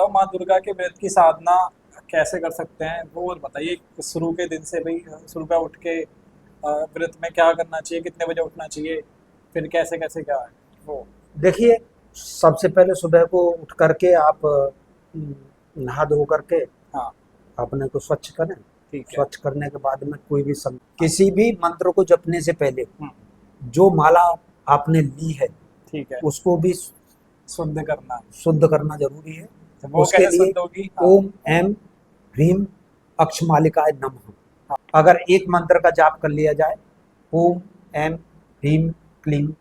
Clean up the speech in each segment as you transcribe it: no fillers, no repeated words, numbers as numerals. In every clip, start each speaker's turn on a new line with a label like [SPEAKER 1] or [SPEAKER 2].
[SPEAKER 1] तो माँ दुर्गा के व्रत की साधना कैसे कर सकते हैं वो और बताइए। शुरू के दिन से भाई सुबह उठ के व्रत में क्या करना चाहिए, कितने बजे उठना चाहिए, फिर कैसे कैसे क्या है वो।
[SPEAKER 2] देखिए, सबसे पहले सुबह को उठ करके आप नहा धो करके
[SPEAKER 1] हाँ।
[SPEAKER 2] अपने को स्वच्छ करें।
[SPEAKER 1] ठीक है।
[SPEAKER 2] स्वच्छ करने के बाद में कोई भी किसी भी मंत्र को जपने से पहले
[SPEAKER 1] हम्म।
[SPEAKER 2] जो माला आपने ली है
[SPEAKER 1] ठीक है।
[SPEAKER 2] उसको भी
[SPEAKER 1] शुद्ध करना है।
[SPEAKER 2] शुद्ध करना जरूरी है।
[SPEAKER 1] तो वो
[SPEAKER 2] उसके
[SPEAKER 1] कैसे
[SPEAKER 2] लिए
[SPEAKER 1] शुद्ध होगी? हाँ।
[SPEAKER 2] ओम एम ह्रीम अक्षमालिकाय नमः,
[SPEAKER 1] हाँ।
[SPEAKER 2] अगर एक मंत्र का जाप कर लिया जाए, ओम एम ह्रीम क्लीम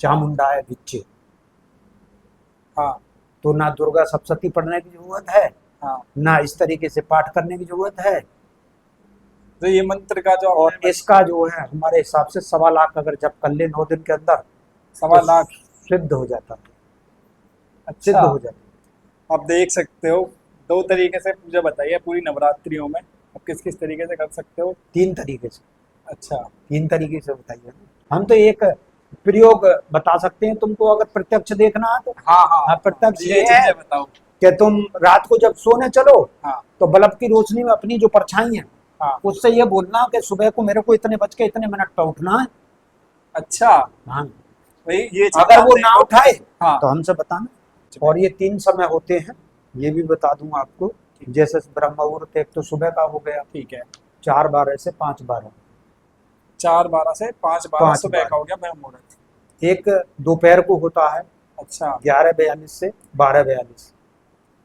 [SPEAKER 2] चामुंडाय विच्चे,
[SPEAKER 1] हाँ।
[SPEAKER 2] तो ना दुर्गा सप्तशती पढ़ने की जरूरत है,
[SPEAKER 1] हाँ।
[SPEAKER 2] ना इस तरीके से पाठ करने की जरूरत है।
[SPEAKER 1] तो ये मंत्र का जो
[SPEAKER 2] और
[SPEAKER 1] आपने
[SPEAKER 2] इसका जो है हमारे हिसाब से 1.25 लाख अगर जब कर ले 9 दिन के अंदर तो
[SPEAKER 1] 1.25 लाख।
[SPEAKER 2] सिद्ध हो जाता है,
[SPEAKER 1] अच्छा।
[SPEAKER 2] सिद्ध हो जाता
[SPEAKER 1] आप देख सकते हो, दो तरीके से पूजा बताइए पूरी नवरात्रियों में, आप किस किस तरीके से कर सकते हो।
[SPEAKER 2] है। 3 तरीके से,
[SPEAKER 1] अच्छा।
[SPEAKER 2] 3 तरीके से बताइए ना। हम तो एक प्रयोग बता सकते हैं तुमको, अगर प्रत्यक्ष देखना है तो।
[SPEAKER 1] हाँ हाँ
[SPEAKER 2] हाँ,
[SPEAKER 1] हाँ,
[SPEAKER 2] प्रत्यक्ष
[SPEAKER 1] ये
[SPEAKER 2] ये है
[SPEAKER 1] चीजें बताओ।
[SPEAKER 2] कि तुम रात को जब सोने चलो
[SPEAKER 1] हाँ।
[SPEAKER 2] तो बल्ब की रोशनी में अपनी जो परछाई है
[SPEAKER 1] हाँ।
[SPEAKER 2] उससे ये बोलना कि सुबह को मेरे को इतने बज के इतने मिनट पर उठना है।
[SPEAKER 1] अच्छा।
[SPEAKER 2] हाँ,
[SPEAKER 1] भाई ये चीज
[SPEAKER 2] अगर
[SPEAKER 1] आप
[SPEAKER 2] वो ना
[SPEAKER 1] देखो।
[SPEAKER 2] उठाए
[SPEAKER 1] हाँ।
[SPEAKER 2] तो हमसे बताना। और ये 3 समय होते हैं, ये भी बता दूं आपको। जैसे ब्रह्म मुहूर्त एक तो सुबह का हो गया,
[SPEAKER 1] ठीक है।
[SPEAKER 2] 4:12 से 5:12,
[SPEAKER 1] 4:12 से 5:12
[SPEAKER 2] पाँच
[SPEAKER 1] सुबह का
[SPEAKER 2] बारह
[SPEAKER 1] हो गया ब्रह्म मुहूर्त।
[SPEAKER 2] एक दोपहर को होता है
[SPEAKER 1] अच्छा।
[SPEAKER 2] 11:42 से 12:42।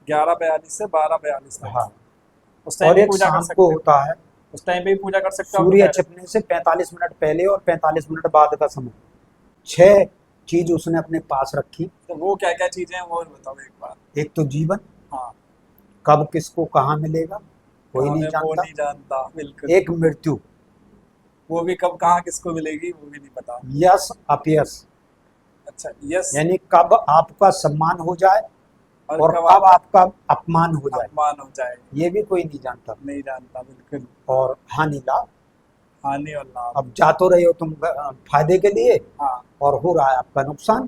[SPEAKER 1] 11:42 से 12:42 तक।
[SPEAKER 2] हाँ,
[SPEAKER 1] उस टाइम
[SPEAKER 2] और
[SPEAKER 1] भी
[SPEAKER 2] एक
[SPEAKER 1] पूजा कर
[SPEAKER 2] शाम को
[SPEAKER 1] सकते हो?
[SPEAKER 2] होता है
[SPEAKER 1] उस टाइम पे भी पूजा कर सकते हो आप
[SPEAKER 2] सूर्य
[SPEAKER 1] दोपहर?
[SPEAKER 2] छिपने से 45 मिनट पहले और 45 मिनट बाद का समय। 6 चीज उसने अपने पास रखी।
[SPEAKER 1] तो वो क्या क्या चीजें हैं वो और बताओ एक बार।
[SPEAKER 2] एक तो जीवन,
[SPEAKER 1] हाँ।
[SPEAKER 2] कब किसको कहाँ मिलेगा कोई
[SPEAKER 1] कहाँ
[SPEAKER 2] नहीं
[SPEAKER 1] में वो
[SPEAKER 2] जानता।
[SPEAKER 1] नहीं जानता, बिल्कुल।
[SPEAKER 2] एक मृत्यु,
[SPEAKER 1] वो भी कब कहाँ किसको मिलेगी वो भी नहीं पता।
[SPEAKER 2] यश अपयश,
[SPEAKER 1] अच्छा, यस।
[SPEAKER 2] यानी कब आपका सम्मान हो जाए
[SPEAKER 1] और
[SPEAKER 2] और
[SPEAKER 1] कब
[SPEAKER 2] कब
[SPEAKER 1] आपका
[SPEAKER 2] आपका अपमान हो जाए,
[SPEAKER 1] अपमान हो जाए,
[SPEAKER 2] ये भी कोई नहीं जानता।
[SPEAKER 1] नहीं जानता, बिल्कुल।
[SPEAKER 2] और हानि लाभ,
[SPEAKER 1] हानि और लाभ।
[SPEAKER 2] अब जा तो रहे हो तुम फायदे के लिए
[SPEAKER 1] हाँ।
[SPEAKER 2] और हो रहा है आपका नुकसान।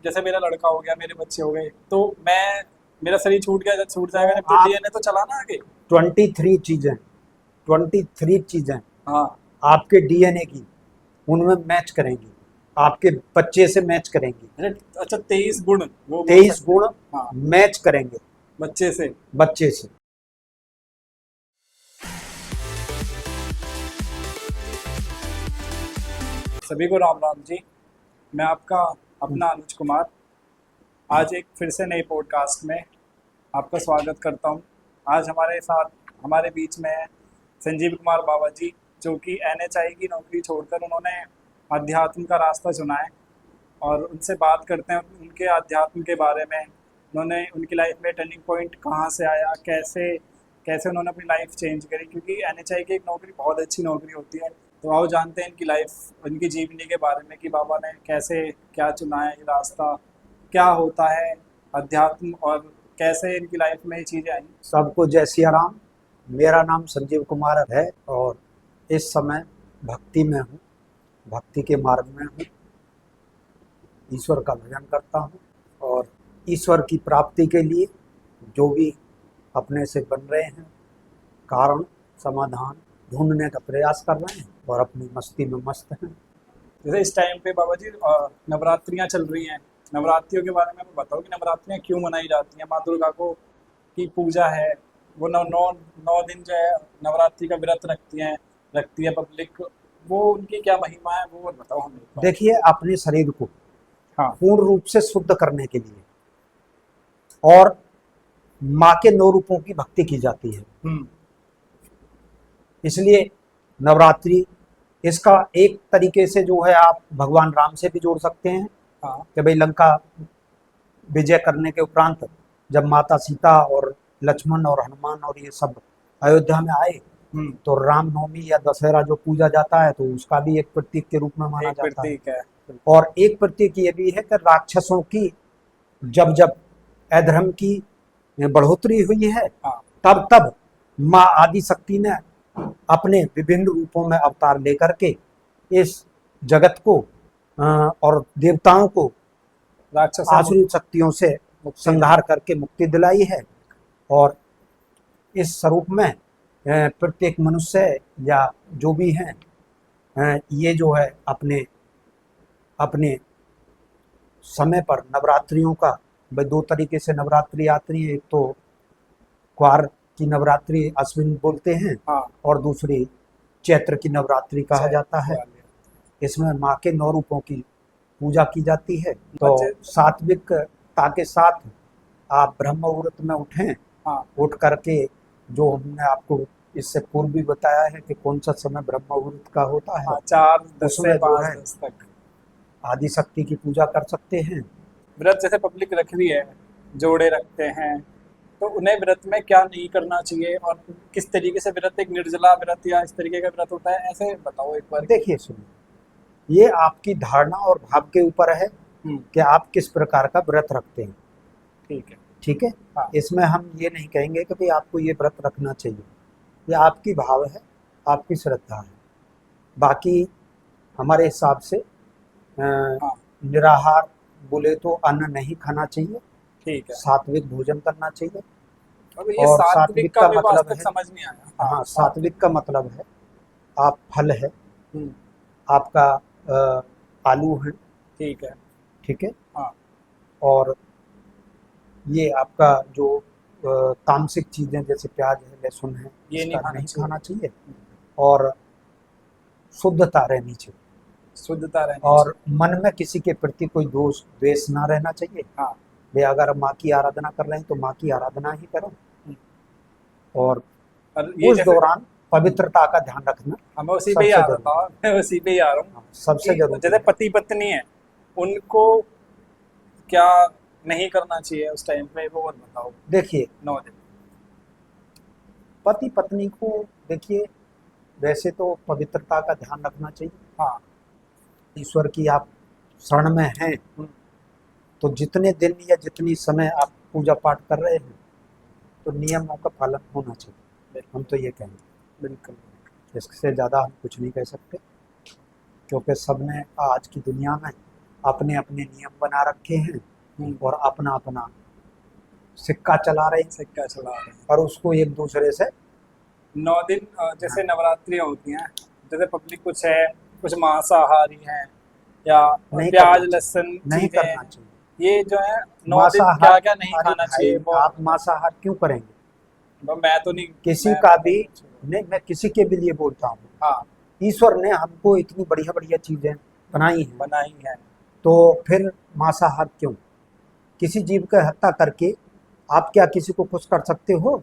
[SPEAKER 1] जैसे मेरा लड़का हो गया, मेरे बच्चे हो गए, तो मैं, मेरा शरीर छूट गया, जब छूट जाएगा जब तो
[SPEAKER 2] आप
[SPEAKER 1] डीएनए तो चला ना आगे।
[SPEAKER 2] 23 चीजें, 23 चीजें
[SPEAKER 1] हाँ।
[SPEAKER 2] आपके डीएनए की उनमें मैच करेंगी, आपके बच्चे से मैच करेंगी।
[SPEAKER 1] अच्छा, 23 गुण वो बोल
[SPEAKER 2] 23
[SPEAKER 1] सकते हैं।
[SPEAKER 2] गुण
[SPEAKER 1] हाँ।
[SPEAKER 2] मैच करेंगे
[SPEAKER 1] बच्चे से।
[SPEAKER 2] बच्चे से।
[SPEAKER 1] सभी को राम राम जी। मैं आपका अपना अनुज कुमार आज एक फिर से नई पॉडकास्ट में आपका स्वागत करता हूं। आज हमारे साथ, हमारे बीच में है संजीव कुमार बाबा जी, जो कि एनएचआई की नौकरी छोड़कर उन्होंने अध्यात्म का रास्ता चुना है। और उनसे बात करते हैं उनके अध्यात्म के बारे में। उन्होंने, उनकी लाइफ में टर्निंग पॉइंट कहाँ से आया, कैसे कैसे उन्होंने अपनी लाइफ चेंज करी, क्योंकि एनएचआई की एक नौकरी बहुत अच्छी नौकरी होती है। तो आओ जानते हैं इनकी लाइफ, उनकी जीवनी के बारे में कि बाबा ने कैसे क्या चुना है ये रास्ता, क्या होता है अध्यात्म, और कैसे इनकी लाइफ में ये चीज़ें आई।
[SPEAKER 2] सबको जय सिया राम। मेरा नाम संजीव कुमार है और इस समय भक्ति में हूँ, भक्ति के मार्ग में हूँ, ईश्वर का भजन करता हूँ और ईश्वर की प्राप्ति के लिए जो भी अपने से बन रहे हैं कारण समाधान ढूंढने का प्रयास कर रहे हैं और अपनी मस्ती में मस्त हैं।
[SPEAKER 1] जैसे इस टाइम पे बाबा जी नवरात्रियाँ चल रही हैं, नवरात्रियों के बारे में हमें बताओ कि नवरात्रियाँ क्यों मनाई जाती हैं। माँ दुर्गा को की पूजा है, वो नौ नौ 9 दिन जो है नवरात्रि का व्रत रखती है पब्लिक। वो उनकी क्या महिमा है वो बताओ हमें एक बार।
[SPEAKER 2] देखिए, अपने शरीर को
[SPEAKER 1] हाँ।
[SPEAKER 2] पूर्ण रूप से शुद्ध करने के लिए और माँ के 9 रूपों की भक्ति की जाती है, इसलिए नवरात्रि, इसका एक तरीके से जो है आप भगवान राम से भी जोड़ सकते हैं।
[SPEAKER 1] हाँ।
[SPEAKER 2] कि भाई लंका विजय करने के उपरांत जब माता सीता और लक्ष्मण और हनुमान और ये सब अयोध्या में आए तो रामनवमी या दशहरा जो पूजा जाता है तो उसका भी एक प्रतीक के रूप में माना
[SPEAKER 1] एक
[SPEAKER 2] जाता है।
[SPEAKER 1] प्रतीक है।
[SPEAKER 2] और एक प्रतीक ये भी है कि राक्षसों की जब जब अधर्म की बढ़ोतरी हुई है
[SPEAKER 1] हाँ।
[SPEAKER 2] तब तब माँ आदि शक्ति ने अपने विभिन्न रूपों में अवतार लेकर के इस जगत को और देवताओं को
[SPEAKER 1] राक्षसों
[SPEAKER 2] आसुरी शक्तियों से
[SPEAKER 1] मुक्ति
[SPEAKER 2] संहार करके मुक्ति दिलाई है। और इस स्वरूप में प्रत्येक मनुष्य या जो भी हैं ये जो है अपने अपने समय पर नवरात्रियों का, भाई दो तरीके से नवरात्रि आती है, एक तो क्वार की नवरात्रि अश्विन बोलते हैं
[SPEAKER 1] हाँ,
[SPEAKER 2] और दूसरी चैत्र की नवरात्रि कहा जाता है। इसमें माँ के 9 रूपों की पूजा की जाती है। तो सात्विकता के साथ आप ब्रह्म मुहूर्त में उठें,
[SPEAKER 1] हाँ,
[SPEAKER 2] उठ करके जो हमने आपको इससे पूर्व भी बताया है कि कौन सा समय ब्रह्म मुहूर्त का होता है,
[SPEAKER 1] हाँ, 4:10
[SPEAKER 2] उसमें
[SPEAKER 1] से
[SPEAKER 2] जो है
[SPEAKER 1] 5:10 तक
[SPEAKER 2] आदि शक्ति की पूजा कर सकते हैं।
[SPEAKER 1] व्रत जैसे पब्लिक रख रही है, जोड़े रखते हैं, तो उन्हें व्रत में क्या नहीं करना चाहिए और किस तरीके से व्रत, एक निर्जला व्रत या इस तरीके का व्रत होता है, ऐसे बताओ एक बार।
[SPEAKER 2] देखिए सुनिए, ये आपकी धारणा और भाव के ऊपर है कि आप किस प्रकार का व्रत रखते हैं।
[SPEAKER 1] ठीक है।
[SPEAKER 2] ठीक है,
[SPEAKER 1] हाँ,
[SPEAKER 2] इसमें हम ये नहीं कहेंगे कि भाई आपको ये व्रत रखना चाहिए, ये आपकी भाव है, आपकी श्रद्धा है। बाकी हमारे हिसाब से
[SPEAKER 1] हाँ,
[SPEAKER 2] निराहार बोले तो अन्न नहीं खाना चाहिए,
[SPEAKER 1] ठीक है।
[SPEAKER 2] सात्विक भोजन करना चाहिए।
[SPEAKER 1] अब ये
[SPEAKER 2] और
[SPEAKER 1] सात्विक
[SPEAKER 2] सात्विक
[SPEAKER 1] का
[SPEAKER 2] का
[SPEAKER 1] मेरे को आज
[SPEAKER 2] मतलब
[SPEAKER 1] तक
[SPEAKER 2] है,
[SPEAKER 1] समझ नहीं आया। हाँ,
[SPEAKER 2] हाँ सात्विक का मतलब है आप फल है,
[SPEAKER 1] हम्म,
[SPEAKER 2] आपका आलू है,
[SPEAKER 1] ठीक है।
[SPEAKER 2] ठीक है,
[SPEAKER 1] हाँ,
[SPEAKER 2] और ये आपका जो तामसिक चीजें जैसे प्याज है, लहसुन है,
[SPEAKER 1] ये नहीं
[SPEAKER 2] इसका
[SPEAKER 1] खाना
[SPEAKER 2] नहीं
[SPEAKER 1] चाहिए।
[SPEAKER 2] खाना चाहिए। और शुद्धता रहनी चाहिए,
[SPEAKER 1] शुद्धता रहनी
[SPEAKER 2] और
[SPEAKER 1] चाहिए।
[SPEAKER 2] मन में किसी के प्रति कोई दोष द्वेष ना रहना चाहिए।
[SPEAKER 1] हाँ,
[SPEAKER 2] वे अगर माँ की आराधना कर रहे हैं तो माँ की आराधना ही करो, और
[SPEAKER 1] और ये
[SPEAKER 2] उस
[SPEAKER 1] जैसे
[SPEAKER 2] दौरान पवित्रता का ध्यान रखना
[SPEAKER 1] हमें उसी पे ही
[SPEAKER 2] सबसे
[SPEAKER 1] आ रहा
[SPEAKER 2] जरूरी
[SPEAKER 1] था, मैं उसी पे ही आ रहा
[SPEAKER 2] है।
[SPEAKER 1] हूँ
[SPEAKER 2] हाँ, सबसे
[SPEAKER 1] कि
[SPEAKER 2] जरूरी
[SPEAKER 1] जैसे
[SPEAKER 2] है।
[SPEAKER 1] पति पत्नी है, उनको क्या नहीं करना चाहिए उस टाइम पे, वो और बताओ।
[SPEAKER 2] देखिए
[SPEAKER 1] 9 दिन।
[SPEAKER 2] पति पत्नी को, देखिए वैसे तो पवित्रता का ध्यान रखना चाहिए।
[SPEAKER 1] हाँ,
[SPEAKER 2] ईश्वर की आप शरण में हैं
[SPEAKER 1] हम्म,
[SPEAKER 2] तो जितने दिन या जितनी समय आप पूजा पाठ कर रहे हैं तो नियमों का पालन होना चाहिए, हम तो ये कहेंगे।
[SPEAKER 1] बिल्कुल।
[SPEAKER 2] इससे ज़्यादा हम कुछ नहीं कह सकते, क्योंकि सबने आज की दुनिया में अपने अपने नियम बना रखे हैं और अपना अपना सिक्का चला रहे हैं,
[SPEAKER 1] सिक्का चला रहे हैं।
[SPEAKER 2] और उसको एक दूसरे से
[SPEAKER 1] 9 दिन जैसे
[SPEAKER 2] हाँ,
[SPEAKER 1] नवरात्रियां होती हैं, जैसे पब्लिक कुछ है, कुछ मांसाहारी हैं या
[SPEAKER 2] नहीं
[SPEAKER 1] प्याज
[SPEAKER 2] करना चाहिए,
[SPEAKER 1] लहसुन
[SPEAKER 2] नहीं
[SPEAKER 1] चीजें,
[SPEAKER 2] करना चाहिए।
[SPEAKER 1] ये जो है 9 दिन
[SPEAKER 2] मांसाहार,
[SPEAKER 1] क्या क्या नहीं
[SPEAKER 2] अरे
[SPEAKER 1] खाना
[SPEAKER 2] भाई
[SPEAKER 1] चाहिए वो
[SPEAKER 2] आप मांसाहार क्यों करेंगे?
[SPEAKER 1] मैं तो नहीं।
[SPEAKER 2] किसी
[SPEAKER 1] मैं
[SPEAKER 2] का
[SPEAKER 1] तो
[SPEAKER 2] भी
[SPEAKER 1] नहीं छूऊंगा।
[SPEAKER 2] नहीं, मैं किसी के भी लिए बोलता हूँ।
[SPEAKER 1] हाँ,
[SPEAKER 2] ईश्वर ने हमको इतनी बढ़िया बढ़िया चीजें बनाई हैं,
[SPEAKER 1] बनाई है।
[SPEAKER 2] तो फिर मांसाहार क्यों? किसी जीव की हत्या करके आप क्या किसी को खुश कर सकते हो?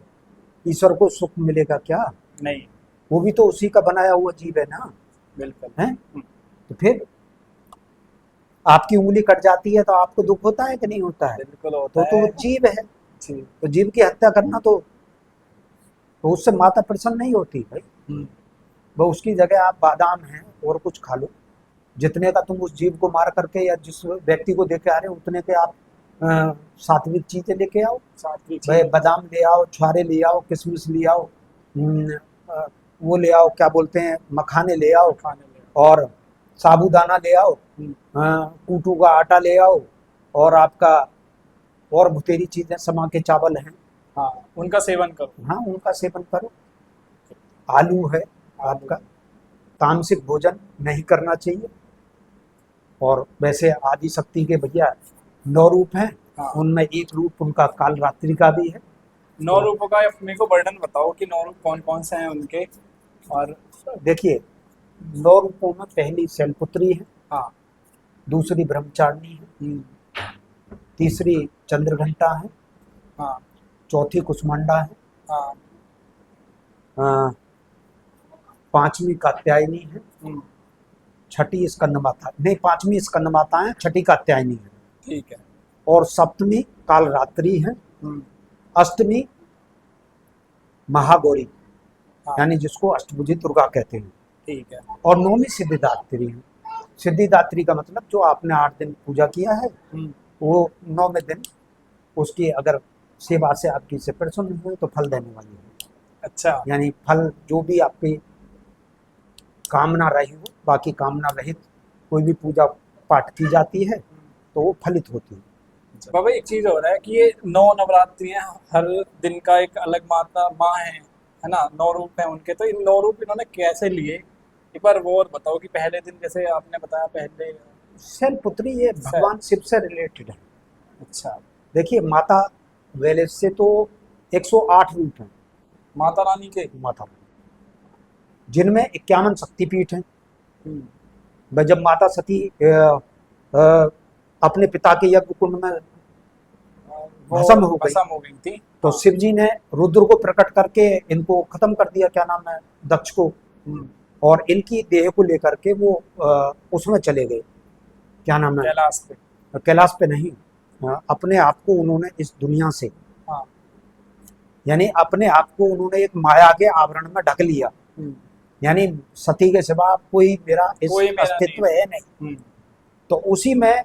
[SPEAKER 2] ईश्वर को सुख मिलेगा क्या?
[SPEAKER 1] नहीं,
[SPEAKER 2] वो भी तो उसी का बनाया हुआ जीव है ना,
[SPEAKER 1] बिल्कुल।
[SPEAKER 2] है? तो फिर आपकी उंगली कट जाती है तो आपको दुख होता है कि नहीं होता है?
[SPEAKER 1] बिल्कुल होता
[SPEAKER 2] तो वो
[SPEAKER 1] है
[SPEAKER 2] जीव है,
[SPEAKER 1] जी।
[SPEAKER 2] तो जीव की हत्या करना तो उससे माता प्रसन्न नहीं होती भाई।
[SPEAKER 1] हम्म,
[SPEAKER 2] वो उसकी जगह आप बादाम है और कुछ खा लो, जितने का तुम उस जीव को मार करके या जिस व्यक्ति को देके आ रहे हो उतने के आप सात्विक चीजें लेके आओ।
[SPEAKER 1] सात्विक
[SPEAKER 2] भाई
[SPEAKER 1] चीज
[SPEAKER 2] बादाम ले आओ, छुहारे ले आओ, किशमिश ले आओ, अ, वो ले आओ, क्या बोलते हैं, मखाने ले आओ,
[SPEAKER 1] खाने में।
[SPEAKER 2] और साबूदाना ले आओ,
[SPEAKER 1] हम्म,
[SPEAKER 2] कूटू का आटा ले आओ, और आपका और भुतेरी चीजें समा के चावल हैं,
[SPEAKER 1] हाँ, उनका सेवन करो।
[SPEAKER 2] हाँ उनका सेवन करो। आलू है
[SPEAKER 1] आलू।
[SPEAKER 2] आपका, तामसिक भोजन नहीं करना चाहिए। और वैसे आदि शक्ति के भैया 9 रूप हैं,
[SPEAKER 1] हाँ,
[SPEAKER 2] उनमें एक रूप उनका काल रात्रि का भी है।
[SPEAKER 1] 9 रूपों का मेरे को वर्णन बताओ कि 9 रूप कौन कौन से हैं उनके। और
[SPEAKER 2] देखिए 9 रूपों में पहली शैलपुत्री है,
[SPEAKER 1] हाँ,
[SPEAKER 2] दूसरी ब्रह्मचारिणी है,
[SPEAKER 1] हम्म,
[SPEAKER 2] तीसरी चंद्रघंटा है,
[SPEAKER 1] हाँ,
[SPEAKER 2] चौथी कुसमांडा है,
[SPEAKER 1] हाँ,
[SPEAKER 2] पांचवी कात्यायनी है,
[SPEAKER 1] हम्म,
[SPEAKER 2] छठी स्कंदमाता, नहीं पांचवी स्कंदमाता है, छठी कात्यायनी है,
[SPEAKER 1] ठीक है।
[SPEAKER 2] और सप्तमी कालरात्रि है,
[SPEAKER 1] हम्म,
[SPEAKER 2] अष्टमी महागौरी
[SPEAKER 1] हाँ,
[SPEAKER 2] यानी जिसको अष्टभुजी दुर्गा कहते हैं,
[SPEAKER 1] ठीक है।
[SPEAKER 2] और नौवीं सिद्धिदात्री है। सिद्धिदात्री का मतलब जो आपने 8 दिन पूजा किया है
[SPEAKER 1] हम्म,
[SPEAKER 2] वो 9वें दिन उसकी अगर सेवा से आपकी से प्रसन्न हुए तो फल देने वाली है।
[SPEAKER 1] अच्छा।
[SPEAKER 2] यानी फल जो भी आपकी कामना रही हो, बाकी कामना रहित कोई भी पूजा पाठ की जाती है तो वो फलित होती है।
[SPEAKER 1] बाबा एक चीज हो रहा है कि ये 9 नवरात्रि हैं, हर दिन का एक अलग माता माँ है ना, 9 रूप हैं उनके। तो इन 9 रूप इन्होंने कैसे लिए, एक बार वो और बताओ कि पहले दिन जैसे आपने बताया पहले।
[SPEAKER 2] शैलपुत्री ये
[SPEAKER 1] सर,
[SPEAKER 2] भगवान शिव से रिलेटेड है।
[SPEAKER 1] अच्छा।
[SPEAKER 2] देखिए माता वैले से तो 108 रूप हैं
[SPEAKER 1] माता रानी के।
[SPEAKER 2] माता, जिनमें 51 शक्तिपीठ हैं।
[SPEAKER 1] हम्म,
[SPEAKER 2] वह जब माता सती अपने पिता के यज्ञ कुंड में
[SPEAKER 1] वो
[SPEAKER 2] भस्म हो गई,
[SPEAKER 1] भस्म हो गई थी।
[SPEAKER 2] तो
[SPEAKER 1] हाँ।
[SPEAKER 2] शिव जी ने रुद्र को प्रकट करके इनको खत्म कर दिया, क्या नाम है, दक्ष को।
[SPEAKER 1] हम्म,
[SPEAKER 2] और इनकी देह को लेकर के वो उसमें चले गए, क्या नाम है,
[SPEAKER 1] कैलाश पे।
[SPEAKER 2] कैलाश पे नहीं, अपने आप को उन्होंने इस दुनिया से,
[SPEAKER 1] हाँ।
[SPEAKER 2] यानी अपने आप को उन्होंने एक माया के आवरण में ढक लिया।
[SPEAKER 1] हम्म,
[SPEAKER 2] यानी सती के सिवा कोई मेरा इस
[SPEAKER 1] कोई मेरा नहीं।
[SPEAKER 2] अस्तित्व है नहीं।
[SPEAKER 1] हम्म,
[SPEAKER 2] तो उसी में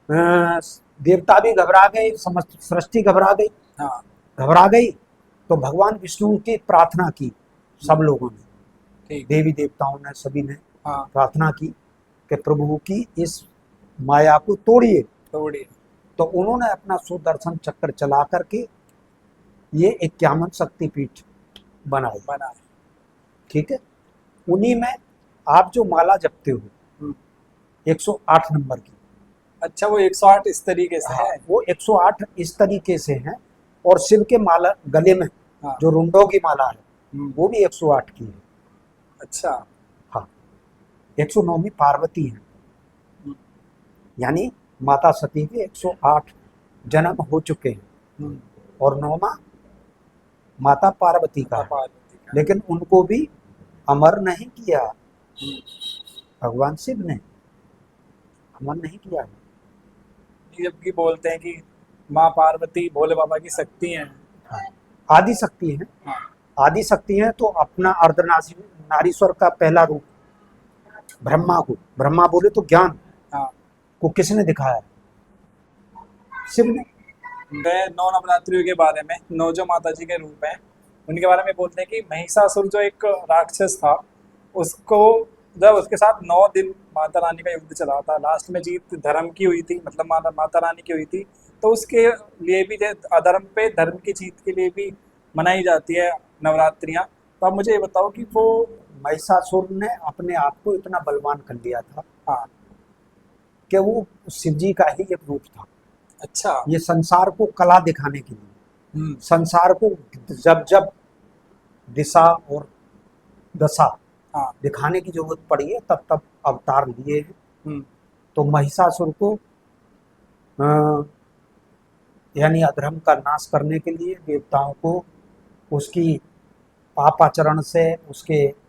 [SPEAKER 2] देवता भी घबरा गए, समस्त सृष्टि घबरा गई,
[SPEAKER 1] हाँ।
[SPEAKER 2] घबरा गई। तो भगवान विष्णु की प्रार्थना की सब लोगों ने,
[SPEAKER 1] ठीक।
[SPEAKER 2] देवी देवताओं ने, सभी ने
[SPEAKER 1] हाँ।
[SPEAKER 2] प्रार्थना की कि प्रभु की इस माया को तोड़िए।
[SPEAKER 1] थोड़ी।
[SPEAKER 2] तो उन्होंने अपना सुदर्शन चक्र चला करके ये 51 शक्तिपीठ बनाए।
[SPEAKER 1] बना।
[SPEAKER 2] ठीक है, उन्हीं में आप जो माला जपते हो
[SPEAKER 1] हम्म,
[SPEAKER 2] 108 नंबर की,
[SPEAKER 1] अच्छा वो 108 इस तरीके से
[SPEAKER 2] हाँ
[SPEAKER 1] है।
[SPEAKER 2] वो 108 इस तरीके से हैं। और शिव के माला गले में
[SPEAKER 1] हाँ।
[SPEAKER 2] जो रुंडों की माला है
[SPEAKER 1] हम्म,
[SPEAKER 2] वो भी 108 की है।
[SPEAKER 1] अच्छा।
[SPEAKER 2] हाँ, 109वीं पार्वती है,
[SPEAKER 1] हम्म,
[SPEAKER 2] यानी माता सती के 108 जन्म हो चुके हैं।
[SPEAKER 1] हम्म,
[SPEAKER 2] और 9वां माता पार्वती का
[SPEAKER 1] माता
[SPEAKER 2] है,
[SPEAKER 1] पार्वती का।
[SPEAKER 2] लेकिन उनको भी अमर नहीं किया
[SPEAKER 1] हम्म,
[SPEAKER 2] भगवान शिव ने, अमर नहीं किया है।
[SPEAKER 1] जबकि बोलते हैं कि माँ पार्वती भोले बाबा की शक्ति हैं।
[SPEAKER 2] हाँ, आदि शक्ति है।
[SPEAKER 1] हाँ।
[SPEAKER 2] आदि शक्ति है तो अपना अर्धनारीश्वर का पहला रूप ब्रह्मा को, ब्रह्मा बोले तो ज्ञान
[SPEAKER 1] हाँ।
[SPEAKER 2] को किसने दिखाया, शिव ने।
[SPEAKER 1] मैं 9 नवरात्रियों के बारे में, 9 जो माता जी के रूप हैं उनके बारे में बोलते हैं कि महिषासुर जो एक राक्षस था, उसको जब उसके साथ 9 दिन माता रानी का युद्ध चला था, लास्ट में जीत धर्म की हुई थी, मतलब माता रानी की हुई थी। तो उसके लिए भी अधर्म पे धर्म की जीत के लिए भी मनाई जाती है नवरात्रियाँ। तो आप मुझे ये बताओ कि वो।
[SPEAKER 2] महिषासुर ने अपने आप को इतना बलवान कर लिया था
[SPEAKER 1] हाँ।
[SPEAKER 2] कि वो शिव जी का ही एक रूप था।
[SPEAKER 1] अच्छा।
[SPEAKER 2] ये संसार को कला दिखाने के लिए,
[SPEAKER 1] हम्म,
[SPEAKER 2] संसार को जब जब दिशा और दशा
[SPEAKER 1] हाँ।
[SPEAKER 2] दिखाने की जरूरत पड़ी है तब तब अवतार लिए हैं।
[SPEAKER 1] हम्म,
[SPEAKER 2] तो महिषासुर को अ, यानी अधर्म का नाश करने के लिए, देवताओं को उसकी पाप आचरण से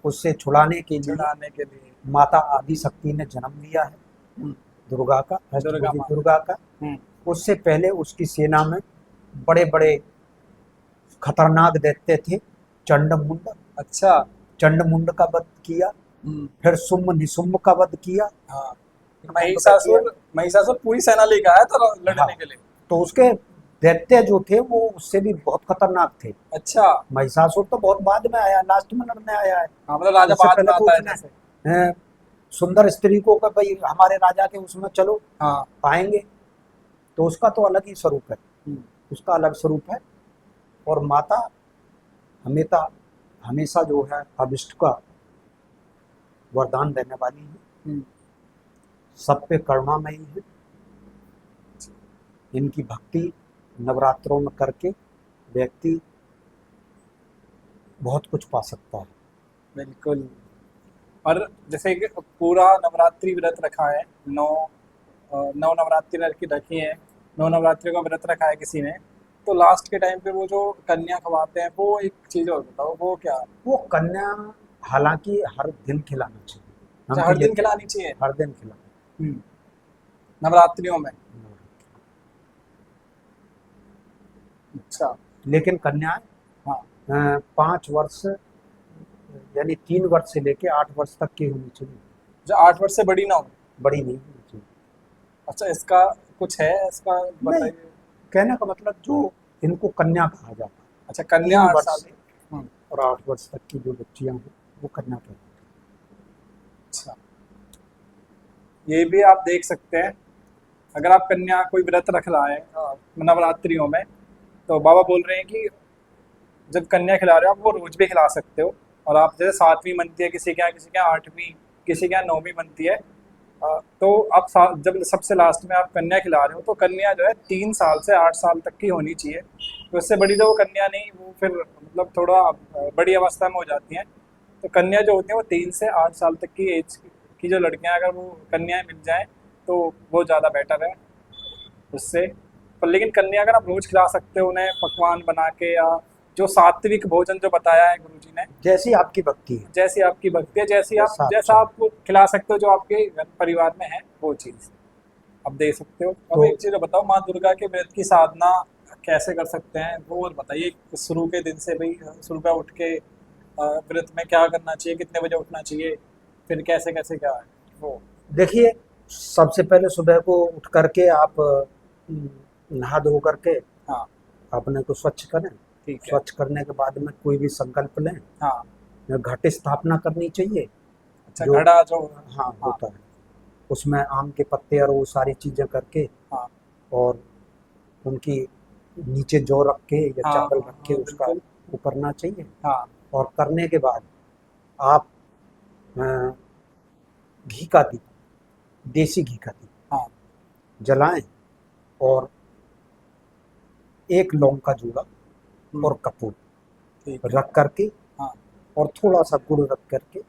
[SPEAKER 2] उससे छुड़ाने के लिए
[SPEAKER 1] छुड़ाने के लिए।
[SPEAKER 2] माता आदि शक्ति ने जन्म लिया है,
[SPEAKER 1] हम्म,
[SPEAKER 2] दुर्गा का,
[SPEAKER 1] दुर्गा
[SPEAKER 2] अष्टभुजी
[SPEAKER 1] माँ।
[SPEAKER 2] दुर्गा का।
[SPEAKER 1] हम्म,
[SPEAKER 2] उससे पहले उसकी सेना में बड़े बड़े खतरनाक दैत्य थे, चंडमुंड।
[SPEAKER 1] अच्छा।
[SPEAKER 2] चंडमुंड का वध किया,
[SPEAKER 1] हम्म,
[SPEAKER 2] फिर सुम्ब निसुम्ब का वध किया,
[SPEAKER 1] हाँ।
[SPEAKER 2] कुंभ का किया।
[SPEAKER 1] महिषासुर पूरी सेना लेके आया था
[SPEAKER 2] हाँ,
[SPEAKER 1] लड़ने के लिए।
[SPEAKER 2] तो उसके दैत्य जो थे वो उससे भी बहुत खतरनाक थे।
[SPEAKER 1] अच्छा।
[SPEAKER 2] महिषासुर तो बहुत बाद में आया, लास्ट में लड़ने आया है।
[SPEAKER 1] हाँ, मतलब राजा
[SPEAKER 2] उससे
[SPEAKER 1] बाद
[SPEAKER 2] पहले
[SPEAKER 1] में
[SPEAKER 2] तो
[SPEAKER 1] आता है
[SPEAKER 2] उसने
[SPEAKER 1] जैसे।
[SPEAKER 2] सुंदर स्त्री को कहा भाई हमारे राजा के उसमें चलो,
[SPEAKER 1] हाँ।
[SPEAKER 2] आएंगे। तो उसका तो अलग ही स्वरूप है,
[SPEAKER 1] हम्म,
[SPEAKER 2] उसका अलग स्वरूप है। और माता हमेशा हमेशा जो है अभिष्ट का वरदान देने वाली है,
[SPEAKER 1] हम्म,
[SPEAKER 2] सब पे करुणामयी है। इनकी भक्ति नवरात्रों में करके व्यक्ति बहुत कुछ पा सकता है।
[SPEAKER 1] बिल्कुल। और जैसे कि पूरा नवरात्रि व्रत रखा है, 9 नवरात्रि रखी है, 9 नवरात्रि का व्रत रखा है किसी ने, तो लास्ट के टाइम पे वो जो कन्या खवाते हैं, वो एक चीज और बताओ वो क्या।
[SPEAKER 2] वो कन्या हालांकि हर दिन खिलाना चाहिए, हम
[SPEAKER 1] अच्छा,
[SPEAKER 2] तो
[SPEAKER 1] हर
[SPEAKER 2] ये
[SPEAKER 1] दिन खिलानी चाहिए।
[SPEAKER 2] हर दिन खिलाना।
[SPEAKER 1] हम्म, नवरात्रियों में। अच्छा।
[SPEAKER 2] लेकिन कन्याएं
[SPEAKER 1] हाँ।
[SPEAKER 2] 5 वर्ष यानी 3 वर्ष से लेके 8 वर्ष तक की होनी चाहिए,
[SPEAKER 1] जो 8 वर्ष से बड़ी ना हो।
[SPEAKER 2] बड़ी नहीं होनी चाहिए।
[SPEAKER 1] अच्छा, इसका कुछ है, इसका
[SPEAKER 2] नहीं,
[SPEAKER 1] बताइए।
[SPEAKER 2] कहने का मतलब जो इनको कन्या कहा जाता है,
[SPEAKER 1] अच्छा, कन्या
[SPEAKER 2] तीन
[SPEAKER 1] 8 साल
[SPEAKER 2] वर्ष से
[SPEAKER 1] की। हम्म,
[SPEAKER 2] और 8 वर्ष तक की जो बच्चियां हैं वो कन्या कहलाती हैं।
[SPEAKER 1] अच्छा। ये भी आप देख सकते हैं अगर आप कन्या कोई व्रत रख रहा है नवरात्रियों में, तो बाबा बोल रहे हैं कि जब कन्या खिला रहे हो आप वो रोज भी खिला सकते हो। और आप जैसे 7वीं बनती है किसी के यहाँ, किसी के यहाँ 8वीं, किसी के यहाँ 9वीं बनती है, तो आप जब सबसे लास्ट में आप कन्या खिला रहे हो तो कन्या जो है 3 साल से 8 साल तक की होनी चाहिए। तो इससे बड़ी तो वो कन्या नहीं, वो फिर मतलब थोड़ा बड़ी अवस्था में हो जाती हैं। तो कन्या जो होती है वो 3 से 8 साल तक की एज की जो लड़कियां, अगर वो कन्याएं मिल जाएं तो वो ज़्यादा बेटर है उससे। पर लेकिन कन्या अगर आप रोज खिला सकते हो उन्हें पकवान बना के, या जो सात्विक भोजन जो बताया है गुरु जी ने,
[SPEAKER 2] जैसी आपकी भक्ति है।
[SPEAKER 1] जैसी आपकी भक्ति है,
[SPEAKER 2] जैसा आप
[SPEAKER 1] जैसा आप खिला सकते हो जो आपके घर परिवार में है वो चीज़ आप दे सकते हो। अब
[SPEAKER 2] तो
[SPEAKER 1] एक चीज़ बताओ, माँ दुर्गा के व्रत की साधना कैसे कर सकते हैं वो और बताइए। शुरू के दिन से भाई सुबह उठ के व्रत में क्या करना चाहिए, कितने बजे उठना चाहिए, फिर कैसे कैसे क्या है वो।
[SPEAKER 2] देखिए, सबसे पहले सुबह को उठ करके आप नहा धो करके
[SPEAKER 1] हाँ
[SPEAKER 2] अपने को स्वच्छ करें।
[SPEAKER 1] ठीक है।
[SPEAKER 2] स्वच्छ करने के बाद में कोई भी संकल्प लें।
[SPEAKER 1] हाँ
[SPEAKER 2] घट स्थापना करनी चाहिए।
[SPEAKER 1] अच्छा,
[SPEAKER 2] जो
[SPEAKER 1] घड़ा जो
[SPEAKER 2] हाँ होता है, उसमें आम के पत्ते और वो सारी चीजें करके,
[SPEAKER 1] हाँ
[SPEAKER 2] और उनकी नीचे जौ रख के या
[SPEAKER 1] हाँ
[SPEAKER 2] चावल
[SPEAKER 1] हाँ
[SPEAKER 2] रख के
[SPEAKER 1] हाँ
[SPEAKER 2] उसका
[SPEAKER 1] बिल्कुल।
[SPEAKER 2] वो करना चाहिए।
[SPEAKER 1] हाँ
[SPEAKER 2] और करने के बाद आप अ, घी का दीप, देसी घी का दीप
[SPEAKER 1] हाँ
[SPEAKER 2] जलाएं, और एक लौंग का जूड़ा और कपूर
[SPEAKER 1] ठीक है।
[SPEAKER 2] रख करके,
[SPEAKER 1] हाँ
[SPEAKER 2] और थोड़ा सा गुड़ रख करके,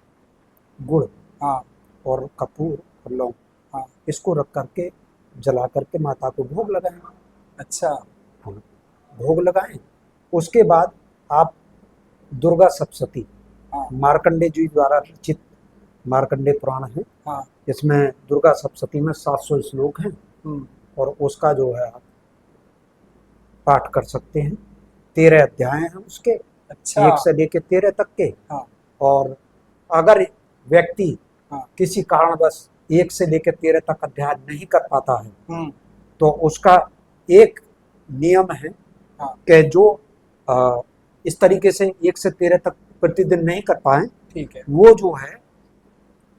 [SPEAKER 2] गुड़
[SPEAKER 1] हाँ
[SPEAKER 2] और कपूर और लौंग,
[SPEAKER 1] हाँ।
[SPEAKER 2] इसको रख करके जला करके माता को भोग लगाएं।
[SPEAKER 1] अच्छा।
[SPEAKER 2] हाँ, भोग लगाएं। उसके बाद आप दुर्गा सप्तशती,
[SPEAKER 1] हाँ
[SPEAKER 2] मार्कंडे जी द्वारा रचित मार्कंडे पुराण है,
[SPEAKER 1] हाँ।
[SPEAKER 2] इसमें दुर्गा सप्तशती में 700 श्लोक हैं,
[SPEAKER 1] हम्म।
[SPEAKER 2] और उसका जो है आप पाठ कर सकते हैं। 13 अध्याय हैं उसके,
[SPEAKER 1] अच्छा।
[SPEAKER 2] 1 से लेकर 13 तक के।
[SPEAKER 1] हाँ
[SPEAKER 2] और अगर व्यक्ति
[SPEAKER 1] हाँ।
[SPEAKER 2] किसी कारणवश 1 से लेकर 13 तक अध्याय नहीं कर पाता है,
[SPEAKER 1] हम्म।
[SPEAKER 2] तो उसका एक नियम है
[SPEAKER 1] हाँ
[SPEAKER 2] कि जो इस तरीके से 1 से 13 तक प्रतिदिन नहीं कर पाए,
[SPEAKER 1] ठीक है।
[SPEAKER 2] वो जो है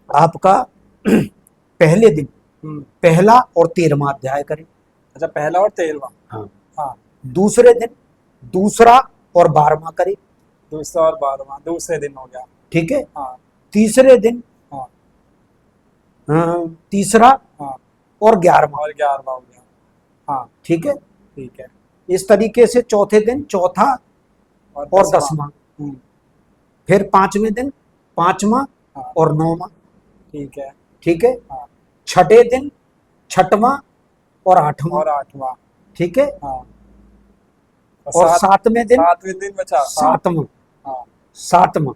[SPEAKER 2] आपका पहले दिन
[SPEAKER 1] हम्म।
[SPEAKER 2] पहला और 13वां अध्याय करें।
[SPEAKER 1] अच्छा, पहला और 13वां।
[SPEAKER 2] हाँ।
[SPEAKER 1] हाँ।
[SPEAKER 2] दूसरे दिन दूसरा और 12वां करें।
[SPEAKER 1] दूसरा और 12वां दूसरे दिन हो गया।
[SPEAKER 2] ठीक है।
[SPEAKER 1] हाँ
[SPEAKER 2] तीसरे दिन
[SPEAKER 1] हाँ
[SPEAKER 2] तीसरा
[SPEAKER 1] हाँ।
[SPEAKER 2] और 11वां।
[SPEAKER 1] और 11वां हो गया। हाँ
[SPEAKER 2] ठीक है।
[SPEAKER 1] ठीक है।
[SPEAKER 2] इस तरीके से चौथे दिन चौथा और 10वां,
[SPEAKER 1] हम्म।
[SPEAKER 2] फिर 5वें दिन 5वां
[SPEAKER 1] हाँ
[SPEAKER 2] और 9वां।
[SPEAKER 1] ठीक है।
[SPEAKER 2] ठीक है।
[SPEAKER 1] हाँ।
[SPEAKER 2] छठे दिन 6वां और 8वां।
[SPEAKER 1] और 8वां।
[SPEAKER 2] ठीक है।
[SPEAKER 1] हाँ।
[SPEAKER 2] और 7वें दिन
[SPEAKER 1] 7वें दिन बचा
[SPEAKER 2] 7वां।
[SPEAKER 1] हाँ
[SPEAKER 2] 7वां।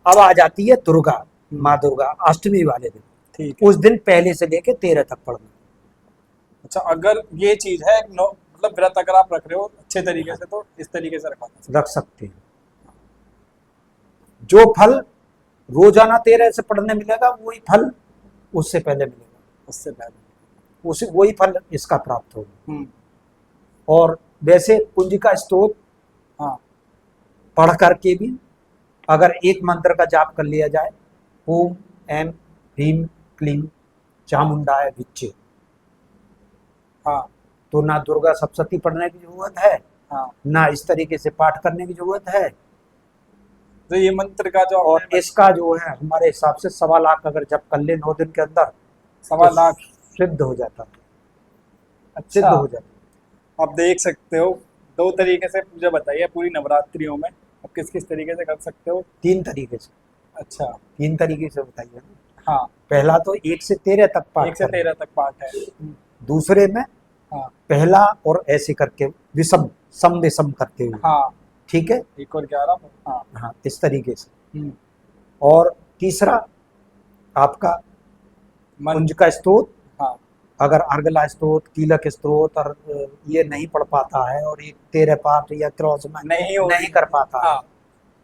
[SPEAKER 2] अब आ जाती है दुर्गा, माँ
[SPEAKER 1] हम्म,
[SPEAKER 2] दुर्गा अष्टमी वाले दिन।
[SPEAKER 1] ठीक है।
[SPEAKER 2] उस दिन पहले से लेके 13 तक पढ़ना।
[SPEAKER 1] अच्छा, अगर ये चीज है मतलब व्रत अगर आप रख रहे हो अच्छे तरीके से तो इस तरीके से रखा था।
[SPEAKER 2] रख सकते हैं। जो फल रोजाना 13 से पढ़ने मिलेगा, वही फल उससे पहले मिलेगा,
[SPEAKER 1] उससे पहले।
[SPEAKER 2] उसी वही फल इसका प्राप्त होगा।
[SPEAKER 1] हम्म।
[SPEAKER 2] और वैसे कुंजिका स्तोत्र
[SPEAKER 1] हाँ
[SPEAKER 2] पढ़ करके भी अगर एक मंत्र का जाप कर लिया जाए, ओम ऐम ह्रीम क्लीम चामुंडाय विच्चे,
[SPEAKER 1] हाँ
[SPEAKER 2] तो ना दुर्गा सप्तशती पढ़ने की जरूरत है,
[SPEAKER 1] हाँ।
[SPEAKER 2] ना इस तरीके से पाठ करने की जरूरत है।
[SPEAKER 1] तो ये मंत्र का जो
[SPEAKER 2] और
[SPEAKER 1] आपने
[SPEAKER 2] इसका जो है हमारे हिसाब से 1.25 लाख अगर जप कर ले 9 दिन के अंदर,
[SPEAKER 1] 1.25 लाख।
[SPEAKER 2] सिद्ध हो जाता है। सिद्ध
[SPEAKER 1] अच्छा,
[SPEAKER 2] हो जाता है।
[SPEAKER 1] आप देख सकते हो 2 तरीके से पूजा बताइए पूरी नवरात्रियों में, आप किस किस तरीके से कर सकते हो।
[SPEAKER 2] 3 तरीके से,
[SPEAKER 1] अच्छा।
[SPEAKER 2] 3 तरीके से बताइए ना।
[SPEAKER 1] हाँ,
[SPEAKER 2] पहला तो 1 से 13 तक पाठ
[SPEAKER 1] 1 से
[SPEAKER 2] करना।
[SPEAKER 1] 13 तक पाठ है।
[SPEAKER 2] दूसरे में
[SPEAKER 1] हाँ
[SPEAKER 2] पहला और ऐसे करके विषम सम विषम करते हुए।
[SPEAKER 1] हाँ।
[SPEAKER 2] ठीक है।
[SPEAKER 1] 1 और 11। हाँ।
[SPEAKER 2] हाँ, इस तरीके से।
[SPEAKER 1] हम्म।
[SPEAKER 2] और तीसरा आपका
[SPEAKER 1] मन।
[SPEAKER 2] कुंज का स्तोत्र,
[SPEAKER 1] हाँ
[SPEAKER 2] अगर अर्गला स्तोत्र, कीलक स्तोत्र और ये नहीं पढ़ पाता है, और ये 13 पाठ या क्रॉस में नहीं कर पाता है,
[SPEAKER 1] हाँ।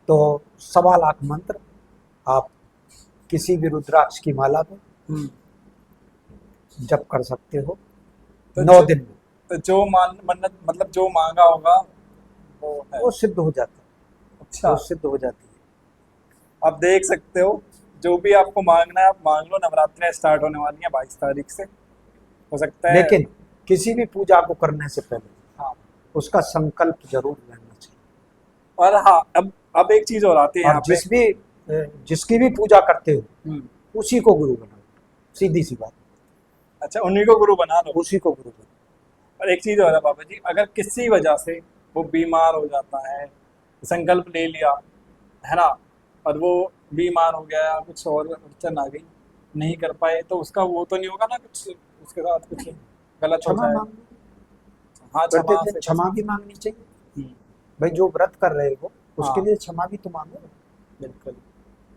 [SPEAKER 2] तो 1.25 लाख मंत्र आप किसी भी रुद्राक्ष की माला पे
[SPEAKER 1] हम्म।
[SPEAKER 2] जप कर सकते हो
[SPEAKER 1] तो
[SPEAKER 2] 9 दिन में।
[SPEAKER 1] तो जो मन्नत मतलब जो मांगा होगा वो है।
[SPEAKER 2] वो सिद्ध हो जाता है।
[SPEAKER 1] अच्छा,
[SPEAKER 2] वो सिद्ध हो जाती है।
[SPEAKER 1] आप देख सकते हो जो भी आपको मांगना है आप मांग लो। नवरात्रियां स्टार्ट होने वाली हैं 22 तारीख से, हो सकता है।
[SPEAKER 2] लेकिन किसी भी पूजा को करने से पहले
[SPEAKER 1] हाँ,
[SPEAKER 2] उसका संकल्प जरूर लेना चाहिए।
[SPEAKER 1] और हाँ, अब एक चीज और आती है यहाँ
[SPEAKER 2] और
[SPEAKER 1] पे।
[SPEAKER 2] जिसकी भी पूजा करते हो
[SPEAKER 1] हम्म,
[SPEAKER 2] उसी को गुरु बनाओ, सीधी सी बात,
[SPEAKER 1] अच्छा, उन्हीं को गुरु बना लो।
[SPEAKER 2] उसी को गुरु बनाओ।
[SPEAKER 1] और एक चीज और है बाबा जी, अगर किसी वजह से वो बीमार हो जाता है, संकल्प ले लिया है ना, और वो बीमार हो गया, कुछ और अड़चन आ गई, नहीं कर पाए, तो उसका वो तो नहीं होगा ना, कुछ उसके साथ कुछ गलत हो
[SPEAKER 2] क्षमा
[SPEAKER 1] जाए?
[SPEAKER 2] मांग लो,
[SPEAKER 1] हाँ,
[SPEAKER 2] करते
[SPEAKER 1] क्षमा
[SPEAKER 2] थे
[SPEAKER 1] से कर
[SPEAKER 2] क्षमा
[SPEAKER 1] सकते।
[SPEAKER 2] भी मांगनी चाहिए।
[SPEAKER 1] हम्म,
[SPEAKER 2] भाई जो व्रत कर रहे हो उसके
[SPEAKER 1] हाँ,
[SPEAKER 2] लिए क्षमा भी तो मांगो।
[SPEAKER 1] बिल्कुल।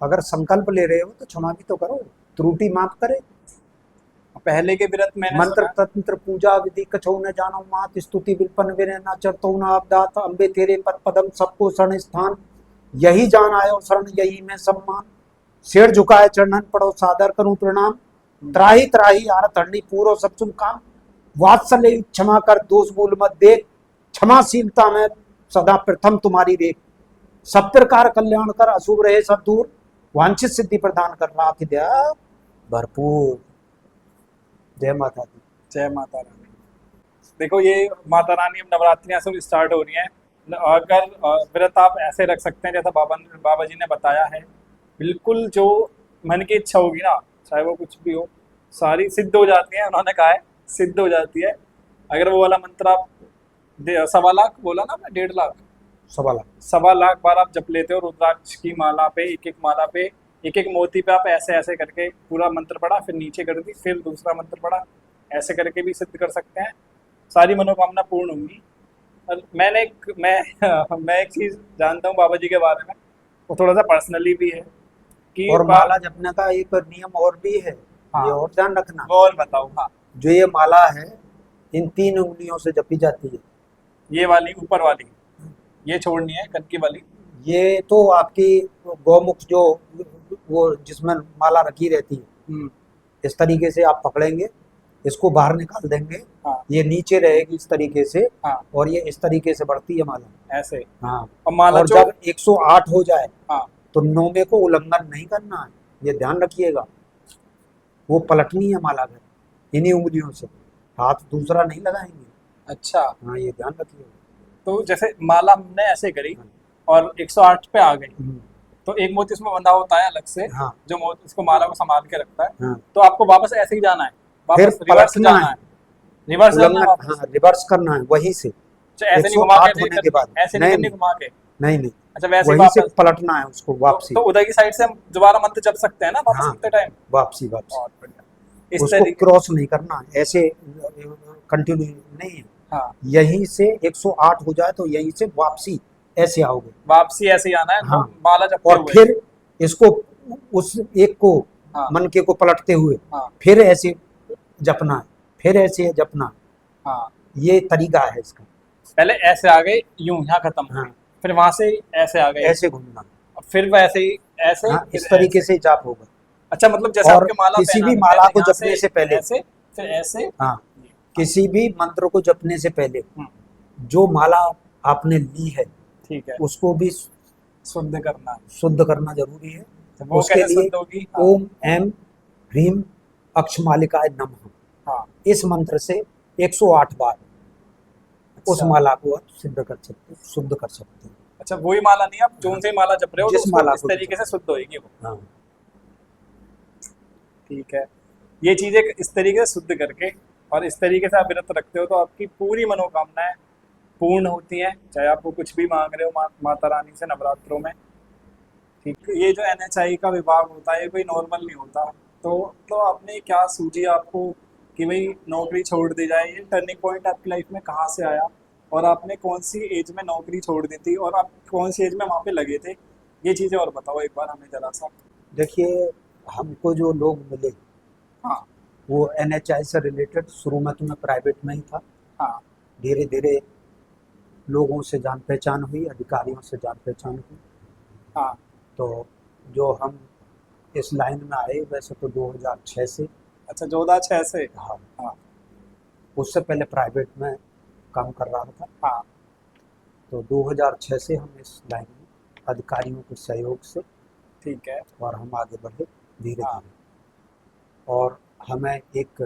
[SPEAKER 2] अगर संकल्प ले रहे हो तो क्षमा भी तो करो, त्रुटि माफ करे।
[SPEAKER 1] पहले के व्रत मैंने
[SPEAKER 2] मंत्र
[SPEAKER 1] सुना।
[SPEAKER 2] तंत्र पूजा विधि कछो न जानो मात स्तुति विल्पन विनय न चरतो न अवदात अम्बे तेरे पद पदम सबको शरण स्थान, यही जान आयो शरण यही में सम्मान, सिर झुकाए चरणन पड़ो सादर करूं प्रणाम,
[SPEAKER 1] हम्म,
[SPEAKER 2] त्राही त्राही आरत हरणी पूरो सब सुन काम, वात्सल्य क्षमा कर दोष भूल मत देख, क्षमाशीलता में सदा प्रथम तुम्हारी देख, सब प्रकार कल्याण कर अशुभ रहे सब दूर, वांछित सिद्धि प्रदान कर राख दया भरपूर। जय माता दी।
[SPEAKER 1] जय माता रानी। देखो, ये माता रानी अब नवरात्रियां सब स्टार्ट हो रही हैं। अगर व्रत आप ऐसे रख सकते हैं जैसा बाबा जी ने बताया है, बिल्कुल जो मन की इच्छा होगी ना, चाहे वो कुछ भी हो, सारी सिद्ध हो जाती है। उन्होंने कहा है सिद्ध हो जाती है। अगर वो वाला मंत्र आप 1.25 लाख बोला ना, मैं 1.5 लाख,
[SPEAKER 2] सवाल
[SPEAKER 1] 1.25 लाख बार आप जप लेते हो रुद्राक्ष की माला पे, एक एक माला पे, एक एक मोती पे आप ऐसे ऐसे करके पूरा मंत्र पढ़ा, फिर नीचे कर दी, फिर दूसरा मंत्र पढ़ा, ऐसे करके भी सिद्ध कर सकते हैं। सारी मनोकामना पूर्ण होंगी। और मैं एक चीज जानता हूँ बाबा जी के बारे में, वो थोड़ा सा पर्सनली भी है कि
[SPEAKER 2] और माला जपने का एक नियम और भी है, ये
[SPEAKER 1] हाँ,
[SPEAKER 2] और ध्यान रखना।
[SPEAKER 1] वो और बताओ। हाँ,
[SPEAKER 2] जो ये माला है इन 3 उंगलियों से जपी जाती है।
[SPEAKER 1] ये वाली ऊपर वाली, ये छोड़नी है कनकी वाली।
[SPEAKER 2] ये तो आपकी गौमुख जो वो जिसमें माला रखी रहती है,
[SPEAKER 1] हम्म,
[SPEAKER 2] इस तरीके से आप पकड़ेंगे, इसको बाहर निकाल देंगे,
[SPEAKER 1] हाँ,
[SPEAKER 2] ये नीचे रहेगी इस तरीके से,
[SPEAKER 1] हाँ,
[SPEAKER 2] और ये इस तरीके से बढ़ती है माला।
[SPEAKER 1] ऐसे।
[SPEAKER 2] हाँ,
[SPEAKER 1] और माला
[SPEAKER 2] और
[SPEAKER 1] जो,
[SPEAKER 2] जब 108 हो जाए
[SPEAKER 1] हाँ,
[SPEAKER 2] तो 9वें को उल्लंघन नहीं करना है, ये ध्यान रखिएगा। वो पलटनी है माला में इन्हीं उंगलियों से, हाथ दूसरा नहीं लगाएंगे।
[SPEAKER 1] अच्छा,
[SPEAKER 2] हाँ, ये ध्यान रखिएगा।
[SPEAKER 1] तो जैसे माला हमने ऐसे करी
[SPEAKER 2] हाँ,
[SPEAKER 1] और 108 पे आ गई,
[SPEAKER 2] हम्म,
[SPEAKER 1] तो एक मोती उसमें बंधा होता है अलग से,
[SPEAKER 2] हाँ,
[SPEAKER 1] जो मोती उसको माला को संभाल के रखता है।
[SPEAKER 2] हाँ,
[SPEAKER 1] तो आपको वापस ऐसे ही जाना है,
[SPEAKER 2] फिर
[SPEAKER 1] वापस रिवर्स
[SPEAKER 2] पलटना
[SPEAKER 1] जाना
[SPEAKER 2] है,
[SPEAKER 1] है, रिवर्स जाना है
[SPEAKER 2] उल्लंघन,
[SPEAKER 1] वापस।
[SPEAKER 2] हाँ, रिवर्स करना है वहीं से,
[SPEAKER 1] अच्छा, ऐसे नहीं घुमा के
[SPEAKER 2] 108
[SPEAKER 1] नहीं
[SPEAKER 2] होने के
[SPEAKER 1] करनी,
[SPEAKER 2] बाद।
[SPEAKER 1] ऐसे नहीं
[SPEAKER 2] नहीं
[SPEAKER 1] करनी
[SPEAKER 2] नहीं,
[SPEAKER 1] घुमा के।
[SPEAKER 2] नहीं नहीं,
[SPEAKER 1] अच्छा, वैसे ही
[SPEAKER 2] वहीं से
[SPEAKER 1] वापस।
[SPEAKER 2] पलटना है उसको वापसी।
[SPEAKER 1] तो उधर की साइड से हम दोबारा मंत्र जप सकते हैं ना वापस
[SPEAKER 2] हाँ,
[SPEAKER 1] करते टाइम?
[SPEAKER 2] वापसी वापसी,
[SPEAKER 1] बहुत बढ़िया। इस
[SPEAKER 2] उसको
[SPEAKER 1] तरीके।
[SPEAKER 2] क्रॉस नहीं करना, ऐसे कंटिन्यू नहीं है।
[SPEAKER 1] हाँ,
[SPEAKER 2] यहीं से 108 हो जाए तो यहीं से वापसी ऐसे आओगे।
[SPEAKER 1] वापसी ऐसे ही आना है,
[SPEAKER 2] हाँ,
[SPEAKER 1] माला जपते
[SPEAKER 2] और
[SPEAKER 1] हुए।
[SPEAKER 2] फिर इसको उस एक को
[SPEAKER 1] हाँ,
[SPEAKER 2] मन के को पलटते हुए
[SPEAKER 1] हाँ,
[SPEAKER 2] फिर ऐसे जपना है, फिर ऐसे जपना है।
[SPEAKER 1] हाँ।
[SPEAKER 2] ये तरीका है इसका।
[SPEAKER 1] पहले ऐसे आ गए, यूं यहाँ खत्म हो
[SPEAKER 2] हाँ,
[SPEAKER 1] गई, फिर वहां से ऐसे आ गए,
[SPEAKER 2] ऐसे घूमना।
[SPEAKER 1] और फिर वैसे ही ऐसे,
[SPEAKER 2] हाँ,
[SPEAKER 1] फिर
[SPEAKER 2] इस तरीके
[SPEAKER 1] ऐसे।
[SPEAKER 2] से जाप होगा।
[SPEAKER 1] अच्छा, मतलब जैसे
[SPEAKER 2] और
[SPEAKER 1] आपके माला
[SPEAKER 2] किसी
[SPEAKER 1] पहना
[SPEAKER 2] भी
[SPEAKER 1] है,
[SPEAKER 2] माला
[SPEAKER 1] पहले
[SPEAKER 2] को
[SPEAKER 1] यहाँ से
[SPEAKER 2] जपने से पहले,
[SPEAKER 1] ऐसे, फिर ऐसे।
[SPEAKER 2] हाँ,
[SPEAKER 1] हाँ,
[SPEAKER 2] किसी भी मंत्र को जपने से पहले
[SPEAKER 1] हम्म,
[SPEAKER 2] जो माला आपने ली है
[SPEAKER 1] ठीक है,
[SPEAKER 2] उसको भी
[SPEAKER 1] शुद्ध करना है।
[SPEAKER 2] शुद्ध करना जरूरी है।
[SPEAKER 1] तो वो
[SPEAKER 2] उसके
[SPEAKER 1] कैसे
[SPEAKER 2] लिए
[SPEAKER 1] शुद्ध होगी? हाँ,
[SPEAKER 2] ओम एम ह्रीम अक्षमालिकाय नमः,
[SPEAKER 1] हाँ,
[SPEAKER 2] इस मंत्र से 108 बार उस
[SPEAKER 1] अच्छा,
[SPEAKER 2] माला को आप सिद्ध कर सकते हैं, शुद्ध कर सकते हैं।
[SPEAKER 1] अच्छा, वही माला नहीं, आप
[SPEAKER 2] हाँ,
[SPEAKER 1] जोन से ही माला जप रहे हो तो
[SPEAKER 2] जिस
[SPEAKER 1] उसको
[SPEAKER 2] माला
[SPEAKER 1] इस
[SPEAKER 2] को भी
[SPEAKER 1] तरीके से
[SPEAKER 2] जपना।
[SPEAKER 1] शुद्ध होगी वो।
[SPEAKER 2] हाँ,
[SPEAKER 1] ठीक है, ये चीजें इस तरीके से शुद्ध करके और इस तरीके से आप व्रत रखते हो तो आपकी पूरी मनोकामनाएं पूर्ण होती हैं, चाहे आपको कुछ भी मांग रहे हो माता रानी से नवरात्रों में। ठीक है, ये जो एनएचआई का विभाग होता है ये कोई नॉर्मल नहीं होता। तो आपने क्या सूझी आपको कि भाई नौकरी छोड़ दी जाए? ये टर्निंग पॉइंट आपकी लाइफ में कहाँ से आया, और आपने कौन सी एज में नौकरी छोड़ दी थी, और आप कौन सी एज में वहाँ पे लगे थे? ये चीज़ें और बताओ एक बार हमें जरा सा।
[SPEAKER 2] देखिए, हमको जो लोग मिले
[SPEAKER 1] हाँ,
[SPEAKER 2] वो एनएचआई से रिलेटेड, शुरू में तो मैं प्राइवेट में ही था,
[SPEAKER 1] हाँ,
[SPEAKER 2] धीरे धीरे लोगों से जान पहचान हुई, अधिकारियों से जान पहचान हुई।
[SPEAKER 1] हाँ,
[SPEAKER 2] तो जो हम इस लाइन में आए वैसे तो 2006 से।
[SPEAKER 1] अच्छा, 2006 से।
[SPEAKER 2] हाँ,
[SPEAKER 1] हाँ,
[SPEAKER 2] उससे पहले प्राइवेट में काम कर रहा था।
[SPEAKER 1] हाँ,
[SPEAKER 2] तो 2006 से हम इस लाइन में अधिकारियों के सहयोग से,
[SPEAKER 1] ठीक है।
[SPEAKER 2] और हम आगे बढ़े धीरे
[SPEAKER 1] हाँ,
[SPEAKER 2] धीरे। और हमें एक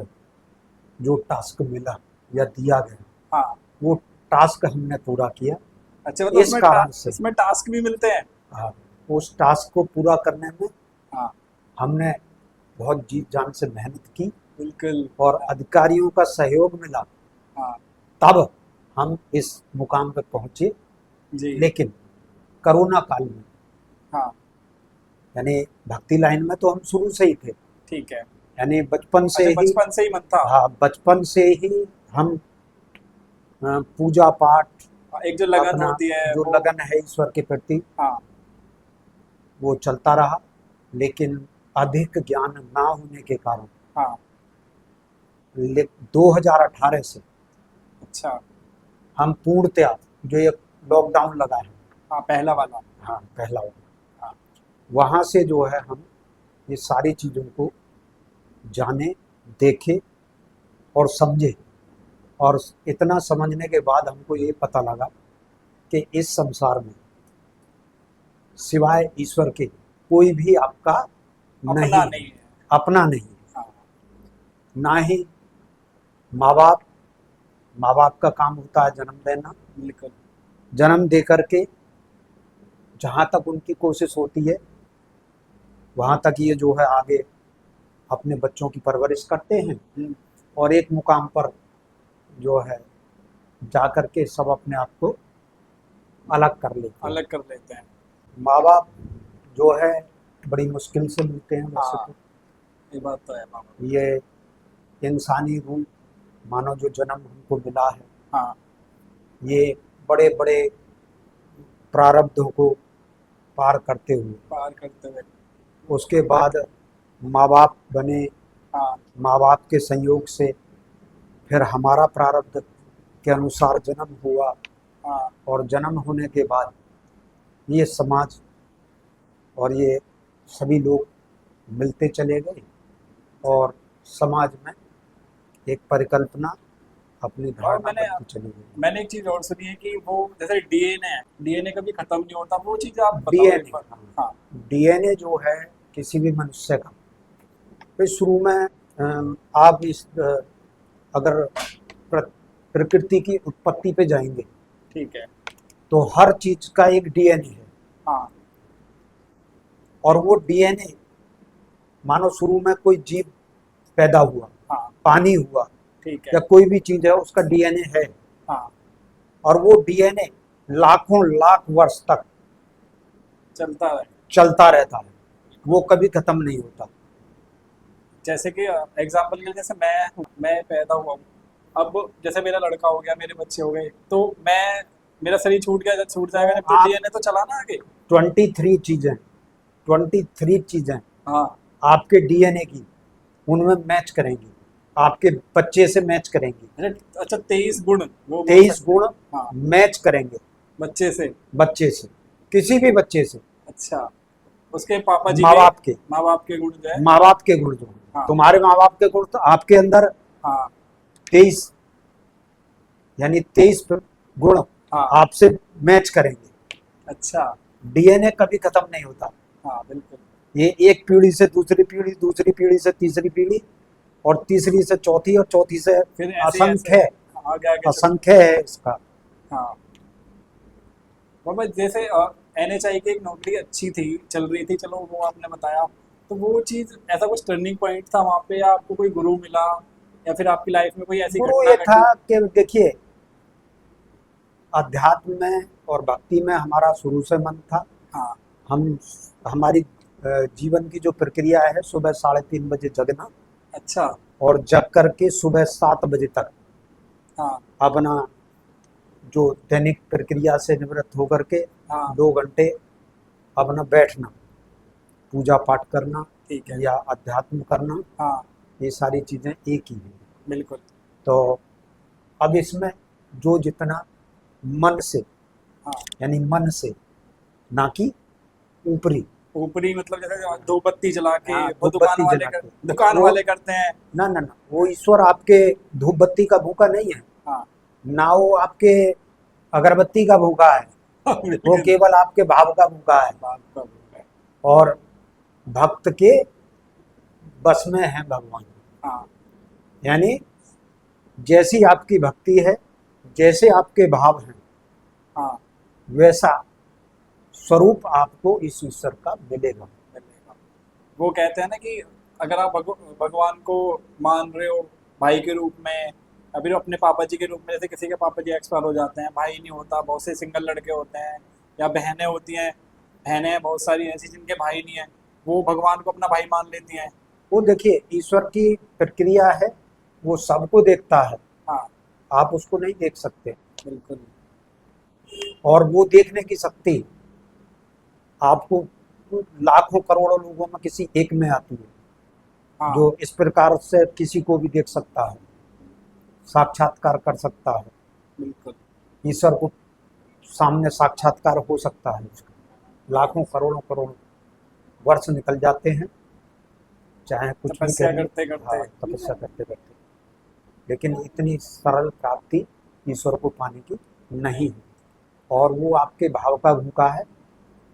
[SPEAKER 2] जो टास्क मिला या दिया गया
[SPEAKER 1] हाँ।
[SPEAKER 2] वो टास्क हमने पूरा किया।
[SPEAKER 1] अच्छा, मतलब
[SPEAKER 2] इस कारण से
[SPEAKER 1] इसमें टास्क भी मिलते हैं।
[SPEAKER 2] हाँ, उस टास्क को पूरा करने में
[SPEAKER 1] हाँ,
[SPEAKER 2] हमने बहुत जी जान से मेहनत की
[SPEAKER 1] बिल्कुल।
[SPEAKER 2] और अधिकारियों का सहयोग मिला,
[SPEAKER 1] हाँ
[SPEAKER 2] तब हम इस मुकाम पर पहुंचे।
[SPEAKER 1] जी।
[SPEAKER 2] लेकिन कोरोना काल में,
[SPEAKER 1] हाँ,
[SPEAKER 2] यानी भक्ति लाइन में तो हम शुरू से ही थे,
[SPEAKER 1] ठीक है।
[SPEAKER 2] यानी बचपन से
[SPEAKER 1] अच्छा,
[SPEAKER 2] ही।
[SPEAKER 1] बचपन से ही मन था।
[SPEAKER 2] हाँ, बचपन से ही हम पूजा पाठ,
[SPEAKER 1] एक जो लगन
[SPEAKER 2] अपना
[SPEAKER 1] होती है
[SPEAKER 2] जो
[SPEAKER 1] वो।
[SPEAKER 2] लगन है ईश्वर के प्रति,
[SPEAKER 1] हाँ।
[SPEAKER 2] वो चलता रहा। लेकिन अधिक ज्ञान ना होने के कारण
[SPEAKER 1] हाँ।
[SPEAKER 2] 2018 से
[SPEAKER 1] अच्छा।
[SPEAKER 2] हम पूर्णतया, जो ये लॉकडाउन लगा है,
[SPEAKER 1] हाँ, पहला वाला।
[SPEAKER 2] हाँ पहला वाला,
[SPEAKER 1] हाँ।
[SPEAKER 2] वहाँ से जो है हम ये सारी चीज़ों को जाने, देखे और समझे। और इतना समझने के बाद हमको ये पता लगा कि इस संसार में सिवाय ईश्वर के कोई भी आपका
[SPEAKER 1] अपना नहीं है।
[SPEAKER 2] अपना नहीं है।
[SPEAKER 1] हाँ।
[SPEAKER 2] ना ही माँ बाप, माँ बाप का काम होता है जन्म देना,
[SPEAKER 1] बिल्कुल।
[SPEAKER 2] जन्म दे करके जहाँ तक उनकी कोशिश होती है वहाँ तक ये जो है आगे अपने बच्चों की परवरिश करते हैं।
[SPEAKER 1] हम्म,
[SPEAKER 2] और एक मुकाम पर जो है जा करके सब अपने आप को अलग कर लेते हैं।
[SPEAKER 1] अलग कर लेते हैं।
[SPEAKER 2] माँ बाप जो है बड़ी मुश्किल से मिलते हैं वैसे
[SPEAKER 1] हाँ,
[SPEAKER 2] तो।
[SPEAKER 1] ये बात तो है बाबा।
[SPEAKER 2] ये इंसानी रूप मानो जो जन्म हमको मिला है,
[SPEAKER 1] हाँ।
[SPEAKER 2] ये बड़े बड़े प्रारब्धों को पार करते हुए
[SPEAKER 1] पार करते हुए।
[SPEAKER 2] उसके बाद माँ बाप बने,
[SPEAKER 1] हाँ।
[SPEAKER 2] माँ बाप के संयोग से फिर हमारा प्रारब्ध के अनुसार जन्म हुआ।
[SPEAKER 1] हाँ।
[SPEAKER 2] और जन्म होने के बाद ये समाज और ये सभी लोग मिलते चले गए और समाज में एक परिकल्पना अपनी
[SPEAKER 1] और
[SPEAKER 2] धारणा बनती चली गई।
[SPEAKER 1] मैंने एक चीज और सुनी है कि वो जैसे डीएनए है, डीएनए कभी खत्म नहीं होता, वो चीज आप बताओ एक
[SPEAKER 2] डीएनए,
[SPEAKER 1] बार। हाँ।
[SPEAKER 2] डीएनए जो है किसी भी मनुष्य का, तो शुरू में आप इस अगर प्रकृति की उत्पत्ति पे जाएंगे
[SPEAKER 1] ठीक है।
[SPEAKER 2] तो हर चीज का एक डीएनए है।
[SPEAKER 1] हाँ।
[SPEAKER 2] और वो डीएनए मानो शुरू में कोई जीव पैदा हुआ,
[SPEAKER 1] हाँ।
[SPEAKER 2] पानी हुआ
[SPEAKER 1] ठीक
[SPEAKER 2] या
[SPEAKER 1] है।
[SPEAKER 2] कोई भी चीज है, उसका डीएनए है।
[SPEAKER 1] हाँ,
[SPEAKER 2] और वो डीएनए लाखों लाख वर्ष तक
[SPEAKER 1] चलता है।
[SPEAKER 2] चलता रहता है, वो कभी खत्म नहीं होता।
[SPEAKER 1] जैसे कि एग्जाम्पल के लिए, जैसे मैं पैदा हुआ हूँ, अब जैसे मेरा लड़का हो गया, मेरे बच्चे हो गए, तो मैं, मेरा शरीर छूट गया, जब छूट जाएगा जब, तो
[SPEAKER 2] आप
[SPEAKER 1] डीएनए तो चला ना आगे।
[SPEAKER 2] 23 चीजें
[SPEAKER 1] हाँ।
[SPEAKER 2] आपके डीएनए की उनमें मैच करेंगी, आपके बच्चे से मैच करेंगी।
[SPEAKER 1] अच्छा, 23 गुण वो बोल
[SPEAKER 2] 23
[SPEAKER 1] सकते
[SPEAKER 2] गुण
[SPEAKER 1] हैं। हाँ,
[SPEAKER 2] मैच करेंगे
[SPEAKER 1] बच्चे से।
[SPEAKER 2] बच्चे से, किसी भी बच्चे से।
[SPEAKER 1] अच्छा, उसके पापा जी
[SPEAKER 2] माँ
[SPEAKER 1] के,
[SPEAKER 2] बाप के,
[SPEAKER 1] माँ बाप के गुण जो है।
[SPEAKER 2] माँ बाप के गुण जो हैं,
[SPEAKER 1] हाँ।
[SPEAKER 2] तुम्हारे माँ बाप के गुण तो आपके अंदर
[SPEAKER 1] हाँ।
[SPEAKER 2] 23, यानी 23 गुण
[SPEAKER 1] हाँ।
[SPEAKER 2] आपसे मैच करेंगे।
[SPEAKER 1] अच्छा।
[SPEAKER 2] डीएनए कभी खत्म नहीं होता।
[SPEAKER 1] हाँ, बिल्कुल।
[SPEAKER 2] ये एक पीढ़ी से दूसरी पीढ़ी, दूसरी पीढ़ी से तीसरी पीढ़ी, और तीसरी से चौथी, और चौथी से
[SPEAKER 1] फिर ऐसे ही ऐसे
[SPEAKER 2] असंख्य,
[SPEAKER 1] आगे आगे
[SPEAKER 2] असंख्य है इसका।
[SPEAKER 1] हाँ बाबा, जैसे एनएचआई की एक नौकरी अच्छी थी, चल रही थी, चलो वो आपने बताया, तो वो चीज़ ऐसा कुछ टर्निंग पॉइंट था वहाँ पे, या आपको कोई गुरु मिला, या फिर आपकी लाइफ में कोई ऐसी
[SPEAKER 2] गुरु
[SPEAKER 1] घटना
[SPEAKER 2] ये था
[SPEAKER 1] घटी?
[SPEAKER 2] कि देखिए, अध्यात्म में और भक्ति में हमारा शुरू से मन था।
[SPEAKER 1] हाँ।
[SPEAKER 2] हम हमारी जीवन की जो प्रक्रिया है, सुबह 3:30 बजे जगना
[SPEAKER 1] अच्छा।
[SPEAKER 2] और जग करके सुबह 7 बजे तक
[SPEAKER 1] हाँ।
[SPEAKER 2] अपना जो दैनिक प्रक्रिया से निवृत्त होकर के
[SPEAKER 1] हाँ।
[SPEAKER 2] 2 घंटे अपना बैठना, पूजा पाठ करना
[SPEAKER 1] ठीक है।
[SPEAKER 2] या अध्यात्म करना,
[SPEAKER 1] हाँ,
[SPEAKER 2] ये सारी चीज़ें एक ही हैं।
[SPEAKER 1] बिल्कुल।
[SPEAKER 2] तो अब इसमें जो जितना मन से,
[SPEAKER 1] हाँ,
[SPEAKER 2] यानी मन से, ना कि ऊपरी।
[SPEAKER 1] ऊपरी मतलब जैसे धूप बत्ती जला के
[SPEAKER 2] हाँ,
[SPEAKER 1] वो
[SPEAKER 2] धूप बत्ती जला के
[SPEAKER 1] दुकान
[SPEAKER 2] वो,
[SPEAKER 1] वाले करते हैं।
[SPEAKER 2] ना ना ना, वो ईश्वर आपके धूप बत्ती का भूखा नहीं है,
[SPEAKER 1] हाँ।
[SPEAKER 2] ना वो आपके अगरबत्ती का भूखा है, वो
[SPEAKER 1] बिल्कुल।
[SPEAKER 2] केवल आपके भाव का भूखा है।
[SPEAKER 1] बात का वो है।
[SPEAKER 2] और भक्त के बस में है भगवान,
[SPEAKER 1] हाँ।
[SPEAKER 2] यानी जैसी आपकी भक्ति है, जैसे आपके भाव हैं,
[SPEAKER 1] हाँ,
[SPEAKER 2] वैसा स्वरूप आपको इस ईश्वर का मिलेगा।
[SPEAKER 1] मिलेगा। वो कहते हैं ना कि अगर आप भगवान को मान रहे हो भाई के रूप में, अभी अपने पापा जी के रूप में, जैसे किसी के पापा जी एक्सपायर हो जाते हैं, भाई नहीं होता, बहुत से सिंगल लड़के होते हैं, या बहनें होती हैं, बहनें हैं बहुत सारी ऐसी जिनके भाई नहीं है, वो भगवान को अपना भाई मान लेती हैं।
[SPEAKER 2] वो देखिए ईश्वर की प्रक्रिया है, वो सबको देखता है,
[SPEAKER 1] हाँ,
[SPEAKER 2] आप उसको नहीं देख सकते।
[SPEAKER 1] बिल्कुल।
[SPEAKER 2] और वो देखने की शक्ति आपको लाखों करोड़ों लोगों में किसी एक में आती है,
[SPEAKER 1] हाँ,
[SPEAKER 2] जो इस प्रकार से किसी को भी देख सकता है, साक्षात्कार कर सकता है।
[SPEAKER 1] बिल्कुल।
[SPEAKER 2] ईश्वर को सामने साक्षात्कार हो सकता है उसका। लाखों करोड़ों करोड़ों वर्ष निकल जाते हैं, चाहे कुछ भी
[SPEAKER 1] तपस्या
[SPEAKER 2] करिए।
[SPEAKER 1] करते करते।
[SPEAKER 2] हाँ, तपस्या करते करते, लेकिन इतनी सरल प्राप्ति ईश्वर को पाने की नहीं है। और वो आपके भाव का भूखा है,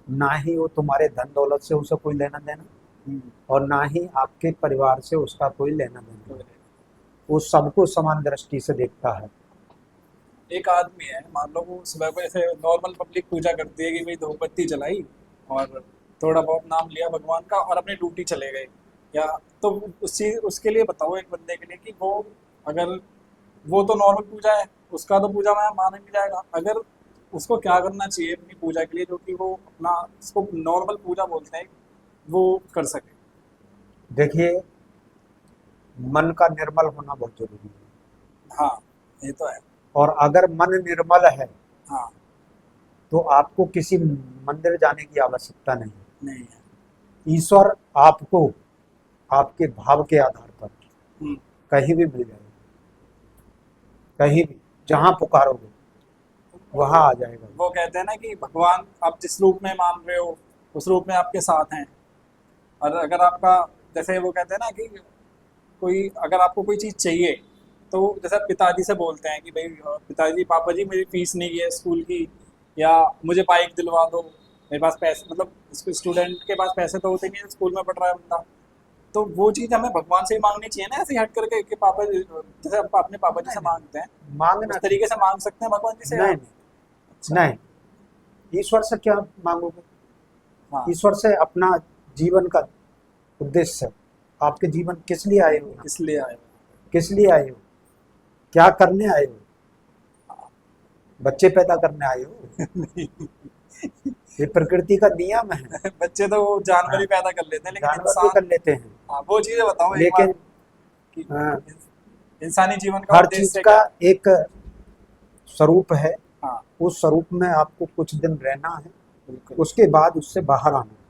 [SPEAKER 2] ना ही वो तुम्हारे धन दौलत से उसे कोई लेना देना,
[SPEAKER 1] हम्म,
[SPEAKER 2] और ना ही आपके परिवार से उसका कोई लेना देना।
[SPEAKER 1] तो
[SPEAKER 2] वो सबको समान दृष्टि से देखता है।
[SPEAKER 1] एक आदमी है, मान लो वो सुबह को ऐसे नॉर्मल पब्लिक पूजा करती है कि भाई धूप बत्ती जलाई और थोड़ा बहुत नाम लिया भगवान का और अपनी ड्यूटी चले गए, या तो उस चीज उसके लिए बताओ एक बंदे के लिए कि वो, अगर वो तो नॉर्मल पूजा है, उसका तो पूजा में माना नहीं जाएगा, अगर उसको क्या करना चाहिए अपनी पूजा के लिए जो कि वो अपना, इसको नॉर्मल पूजा बोलते हैं, वो कर सके।
[SPEAKER 2] देखिए, मन का निर्मल होना बहुत जरूरी है।
[SPEAKER 1] हाँ, ये तो है।
[SPEAKER 2] और अगर मन निर्मल है
[SPEAKER 1] हाँ,
[SPEAKER 2] तो आपको किसी मंदिर जाने की आवश्यकता नहीं है।
[SPEAKER 1] नहीं है।
[SPEAKER 2] ईश्वर आपको आपके भाव के आधार पर
[SPEAKER 1] हम्म,
[SPEAKER 2] कहीं भी मिल जाएगा, कहीं भी जहां पुकारोगे वहां आ जाएगा।
[SPEAKER 1] वो कहते हैं ना कि भगवान आप जिस रूप में मान रहे हो उस रूप में आपके साथ हैं। और अगर आपका, जैसे वो कहते हैं ना कि कोई, अगर आपको कोई चीज़ चाहिए तो जैसे पिताजी से बोलते हैं कि भाई पिताजी, पापा जी मेरी फीस नहीं है स्कूल की, या मुझे बाइक दिलवा दो, मेरे पास पैसे, मतलब स्टूडेंट के पास पैसे तो होते नहीं है, स्कूल में पढ़ रहा है बंदा, तो वो चीज़ हमें भगवान से ही मांगनी चाहिए ना, ऐसे ही हट करके कि पापा जैसे आप अपने पापा जी
[SPEAKER 2] नहीं
[SPEAKER 1] से
[SPEAKER 2] नहीं,
[SPEAKER 1] मांगते हैं
[SPEAKER 2] मांगना
[SPEAKER 1] उस तरीके से मांग सकते हैं भगवान जी से,
[SPEAKER 2] नहीं
[SPEAKER 1] आप?
[SPEAKER 2] नहीं
[SPEAKER 1] अच्छा।
[SPEAKER 2] नहीं, ईश्वर से क्या मांगोगे?
[SPEAKER 1] हाँ,
[SPEAKER 2] ईश्वर से अपना जीवन का उद्देश्य, आपके जीवन किस लिए आए हो यहाँ?
[SPEAKER 1] इसलिए आए
[SPEAKER 2] किस लिए आए हो? क्या करने आए हो?
[SPEAKER 1] हो।
[SPEAKER 2] बच्चे पैदा करने आए हो? ये प्रकृति का नियम है।
[SPEAKER 1] बच्चे तो वो जानवर
[SPEAKER 2] हाँ,
[SPEAKER 1] ही पैदा कर लेते हैं, लेकिन
[SPEAKER 2] जानवर भी
[SPEAKER 1] इंसान,
[SPEAKER 2] कर लेते हैं,
[SPEAKER 1] हाँ वो चीज़ें बताओ एक बार
[SPEAKER 2] लेकिन
[SPEAKER 1] कि
[SPEAKER 2] हाँ,
[SPEAKER 1] इंसानी जीवन का
[SPEAKER 2] हर चीज
[SPEAKER 1] उद्देश्य
[SPEAKER 2] का
[SPEAKER 1] क्या है?
[SPEAKER 2] एक स्वरूप है।
[SPEAKER 1] हाँ,
[SPEAKER 2] उस स्वरूप में आपको कुछ दिन रहना है,
[SPEAKER 1] बिल्कुल।
[SPEAKER 2] उसके बाद उससे बाहर आना है।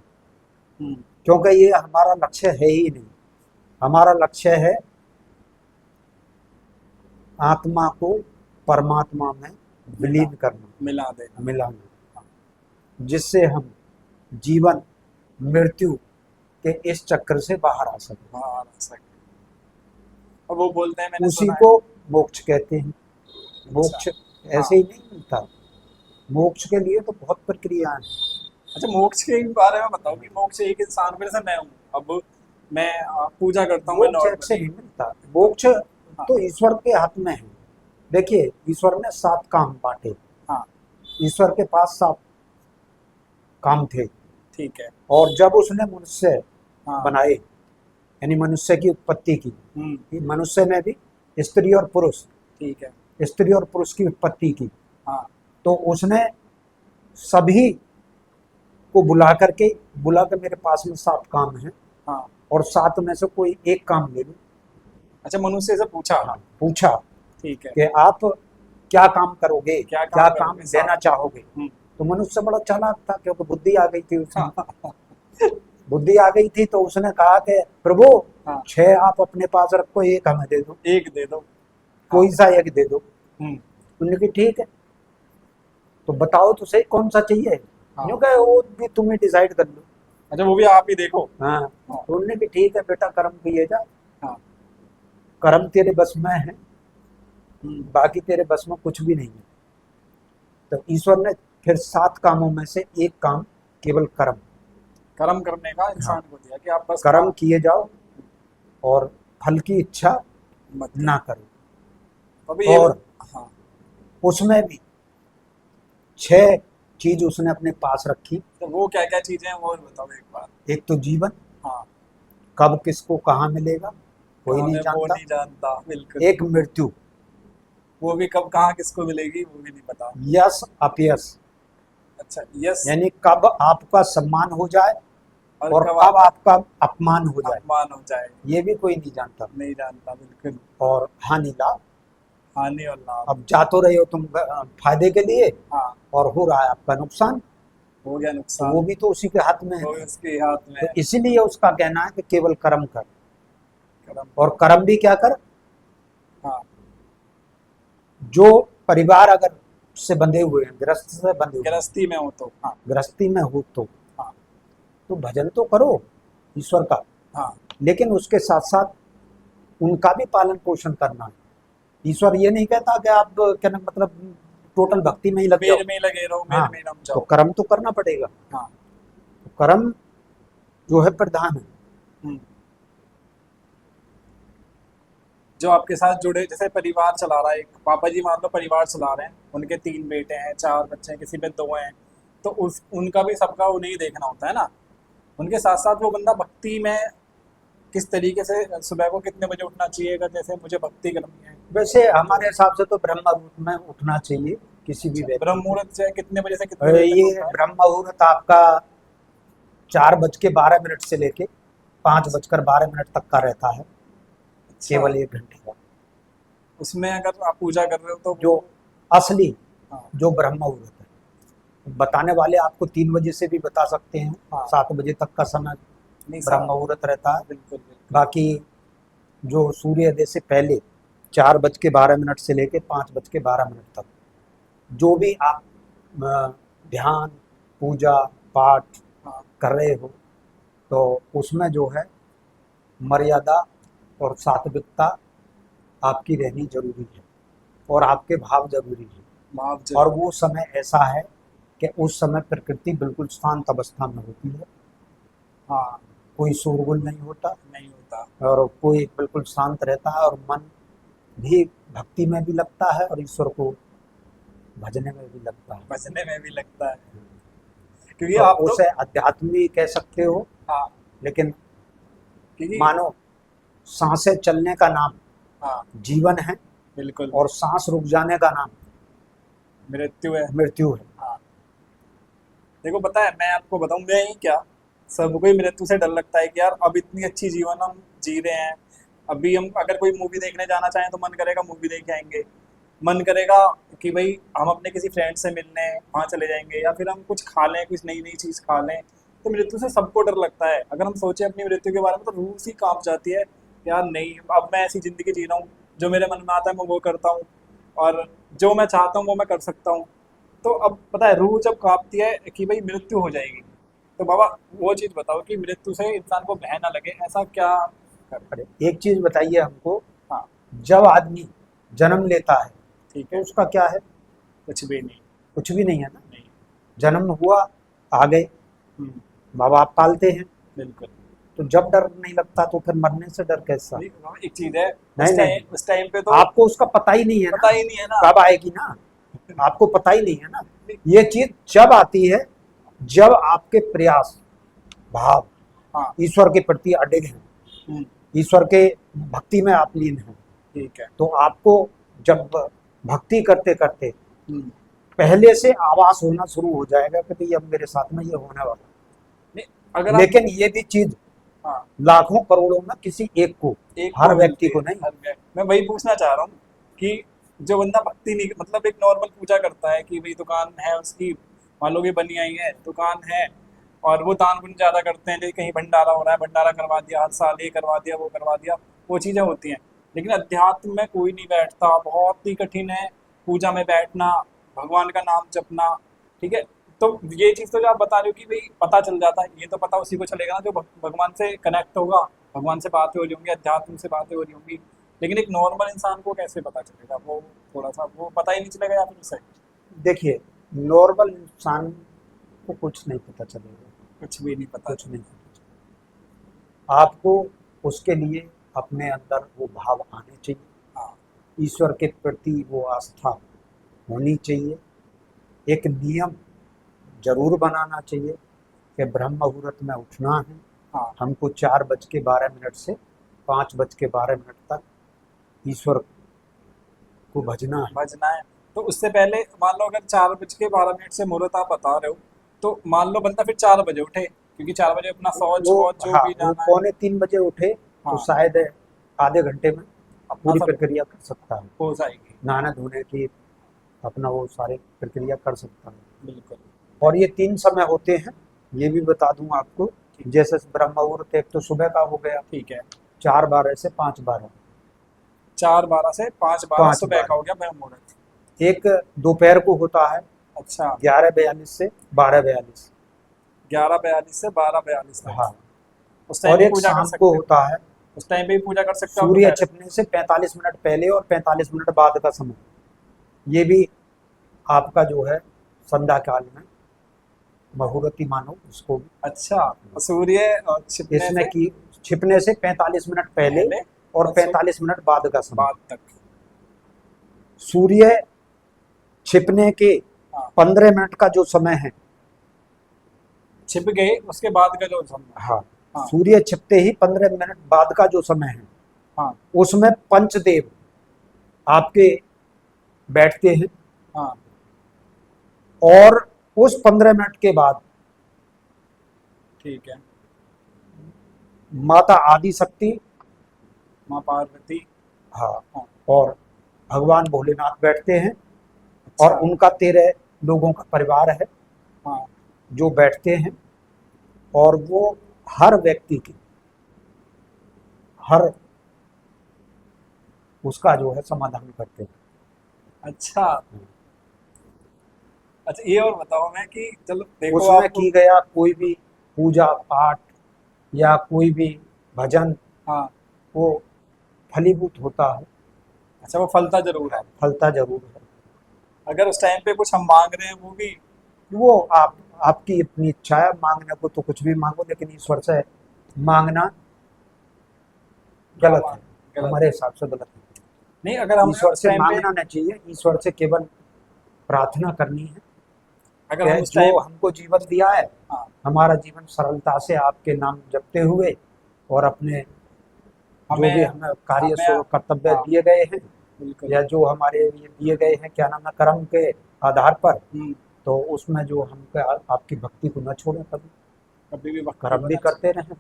[SPEAKER 1] हम्म,
[SPEAKER 2] क्योंकि ये हमारा लक्ष्य है ही नहीं। हमारा लक्ष्य है आत्मा को परमात्मा में
[SPEAKER 1] मिला
[SPEAKER 2] विलीन करना,
[SPEAKER 1] मिला देना।
[SPEAKER 2] मिलाना, जिससे हम जीवन मृत्यु के इस चक्र से बाहर आ सके।
[SPEAKER 1] हाँ, आ सके। और वो बोलते हैं, मैंने
[SPEAKER 2] उसी
[SPEAKER 1] सुना है।
[SPEAKER 2] को मोक्ष कहते हैं।
[SPEAKER 1] अच्छा।
[SPEAKER 2] मोक्ष
[SPEAKER 1] हाँ,
[SPEAKER 2] ऐसे ही नहीं मिलता। मोक्ष के लिए तो बहुत प्रक्रिया है।
[SPEAKER 1] अच्छा मोक्ष के बारे में बताओ कि मोक्ष एक इंसान को, जैसे मैं हूँ अब, मैं पूजा करता हूँ मैं
[SPEAKER 2] मोक्ष ऐसे
[SPEAKER 1] नॉर्मली,
[SPEAKER 2] नहीं मिलता।
[SPEAKER 1] तो
[SPEAKER 2] मोक्ष
[SPEAKER 1] हाँ,
[SPEAKER 2] तो ईश्वर के हाथ में है। देखिए, ईश्वर ने 7 काम बांटे।
[SPEAKER 1] हाँ,
[SPEAKER 2] ईश्वर के पास 7 काम थे।
[SPEAKER 1] ठीक है।
[SPEAKER 2] और जब उसने मनुष्य
[SPEAKER 1] हाँ,
[SPEAKER 2] बनाए, यानी मनुष्य की उत्पत्ति की, कि
[SPEAKER 1] हम्म,
[SPEAKER 2] मनुष्य में भी स्त्री और पुरुष,
[SPEAKER 1] ठीक है।
[SPEAKER 2] स्त्री और पुरुष की उत्पत्ति की,
[SPEAKER 1] हाँ,
[SPEAKER 2] तो उसने सभी को बुला कर मेरे पास में 7 काम हैं,
[SPEAKER 1] हाँ,
[SPEAKER 2] और 7 में से कोई एक काम ले लो।
[SPEAKER 1] अच्छा मनुष्य से पूछा।
[SPEAKER 2] हाँ, पूछा
[SPEAKER 1] ठीक है।
[SPEAKER 2] कि आप क्या काम करोगे,
[SPEAKER 1] क्या
[SPEAKER 2] क्या
[SPEAKER 1] काम
[SPEAKER 2] काम
[SPEAKER 1] करोगे
[SPEAKER 2] देना
[SPEAKER 1] साथ?
[SPEAKER 2] चाहोगे।
[SPEAKER 1] हम्म,
[SPEAKER 2] तो मनुष्य बड़ा चालाक था, क्योंकि बुद्धि आ गई थी उसमें।
[SPEAKER 1] हाँ,
[SPEAKER 2] बुद्धि आ गई थी तो उसने कहा कि प्रभु,
[SPEAKER 1] हाँ,
[SPEAKER 2] 6 आप अपने पास रखो, एक हमें दे दो,
[SPEAKER 1] एक दे दो। हाँ,
[SPEAKER 2] कोई सा एक दे दो।
[SPEAKER 1] हम्म,
[SPEAKER 2] उन्होंने कहा ठीक है, तो बताओ तो सही कौन सा चाहिए।
[SPEAKER 1] हाँ,
[SPEAKER 2] यूँ कहे वो भी तुम्हें डिसाइड कर लो।
[SPEAKER 1] अच्छा वो भी आप ही देखो।
[SPEAKER 2] हाँ,
[SPEAKER 1] हाँ,
[SPEAKER 2] तो उन्होंने भी ठीक है बेटा, कर्म किए जा,
[SPEAKER 1] हाँ,
[SPEAKER 2] कर्म तेरे बस में है,
[SPEAKER 1] हम्म,
[SPEAKER 2] बाकी तेरे बस में कुछ भी नहीं है। तो ईश्वर ने फिर 7 कामों में से एक काम, केवल कर्म,
[SPEAKER 1] कर्म करने का
[SPEAKER 2] हाँ,
[SPEAKER 1] इंसान को दिया कि आप बस
[SPEAKER 2] कर्म किए जाओ और फल की इच्छा
[SPEAKER 1] मत
[SPEAKER 2] ना
[SPEAKER 1] करो।
[SPEAKER 2] करो।
[SPEAKER 1] अभी ये
[SPEAKER 2] और
[SPEAKER 1] हाँ,
[SPEAKER 2] उसमें भी 6 चीज उसने अपने पास रखी।
[SPEAKER 1] तो वो क्या क्या चीजें हैं वो बताओ एक बार।
[SPEAKER 2] एक तो जीवन,
[SPEAKER 1] हाँ,
[SPEAKER 2] कब किसको कहाँ मिलेगा कोई
[SPEAKER 1] कहाँ
[SPEAKER 2] नहीं
[SPEAKER 1] में वो
[SPEAKER 2] जानता।
[SPEAKER 1] नहीं जानता बिल्कुल।
[SPEAKER 2] एक मृत्यु,
[SPEAKER 1] वो भी कब कहाँ किसको मिलेगी वो भी नहीं पता।
[SPEAKER 2] यश अपयश,
[SPEAKER 1] अच्छा, यस।
[SPEAKER 2] यानी कब आपका सम्मान हो जाए
[SPEAKER 1] और
[SPEAKER 2] और
[SPEAKER 1] कब
[SPEAKER 2] कब
[SPEAKER 1] आपका
[SPEAKER 2] आपका अपमान हो जाए,
[SPEAKER 1] अपमान हो जाए,
[SPEAKER 2] ये भी कोई नहीं जानता।
[SPEAKER 1] नहीं जानता बिल्कुल।
[SPEAKER 2] और हानि लाभ,
[SPEAKER 1] हानि और लाभ।
[SPEAKER 2] अब जा तो रहे हो तुम फायदे के लिए
[SPEAKER 1] हाँ,
[SPEAKER 2] और हो रहा है आपका नुकसान,
[SPEAKER 1] हो गया
[SPEAKER 2] तो वो
[SPEAKER 1] नुकसान।
[SPEAKER 2] भी तो उसी के हाथ में है।
[SPEAKER 1] वो भी उसके हाथ में
[SPEAKER 2] तो
[SPEAKER 1] है।
[SPEAKER 2] इसीलिए उसका कहना है कि केवल कर्म कर,
[SPEAKER 1] कर्म।
[SPEAKER 2] और कर्म भी क्या कर,
[SPEAKER 1] हाँ,
[SPEAKER 2] जो परिवार अगर से बंधे हुए हैं, गृहस्थ से बंधे हुए हैं,
[SPEAKER 1] गृहस्थी में हो तो हाँ।
[SPEAKER 2] गृहस्थी में हो
[SPEAKER 1] हाँ।
[SPEAKER 2] तो भजन तो करो ईश्वर का,
[SPEAKER 1] हाँ,
[SPEAKER 2] लेकिन उसके साथ साथ उनका भी पालन पोषण करना है। ईश्वर ये नहीं कहता कि आप क्या ना मतलब टोटल भक्ति में ही लग जाओ।
[SPEAKER 1] मेरे में ही लगे रहो,
[SPEAKER 2] हाँ,
[SPEAKER 1] मेरे में ही रम
[SPEAKER 2] तो
[SPEAKER 1] जाओ।
[SPEAKER 2] कर्म तो करना पड़ेगा।
[SPEAKER 1] हाँ।
[SPEAKER 2] तो कर्म जो है प्रधान है।
[SPEAKER 1] हम्म। जो आपके साथ जुड़े, जैसे परिवार चला रहा है, एक पापा जी मान लो परिवार चला रहे हैं, उनके 3 बेटे हैं, 4 बच्चे हैं, किसी पे 2 हैं, तो उस उनका भी सबका उन्हें देखना होता है ना। उनके साथ साथ वो बंदा भक्ति में किस तरीके से, सुबह को कितने बजे उठना चाहिए, अगर जैसे मुझे भक्ति करनी है
[SPEAKER 2] वैसे
[SPEAKER 1] तो।
[SPEAKER 2] हमारे हिसाब से तो ब्रह्म मुहूर्त में उठना चाहिए किसी भी
[SPEAKER 1] अच्छा, ब्रह्म
[SPEAKER 2] व्यक्ति को।
[SPEAKER 1] मुहूर्त जो है कितने बजे से कितने बजे तक
[SPEAKER 2] ये
[SPEAKER 1] होता है?
[SPEAKER 2] ब्रह्म मुहूर्त आपका 4:12 से लेके 5:12 तक का रहता है,
[SPEAKER 1] अच्छा,
[SPEAKER 2] केवल 1 घंटे का।
[SPEAKER 1] उसमें अगर आप पूजा कर रहे हो तो
[SPEAKER 2] जो
[SPEAKER 1] वो।
[SPEAKER 2] असली
[SPEAKER 1] हाँ।
[SPEAKER 2] जो ब्रह्म मुहूर्त है, बताने वाले आपको 3 बजे से भी बता सकते हैं,
[SPEAKER 1] हाँ,
[SPEAKER 2] 7 बजे तक का समय
[SPEAKER 1] नहीं
[SPEAKER 2] ब्रह्म
[SPEAKER 1] साहब,
[SPEAKER 2] मुहूर्त रहता है।
[SPEAKER 1] बिल्कुल बिल्कुल।
[SPEAKER 2] बाकी जो सूर्योदय से पहले 4:12 से लेके 5:12 तक जो भी आप ध्यान, पूजा पाठ
[SPEAKER 1] हाँ।
[SPEAKER 2] कर रहे हो, तो उसमें जो है मर्यादा और सात्विकता आपकी रहनी जरूरी है, और आपके भाव जरूरी है।
[SPEAKER 1] माफ
[SPEAKER 2] और
[SPEAKER 1] जरूर।
[SPEAKER 2] वो समय ऐसा है कि उस समय प्रकृति बिल्कुल शांत अवस्था में होती है,
[SPEAKER 1] हाँ,
[SPEAKER 2] कोई शोरगुल नहीं होता,
[SPEAKER 1] नहीं होता।
[SPEAKER 2] और कोई बिल्कुल शांत रहता है, और मन भी भक्ति में भी लगता है और ईश्वर को भजने में भी लगता है।
[SPEAKER 1] बचने में भी लगता है, क्योंकि
[SPEAKER 2] तो
[SPEAKER 1] आप तो।
[SPEAKER 2] उसे अध्यात्म भी कह सकते हो,
[SPEAKER 1] हाँ,
[SPEAKER 2] लेकिन
[SPEAKER 1] क्योंकि।
[SPEAKER 2] मानो सांसें चलने का नाम
[SPEAKER 1] हाँ,
[SPEAKER 2] जीवन है,
[SPEAKER 1] बिल्कुल।
[SPEAKER 2] और सांस रुक जाने का नाम
[SPEAKER 1] मृत्यु है।
[SPEAKER 2] मृत्यु है।
[SPEAKER 1] हाँ, देखो पता है, मैं आपको बताऊं, मैं ही क्या, सबको ही मृत्यु से डर लगता है कि यार अब इतनी अच्छी जीवन हम जी रहे हैं, अभी हम अगर कोई मूवी देखने जाना चाहें तो मन करेगा मूवी देख के आएंगे, मन करेगा कि भाई हम अपने किसी फ्रेंड से मिलने वहाँ चले जाएंगे, या फिर हम कुछ खा लें, कुछ नई नई चीज़ खा लें। तो मृत्यु से सबको डर लगता है, अगर हम सोचें अपनी मृत्यु के बारे में तो रूह सी कांप जाती है कि यार नहीं, अब मैं ऐसी ज़िंदगी जी रहा हूँ, जो मेरे मन में आता है मैं वो करता हूँ, और जो मैं चाहता हूँ वो मैं कर सकता हूँ। तो अब पता है, रूह जब कांपती है कि भाई मृत्यु हो जाएगी, तो बाबा वो चीज़ बताओ कि मृत्यु से इंसान को भय ना लगे, ऐसा क्या कर।
[SPEAKER 2] अरे एक चीज बताइए हमको,
[SPEAKER 1] हाँ।
[SPEAKER 2] जब आदमी जन्म लेता है
[SPEAKER 1] ठीक
[SPEAKER 2] तो
[SPEAKER 1] है।
[SPEAKER 2] उसका क्या है?
[SPEAKER 1] कुछ भी नहीं।
[SPEAKER 2] कुछ भी नहीं है ना।
[SPEAKER 1] नहीं।
[SPEAKER 2] जन्म हुआ, आ गए,
[SPEAKER 1] हम्म,
[SPEAKER 2] माँ बाप पालते हैं,
[SPEAKER 1] बिल्कुल।
[SPEAKER 2] तो जब डर नहीं लगता तो फिर मरने से डर कैसा?
[SPEAKER 1] नहीं, एक चीज़ है,
[SPEAKER 2] नहीं नहीं नहीं,
[SPEAKER 1] उस टाइम पे तो
[SPEAKER 2] आपको उसका पता ही नहीं है
[SPEAKER 1] पता
[SPEAKER 2] ना,
[SPEAKER 1] ही नहीं है ना।
[SPEAKER 2] कब आएगी ना, आपको पता ही नहीं है ना।
[SPEAKER 1] नहीं।
[SPEAKER 2] ये चीज जब आती है, जब आपके प्रयास, भाव
[SPEAKER 1] हाँ।
[SPEAKER 2] ईश्वर के प्रति अडिग हैं,
[SPEAKER 1] हम्म,
[SPEAKER 2] ईश्वर के भक्ति में आप लीन हैं,
[SPEAKER 1] ठीक है।
[SPEAKER 2] तो आपको जब भक्ति करते करते
[SPEAKER 1] हम्म,
[SPEAKER 2] पहले से आभास होना शुरू हो जाएगा कि भाई अब मेरे साथ में ये होने वाला
[SPEAKER 1] नहीं, अगर
[SPEAKER 2] है।
[SPEAKER 1] आप।
[SPEAKER 2] लेकिन ये भी चीज
[SPEAKER 1] हाँ,
[SPEAKER 2] लाखों करोड़ों में किसी एक को,
[SPEAKER 1] एक
[SPEAKER 2] हर
[SPEAKER 1] को
[SPEAKER 2] व्यक्ति
[SPEAKER 1] मिलती है
[SPEAKER 2] को नहीं।
[SPEAKER 1] हर व्यक्ति, मैं वही पूछना चाह रहा हूँ कि जो बंदा भक्ति नहीं, मतलब एक नॉर्मल पूजा करता है कि भाई दुकान है उसकी, मान लो कि बनी आई है दुकान है, और वो दान पुण्य ज़्यादा करते हैं, जैसे कहीं भंडारा हो रहा है, भंडारा करवा दिया हर साल, ये करवा दिया वो करवा दिया, वो चीज़ें होती हैं। लेकिन अध्यात्म में कोई नहीं बैठता, बहुत ही कठिन है पूजा में बैठना, भगवान का नाम जपना। ठीक है, तो ये चीज़ तो जो आप बता रहे हो कि भाई पता चल जाता है, ये तो पता उसी को चलेगा ना जो भगवान से कनेक्ट होगा, भगवान से बातें हो रही होंगी, अध्यात्म से बातें हो रही होंगी। लेकिन एक नॉर्मल इंसान को कैसे पता चलेगा, वो थोड़ा सा वो पता ही नहीं चलेगा, या फिर उसे
[SPEAKER 2] देखिए, नॉर्मल इंसान को कुछ नहीं पता चलेगा,
[SPEAKER 1] कुछ भी नहीं पता
[SPEAKER 2] कुछ नहीं
[SPEAKER 1] चलेगा।
[SPEAKER 2] पता चलेगा। आपको उसके लिए अपने अंदर वो भाव आने चाहिए,
[SPEAKER 1] हाँ,
[SPEAKER 2] ईश्वर के प्रति वो आस्था होनी चाहिए। एक नियम जरूर बनाना चाहिए कि ब्रह्म मुहूर्त में उठना है,
[SPEAKER 1] हाँ
[SPEAKER 2] हमको 4:12 से 5:12 तक ईश्वर को भजना है।
[SPEAKER 1] भजना है। तो उससे पहले मान लो अगर 4:12 से मुहूर्त आप बता रहे हो, तो मान लो बंदा फिर 4 बजे उठे, क्योंकि 4 बजे अपना शौच
[SPEAKER 2] वो
[SPEAKER 1] वौच जो
[SPEAKER 2] हाँ,
[SPEAKER 1] भी
[SPEAKER 2] वो
[SPEAKER 1] जाना है।
[SPEAKER 2] 2:45 उठे तो
[SPEAKER 1] हाँ
[SPEAKER 2] शायद आधे घंटे में
[SPEAKER 1] अपना
[SPEAKER 2] पूरी
[SPEAKER 1] सब
[SPEAKER 2] प्रक्रिया कर सकता है,
[SPEAKER 1] हो जाएगी।
[SPEAKER 2] नहाने धोने की अपना वो सारी प्रक्रिया कर सकता है।
[SPEAKER 1] बिल्कुल।
[SPEAKER 2] और ये 3 समय होते हैं, ये भी बता दूं आपको। जैसे ब्रह्म मुहूर्त एक तो सुबह का हो गया
[SPEAKER 1] ठीक है।
[SPEAKER 2] 4:12 से 5:12,
[SPEAKER 1] 4:12 से 5:12 सुबह का
[SPEAKER 2] 5:12।
[SPEAKER 1] हो गया ब्रह्म मुहूर्त।
[SPEAKER 2] एक दोपहर को होता है
[SPEAKER 1] अच्छा
[SPEAKER 2] 11:42 से 12:42।
[SPEAKER 1] 11:42 से 12:42 तक।
[SPEAKER 2] हाँ,
[SPEAKER 1] उस टाइम
[SPEAKER 2] और
[SPEAKER 1] भी
[SPEAKER 2] एक
[SPEAKER 1] पूजा कर
[SPEAKER 2] शाम को
[SPEAKER 1] सकते हो।
[SPEAKER 2] होता है
[SPEAKER 1] उस टाइम पे भी पूजा कर सकते हो आप
[SPEAKER 2] सूर्य
[SPEAKER 1] दोपहर में।
[SPEAKER 2] छिपने से 45 मिनट पहले और 45 मिनट बाद का समय। ये भी आपका जो है संध्या काल में मुहूर्त ही मानो उसको भी।
[SPEAKER 1] अच्छा तो सूर्य छिपने
[SPEAKER 2] इसमें
[SPEAKER 1] से
[SPEAKER 2] की छिपने से 45 मिनट पहले
[SPEAKER 1] पहले
[SPEAKER 2] और
[SPEAKER 1] और
[SPEAKER 2] 45 मिनट बाद का समय।
[SPEAKER 1] बाद तक।
[SPEAKER 2] सूर्य छिपने के
[SPEAKER 1] हाँ
[SPEAKER 2] 15 मिनट का जो समय है,
[SPEAKER 1] छिप गए उसके बाद का जो समय।
[SPEAKER 2] हाँ,
[SPEAKER 1] हाँ
[SPEAKER 2] सूर्य छिपते ही 15 मिनट बाद का जो समय है,
[SPEAKER 1] हाँ
[SPEAKER 2] उसमें पंचदेव आपके बैठते हैं।
[SPEAKER 1] हाँ
[SPEAKER 2] और उस 15 मिनट के बाद
[SPEAKER 1] ठीक है।
[SPEAKER 2] माता आदि शक्ति,
[SPEAKER 1] माँ पार्वती।
[SPEAKER 2] हाँ,
[SPEAKER 1] हाँ
[SPEAKER 2] और भगवान भोलेनाथ बैठते हैं। और
[SPEAKER 1] अच्छा
[SPEAKER 2] उनका 13 लोगों का परिवार है
[SPEAKER 1] हाँ
[SPEAKER 2] जो बैठते हैं, और वो हर व्यक्ति की हर उसका जो है समाधान करते हैं।
[SPEAKER 1] अच्छा। अच्छा ये और बताओ मैं कि चलो देखो
[SPEAKER 2] उसमें
[SPEAKER 1] आपको।
[SPEAKER 2] की गया कोई भी पूजा पाठ या कोई भी भजन,
[SPEAKER 1] हाँ
[SPEAKER 2] वो फलीभूत होता है,
[SPEAKER 1] अच्छा वो फलता जरूर है।
[SPEAKER 2] फलता जरूर है।
[SPEAKER 1] अगर उस टाइम पे कुछ हम मांग रहे हैं वो भी।
[SPEAKER 2] वो आपकी अपनी इच्छा है, मांगने को तो कुछ भी मांगो, लेकिन ईश्वर से मांगना
[SPEAKER 1] क्या
[SPEAKER 2] गलत
[SPEAKER 1] मांग
[SPEAKER 2] है,
[SPEAKER 1] गलत
[SPEAKER 2] हमारे
[SPEAKER 1] है।
[SPEAKER 2] हिसाब से गलत है।
[SPEAKER 1] नहीं अगर हमने
[SPEAKER 2] ईश्वर
[SPEAKER 1] उस
[SPEAKER 2] से
[SPEAKER 1] टाइम पे
[SPEAKER 2] मांगना नहीं चाहिए, ईश्वर से केवल प्रार्थना करनी है
[SPEAKER 1] अगर हम
[SPEAKER 2] कि
[SPEAKER 1] उस
[SPEAKER 2] जो
[SPEAKER 1] टाइम।
[SPEAKER 2] हमको जीवन दिया है,
[SPEAKER 1] हाँ
[SPEAKER 2] हमारा जीवन सरलता से आपके नाम जपते हुए और अपने जो भी
[SPEAKER 1] हमें
[SPEAKER 2] हमें कार्य
[SPEAKER 1] हमें
[SPEAKER 2] कर्तव्य
[SPEAKER 1] हाँ
[SPEAKER 2] दिए गए हैं,
[SPEAKER 1] बिल्कुल।
[SPEAKER 2] या जो हमारे ये दिए गए हैं क्या नाम है कर्म के आधार पर,
[SPEAKER 1] हम्म,
[SPEAKER 2] तो उसमें जो हम आपकी भक्ति को न छोड़ें, कभी
[SPEAKER 1] कभी भी भक्ति
[SPEAKER 2] कर्म भी
[SPEAKER 1] होना
[SPEAKER 2] करते
[SPEAKER 1] चाहिए।
[SPEAKER 2] रहें।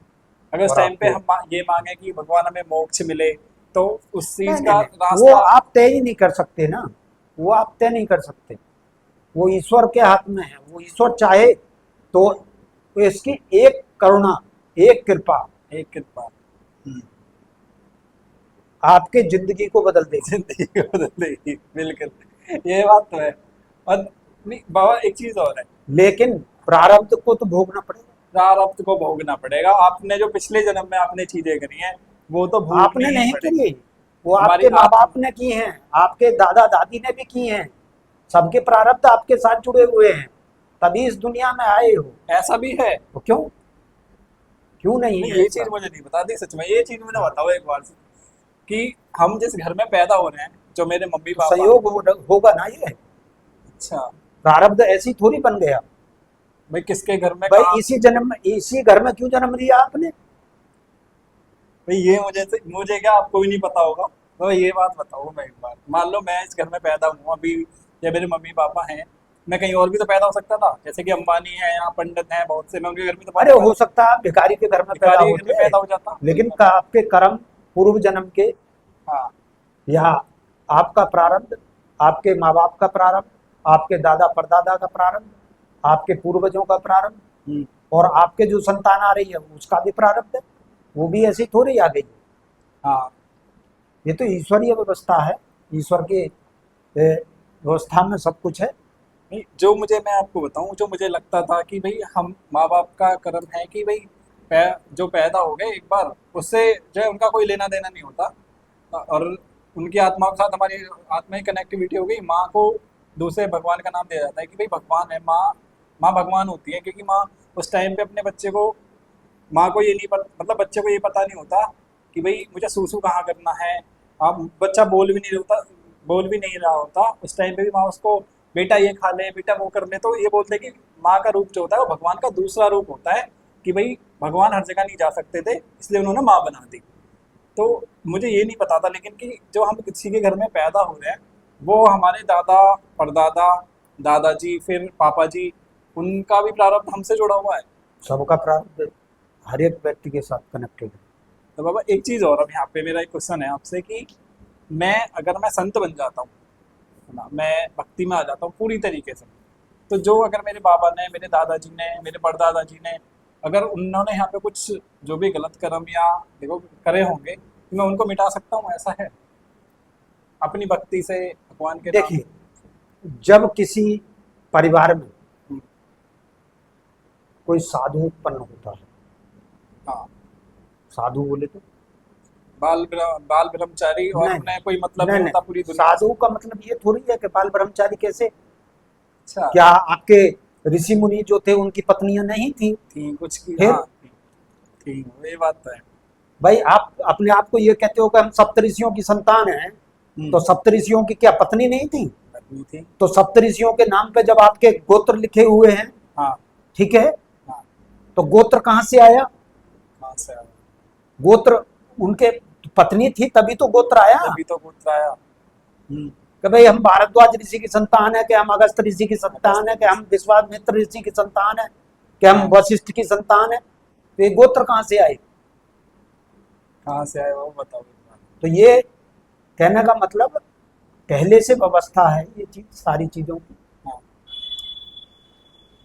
[SPEAKER 1] अगर उस
[SPEAKER 2] और
[SPEAKER 1] टाइम पे
[SPEAKER 2] आपको
[SPEAKER 1] हम ये मांगे कि भगवान हमें मोक्ष मिले, तो उस
[SPEAKER 2] नहीं
[SPEAKER 1] चीज
[SPEAKER 2] नहीं
[SPEAKER 1] का
[SPEAKER 2] नहीं, वो
[SPEAKER 1] रास्ता।
[SPEAKER 2] आप तय ही नहीं कर सकते ना, वो आप तय नहीं कर सकते, वो ईश्वर के हाथ में है। वो ईश्वर चाहे तो इसकी एक करुणा, एक कृपा
[SPEAKER 1] एक कृपा
[SPEAKER 2] आपके जिंदगी को बदल देगी।
[SPEAKER 1] जिंदगी को बदल देगी बिल्कुल। ये बात तो है। और नहीं बाबा एक चीज और है।
[SPEAKER 2] लेकिन प्रारब्ध को तो भोगना पड़ेगा।
[SPEAKER 1] प्रारब्ध को भोगना पड़ेगा। आपने जो पिछले जन्म में आपने चीजें करी हैं वो तो भोगनी
[SPEAKER 2] आपने
[SPEAKER 1] ही
[SPEAKER 2] नहीं
[SPEAKER 1] पड़ेगी।
[SPEAKER 2] करी, वो
[SPEAKER 1] हमारी
[SPEAKER 2] आपके माँ
[SPEAKER 1] आत्म
[SPEAKER 2] बाप ने की हैं, आपके दादा दादी ने भी की हैं। सबके प्रारब्ध आपके साथ जुड़े हुए हैं, तभी इस दुनिया में आए हो।
[SPEAKER 1] ऐसा भी है।
[SPEAKER 2] तो क्यों क्यों नहीं
[SPEAKER 1] नहीं
[SPEAKER 2] है
[SPEAKER 1] ये चीज
[SPEAKER 2] ऐसा?
[SPEAKER 1] मुझे नहीं बता दी सच में। ये चीज मुझे
[SPEAKER 2] हाँ,
[SPEAKER 1] बताओ एक बार से कि हम जिस घर में पैदा हो रहे हैं, जो मेरे मम्मी
[SPEAKER 2] तो
[SPEAKER 1] पापा।
[SPEAKER 2] संयोग होगा ना ये।
[SPEAKER 1] अच्छा
[SPEAKER 2] प्रारब्ध ऐसी थोड़ी बन गया।
[SPEAKER 1] भाई किसके घर में
[SPEAKER 2] भाई
[SPEAKER 1] कहाँ।
[SPEAKER 2] इसी घर में क्यों जन्म लिया आपने?
[SPEAKER 1] भाई ये मुझे क्या आपको भी नहीं पता होगा। तो ये बात बताओ मैं एक बार, मान लो मैं इस घर में पैदा हूँ अभी, या मेरे मम्मी पापा हैं, मैं कहीं और भी तो पैदा हो सकता था, जैसे कि अंबानी है या पंडित हैं बहुत से, मैं उनके घर में तो
[SPEAKER 2] अरे
[SPEAKER 1] पैदा
[SPEAKER 2] हो सकता है आप भिखारी के घर में पैदा
[SPEAKER 1] भिखारी के घर में
[SPEAKER 2] होते,
[SPEAKER 1] पैदा हो जाता
[SPEAKER 2] लेकिन
[SPEAKER 1] बिल्कुल।
[SPEAKER 2] आपके कर्म पूर्व जन्म के,
[SPEAKER 1] हाँ
[SPEAKER 2] या आपका प्रारब्ध, आपके माँ बाप का प्रारब्ध, आपके दादा परदादा का प्रारब्ध, आपके पूर्वजों का प्रारब्ध,
[SPEAKER 1] हम्म,
[SPEAKER 2] और आपके जो संतान आ रही है उसका भी प्रारब्ध है। वो भी ऐसी थोड़ी आ गई।
[SPEAKER 1] हाँ
[SPEAKER 2] ये तो ईश्वरीय व्यवस्था है, ईश्वर की व्यवस्था में सब कुछ है।
[SPEAKER 1] नहीं जो मुझे मैं आपको बताऊं, जो मुझे लगता था कि भाई हम माँ बाप का कर्म है कि भाई जो पैदा हो गए एक बार, उससे जो है उनका कोई लेना देना नहीं होता। और उनकी आत्मा के साथ हमारी आत्मा की कनेक्टिविटी हो गई। माँ को दूसरे भगवान का नाम दिया जाता है कि भाई भगवान है माँ। माँ भगवान होती है क्योंकि माँ उस टाइम पे अपने बच्चे को, माँ को ये नहीं पता, मतलब बच्चे को ये पता नहीं होता कि भाई मुझे सूसू कहाँ करना है, आप बच्चा बोल भी नहीं रहा होता उस टाइम पे भी माँ उसको बेटा ये खा ले, बेटा वो कर ले, तो ये बोलते हैं कि माँ का रूप जो होता है वो भगवान का दूसरा रूप होता है, कि भाई भगवान हर जगह नहीं जा सकते थे इसलिए उन्होंने माँ बना दी। तो मुझे ये नहीं पता था, लेकिन कि जो हम किसी के घर में पैदा हो रहे हैं वो हमारे दादा, परदादा, दादाजी, फिर पापा जी, उनका भी प्रारब्ध हमसे जुड़ा हुआ है।
[SPEAKER 2] सबका प्रारब्ध हर एक व्यक्ति के साथ कनेक्टेड है।
[SPEAKER 1] तो बाबा एक चीज़ और, अब यहाँ पे मेरा एक क्वेश्चन है आपसे कि अगर मैं संत बन जाता हूँ, है ना, मैं भक्ति में आ जाता हूँ पूरी तरीके से, तो जो अगर मेरे बाबा ने, मेरे दादाजी ने, मेरे परदादा जी ने, अगर उन्होंने यहाँ पे कुछ जो भी गलत कर्म या देखो करे होंगे, तो मैं उनको मिटा सकता हूँ, ऐसा है अपनी भक्ति से भगवान के नाम।
[SPEAKER 2] देखिए, जब किसी परिवार में
[SPEAKER 1] हम्म,
[SPEAKER 2] कोई साधु उत्पन्न होता है,
[SPEAKER 1] हाँ,
[SPEAKER 2] साधु बोले तो
[SPEAKER 1] बाल ब्रह्मचारी, और
[SPEAKER 2] नहीं
[SPEAKER 1] उन्हें कोई मतलब
[SPEAKER 2] नहीं
[SPEAKER 1] नहीं होता पूरी
[SPEAKER 2] नहीं,
[SPEAKER 1] दुनिया से।
[SPEAKER 2] साधु का मतलब ये थोड़ी है कि बाल ब्रह्मचारी कैसे।
[SPEAKER 1] अच्छा।
[SPEAKER 2] क्या आपके ऋषि मुनि जो थे उनकी पत्नियां नहीं थी?
[SPEAKER 1] थी कुछ की,
[SPEAKER 2] फिर
[SPEAKER 1] हाँ थी, ये बात तो है।
[SPEAKER 2] भाई, आप अपने आप को ये कहते हो कि हम सप्तऋषियों की संतान हैं, तो सप्तऋषियों की क्या पत्नी नहीं थी?
[SPEAKER 1] पत्नी थी।
[SPEAKER 2] तो सप्तऋषियों के नाम पे जब आपके गोत्र लिखे हुए हैं,
[SPEAKER 1] हाँ।
[SPEAKER 2] ठीक है,
[SPEAKER 1] हाँ।
[SPEAKER 2] तो गोत्र कहाँ से आया?
[SPEAKER 1] कहाँ से आया?
[SPEAKER 2] गोत्र उनके पत्नी थी तभी तो गोत्र आया।
[SPEAKER 1] तभी तो पुत्र आया।
[SPEAKER 2] कि भाई हम भारद्वाज ऋषि की संतान है, कि हम अगस्त ऋषि की संतान है, कि हम विश्वामित्र ऋषि की संतान है, कि हम वशिष्ठ की संतान है, तो ये गोत्र कहाँ से आए?
[SPEAKER 1] कहाँ से आया वो बताओ एक बार।
[SPEAKER 2] तो ये कहने का मतलब पहले से व्यवस्था है ये चीज, सारी चीजों की।
[SPEAKER 1] हाँ।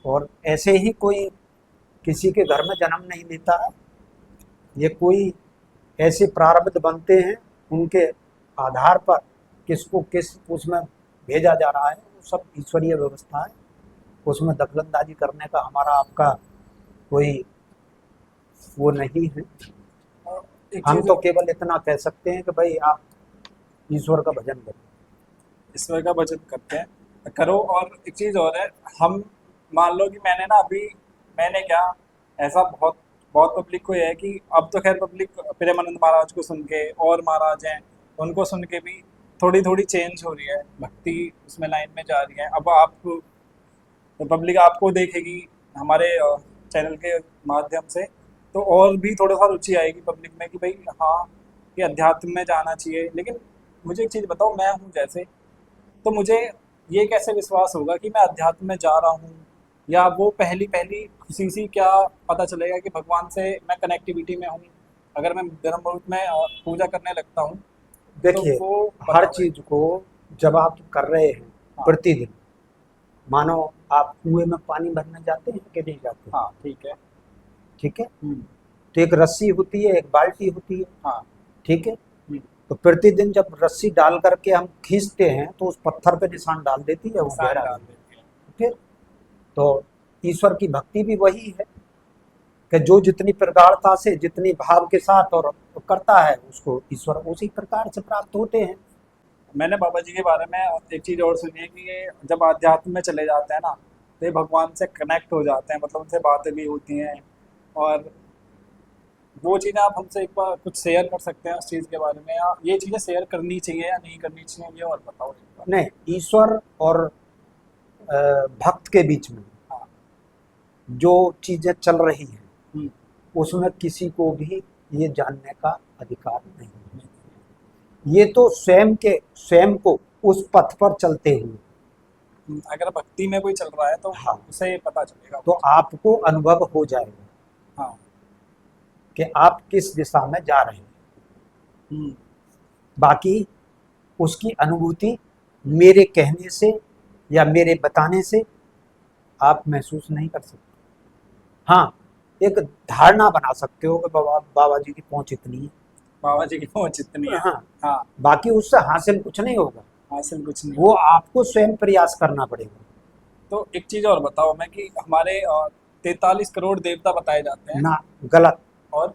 [SPEAKER 2] और ऐसे ही कोई किसी के घर में जन्म नहीं लेता है, ये कोई ऐसे प्रारब्ध बनते हैं, उनके आधार पर किसको किस उसमें भेजा जा रहा है, वो सब ईश्वरीय व्यवस्था है। उसमें दखलंदाजी करने का हमारा आपका कोई वो नहीं है।
[SPEAKER 1] और एक
[SPEAKER 2] हम
[SPEAKER 1] चीज
[SPEAKER 2] तो केवल इतना कह सकते हैं कि भाई आप ईश्वर का भजन करो।
[SPEAKER 1] ईश्वर का भजन करते हैं, करो। और एक चीज और है, हम मान लो कि मैंने क्या, ऐसा बहुत बहुत पब्लिक को ये है कि अब तो खैर पब्लिक प्रेमानंद महाराज को सुन के, और महाराज हैं उनको सुन के भी थोड़ी थोड़ी चेंज हो रही है, भक्ति उसमें लाइन में जा रही है। अब आप, तो पब्लिक आपको देखेगी हमारे चैनल के माध्यम से, तो और भी थोड़ा सा रुचि आएगी पब्लिक में कि भाई हाँ, ये अध्यात्म में जाना चाहिए। लेकिन मुझे एक चीज़ बताओ, मैं हूँ जैसे, तो मुझे ये कैसे विश्वास होगा कि मैं अध्यात्म में जा रहा हूँ, या वो पहली पहली खुशी सी क्या पता चलेगा कि भगवान से मैं कनेक्टिविटी में हूँ, अगर मैं ब्रह्म मुहूर्त में पूजा करने लगता हूँ, तो
[SPEAKER 2] देखिए,
[SPEAKER 1] वो
[SPEAKER 2] हर
[SPEAKER 1] बताओ।
[SPEAKER 2] चीज को जब आप कर रहे हैं
[SPEAKER 1] हाँ।
[SPEAKER 2] प्रतिदिन, मानो आप कुएं में पानी भरने जाते हैं कि नहीं जाते?
[SPEAKER 1] हाँ ठीक है।
[SPEAKER 2] ठीक है,
[SPEAKER 1] हम्म।
[SPEAKER 2] तो एक रस्सी होती है, एक बाल्टी होती है,
[SPEAKER 1] हाँ।
[SPEAKER 2] ठीक है।
[SPEAKER 1] हम्म।
[SPEAKER 2] तो प्रतिदिन जब रस्सी डाल करके हम खींचते हैं तो उस पत्थर पे निशान डाल देती है, वो
[SPEAKER 1] निशान
[SPEAKER 2] गहरा
[SPEAKER 1] डाल
[SPEAKER 2] बन
[SPEAKER 1] देती है।
[SPEAKER 2] फिर तो ईश्वर की भक्ति भी वही है कि जो जितनी प्रगाढ़ता से, जितनी भाव के साथ और करता है, उसको ईश्वर उसी प्रकार से प्राप्त होते हैं।
[SPEAKER 1] मैंने बाबा जी के बारे में एक चीज़ और सुनी है कि ये जब आध्यात्म में चले जाते हैं ना, तो ये भगवान से कनेक्ट हो जाते हैं, मतलब उनसे बातें भी होती हैं। और वो चीज़ें आप हमसे एक बार कुछ शेयर कर सकते हैं उस चीज़ के बारे में, या ये चीज़ें शेयर करनी चाहिए या नहीं करनी चाहिए, ये और बताओ एक बार।
[SPEAKER 2] नहीं, ईश्वर और भक्त के बीच में
[SPEAKER 1] हाँ।
[SPEAKER 2] जो चीजें चल रही हैं,
[SPEAKER 1] हम्म।
[SPEAKER 2] उसमें किसी को भी ये जानने का अधिकार नहीं है। ये तो स्वयं को उस पथ पर चलते हुए,
[SPEAKER 1] अगर भक्ति में कोई चल रहा है तो
[SPEAKER 2] हाँ,
[SPEAKER 1] उसे पता चलेगा।
[SPEAKER 2] तो आपको अनुभव हो जाएगा
[SPEAKER 1] हाँ।
[SPEAKER 2] कि आप किस दिशा में जा रहे हैं।
[SPEAKER 1] हम्म।
[SPEAKER 2] बाकी उसकी अनुभूति मेरे कहने से या मेरे बताने से आप महसूस नहीं कर सकते। हाँ, एक धारणा बना सकते हो कि बाबा जी की पहुंच इतनी है।
[SPEAKER 1] बाबा जी की पहुँच इतनी है।
[SPEAKER 2] हाँ,
[SPEAKER 1] हाँ।
[SPEAKER 2] बाकी उससे हासिल कुछ नहीं होगा,
[SPEAKER 1] हासिल कुछ नहीं।
[SPEAKER 2] वो आपको स्वयं प्रयास करना पड़ेगा।
[SPEAKER 1] तो एक चीज़ और बताओ मैं, कि हमारे 43 करोड़ देवता बताए जाते हैं।
[SPEAKER 2] ना, गलत।
[SPEAKER 1] और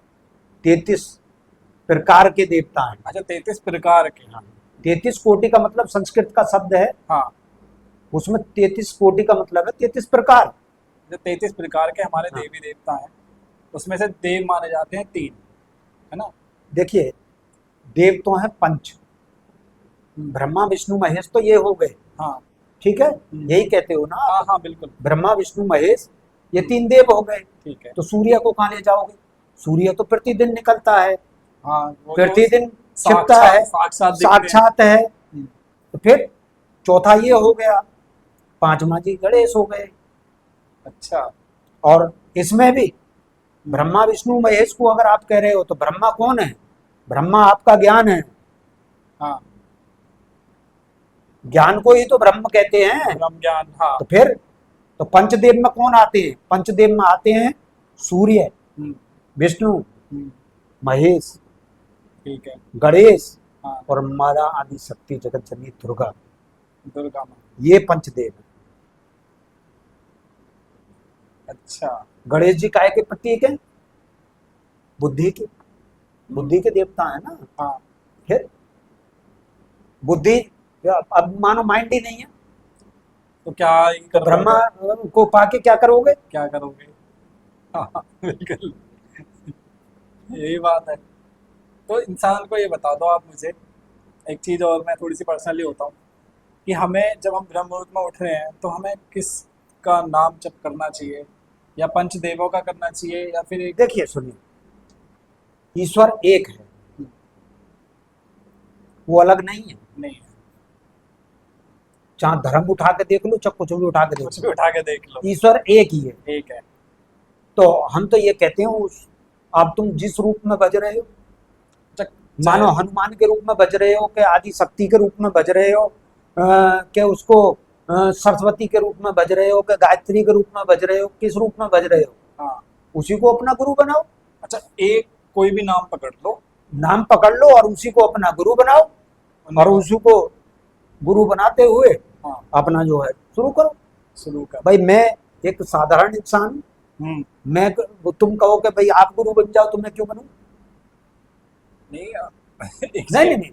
[SPEAKER 2] 33 प्रकार के देवता हैं।
[SPEAKER 1] अच्छा, 33 प्रकार के।
[SPEAKER 2] हाँ, 33 कोटि का मतलब संस्कृत का शब्द है,
[SPEAKER 1] हाँ।
[SPEAKER 2] उसमें 33 कोटि का मतलब है 33 प्रकार।
[SPEAKER 1] जो 33 प्रकार के हमारे
[SPEAKER 2] हाँ,
[SPEAKER 1] देवी देवता हैं, उसमें से देव माने जाते हैं 3, है ना।
[SPEAKER 2] देखिए, देव तो हैं पंच, ब्रह्मा विष्णु महेश तो ये हो गए,
[SPEAKER 1] हाँ
[SPEAKER 2] ठीक है, यही कहते हो ना
[SPEAKER 1] हाँ
[SPEAKER 2] आप?
[SPEAKER 1] हाँ बिल्कुल
[SPEAKER 2] ब्रह्मा विष्णु महेश ये 3 देव हो गए।
[SPEAKER 1] ठीक है।
[SPEAKER 2] तो सूर्य को कहाँ ले जाओगे? सूर्य तो प्रतिदिन निकलता है,
[SPEAKER 1] हाँ वो तो
[SPEAKER 2] प्रतिदिन छिपता है,
[SPEAKER 1] साक्षात दिखते हैं।
[SPEAKER 2] साक्षात है।
[SPEAKER 1] हम्म,
[SPEAKER 2] तो फिर चौथा ये हो गया, पांचवा जी गणेश हो गए।
[SPEAKER 1] अच्छा
[SPEAKER 2] और इसमें भी ब्रह्मा विष्णु महेश को अगर आप कह रहे हो तो ब्रह्मा कौन है? ब्रह्मा आपका ज्ञान है,
[SPEAKER 1] हाँ
[SPEAKER 2] ज्ञान को ही तो ब्रह्म कहते हैं।
[SPEAKER 1] ब्रह्म ज्ञान हाँ।
[SPEAKER 2] तो फिर तो पंचदेव में कौन आते हैं? पंचदेव में आते हैं सूर्य,
[SPEAKER 1] हम्म,
[SPEAKER 2] विष्णु,
[SPEAKER 1] हम्म,
[SPEAKER 2] महेश,
[SPEAKER 1] ठीक है।
[SPEAKER 2] गणेश
[SPEAKER 1] हाँ
[SPEAKER 2] और माता आदि शक्ति जगत जननी दुर्गा,
[SPEAKER 1] दुर्गा माँ।
[SPEAKER 2] ये पंचदेव हैं।
[SPEAKER 1] अच्छा
[SPEAKER 2] गणेश जी काय के प्रतीक हैं? बुद्धि के, बुद्धि के देवता है ना।
[SPEAKER 1] हाँ
[SPEAKER 2] फिर बुद्धि, अब मानो माइंड ही नहीं है
[SPEAKER 1] तो क्या ही
[SPEAKER 2] तो
[SPEAKER 1] कर
[SPEAKER 2] ब्रह्मा
[SPEAKER 1] पाओगे?
[SPEAKER 2] को पाके क्या करोगे?
[SPEAKER 1] क्या करोगे? हाँ हाँ, बिल्कुल यही बात है। तो इंसान को ये बता दो आप मुझे एक चीज़, और मैं थोड़ी सी पर्सनली होता हूँ कि हमें जब हम ब्रह्म मुहूर्त में उठ रहे हैं तो हमें किस का नाम जप करना चाहिए, या पंचदेवों का करना चाहिए, या फिर एक
[SPEAKER 2] देखिए सुनिए, ईश्वर एक है, वो अलग नहीं है।
[SPEAKER 1] नहीं है?
[SPEAKER 2] चाहे धर्म उठा के देख लो, चाहे कुछ भी उठा के देख
[SPEAKER 1] कुछ भी
[SPEAKER 2] लो,
[SPEAKER 1] उठा के देख लो,
[SPEAKER 2] ईश्वर एक ही है।
[SPEAKER 1] एक है।
[SPEAKER 2] तो हम तो ये कहते हैं आप तुम जिस रूप में बज रहे हो,
[SPEAKER 1] चक-
[SPEAKER 2] मानो हनुमान के रूप में बज रहे हो, कि आदि शक्ति के रूप में बज रहे हो, कि उसको सरस्वती के रूप में बज रहे हो, कि गायत्री के रूप में बज रहे हो, किस रूप में बज रहे हो,
[SPEAKER 1] हाँ
[SPEAKER 2] उसी को अपना गुरु बनाओ।
[SPEAKER 1] अच्छा, एक कोई भी नाम पकड़ लो,
[SPEAKER 2] नाम पकड़ लो और उसी को अपना गुरु बनाओ, और उसी को गुरु बनाते हुए
[SPEAKER 1] हाँ
[SPEAKER 2] अपना जो है शुरू करो।
[SPEAKER 1] शुरू कर।
[SPEAKER 2] भाई मैं एक साधारण इंसान हूं,
[SPEAKER 1] हम्म,
[SPEAKER 2] मैं, तुम कहो कि भाई आप गुरु बन जाओ तो मैं क्यों बनूं?
[SPEAKER 1] नहीं एक
[SPEAKER 2] नहीं नहीं नहीं,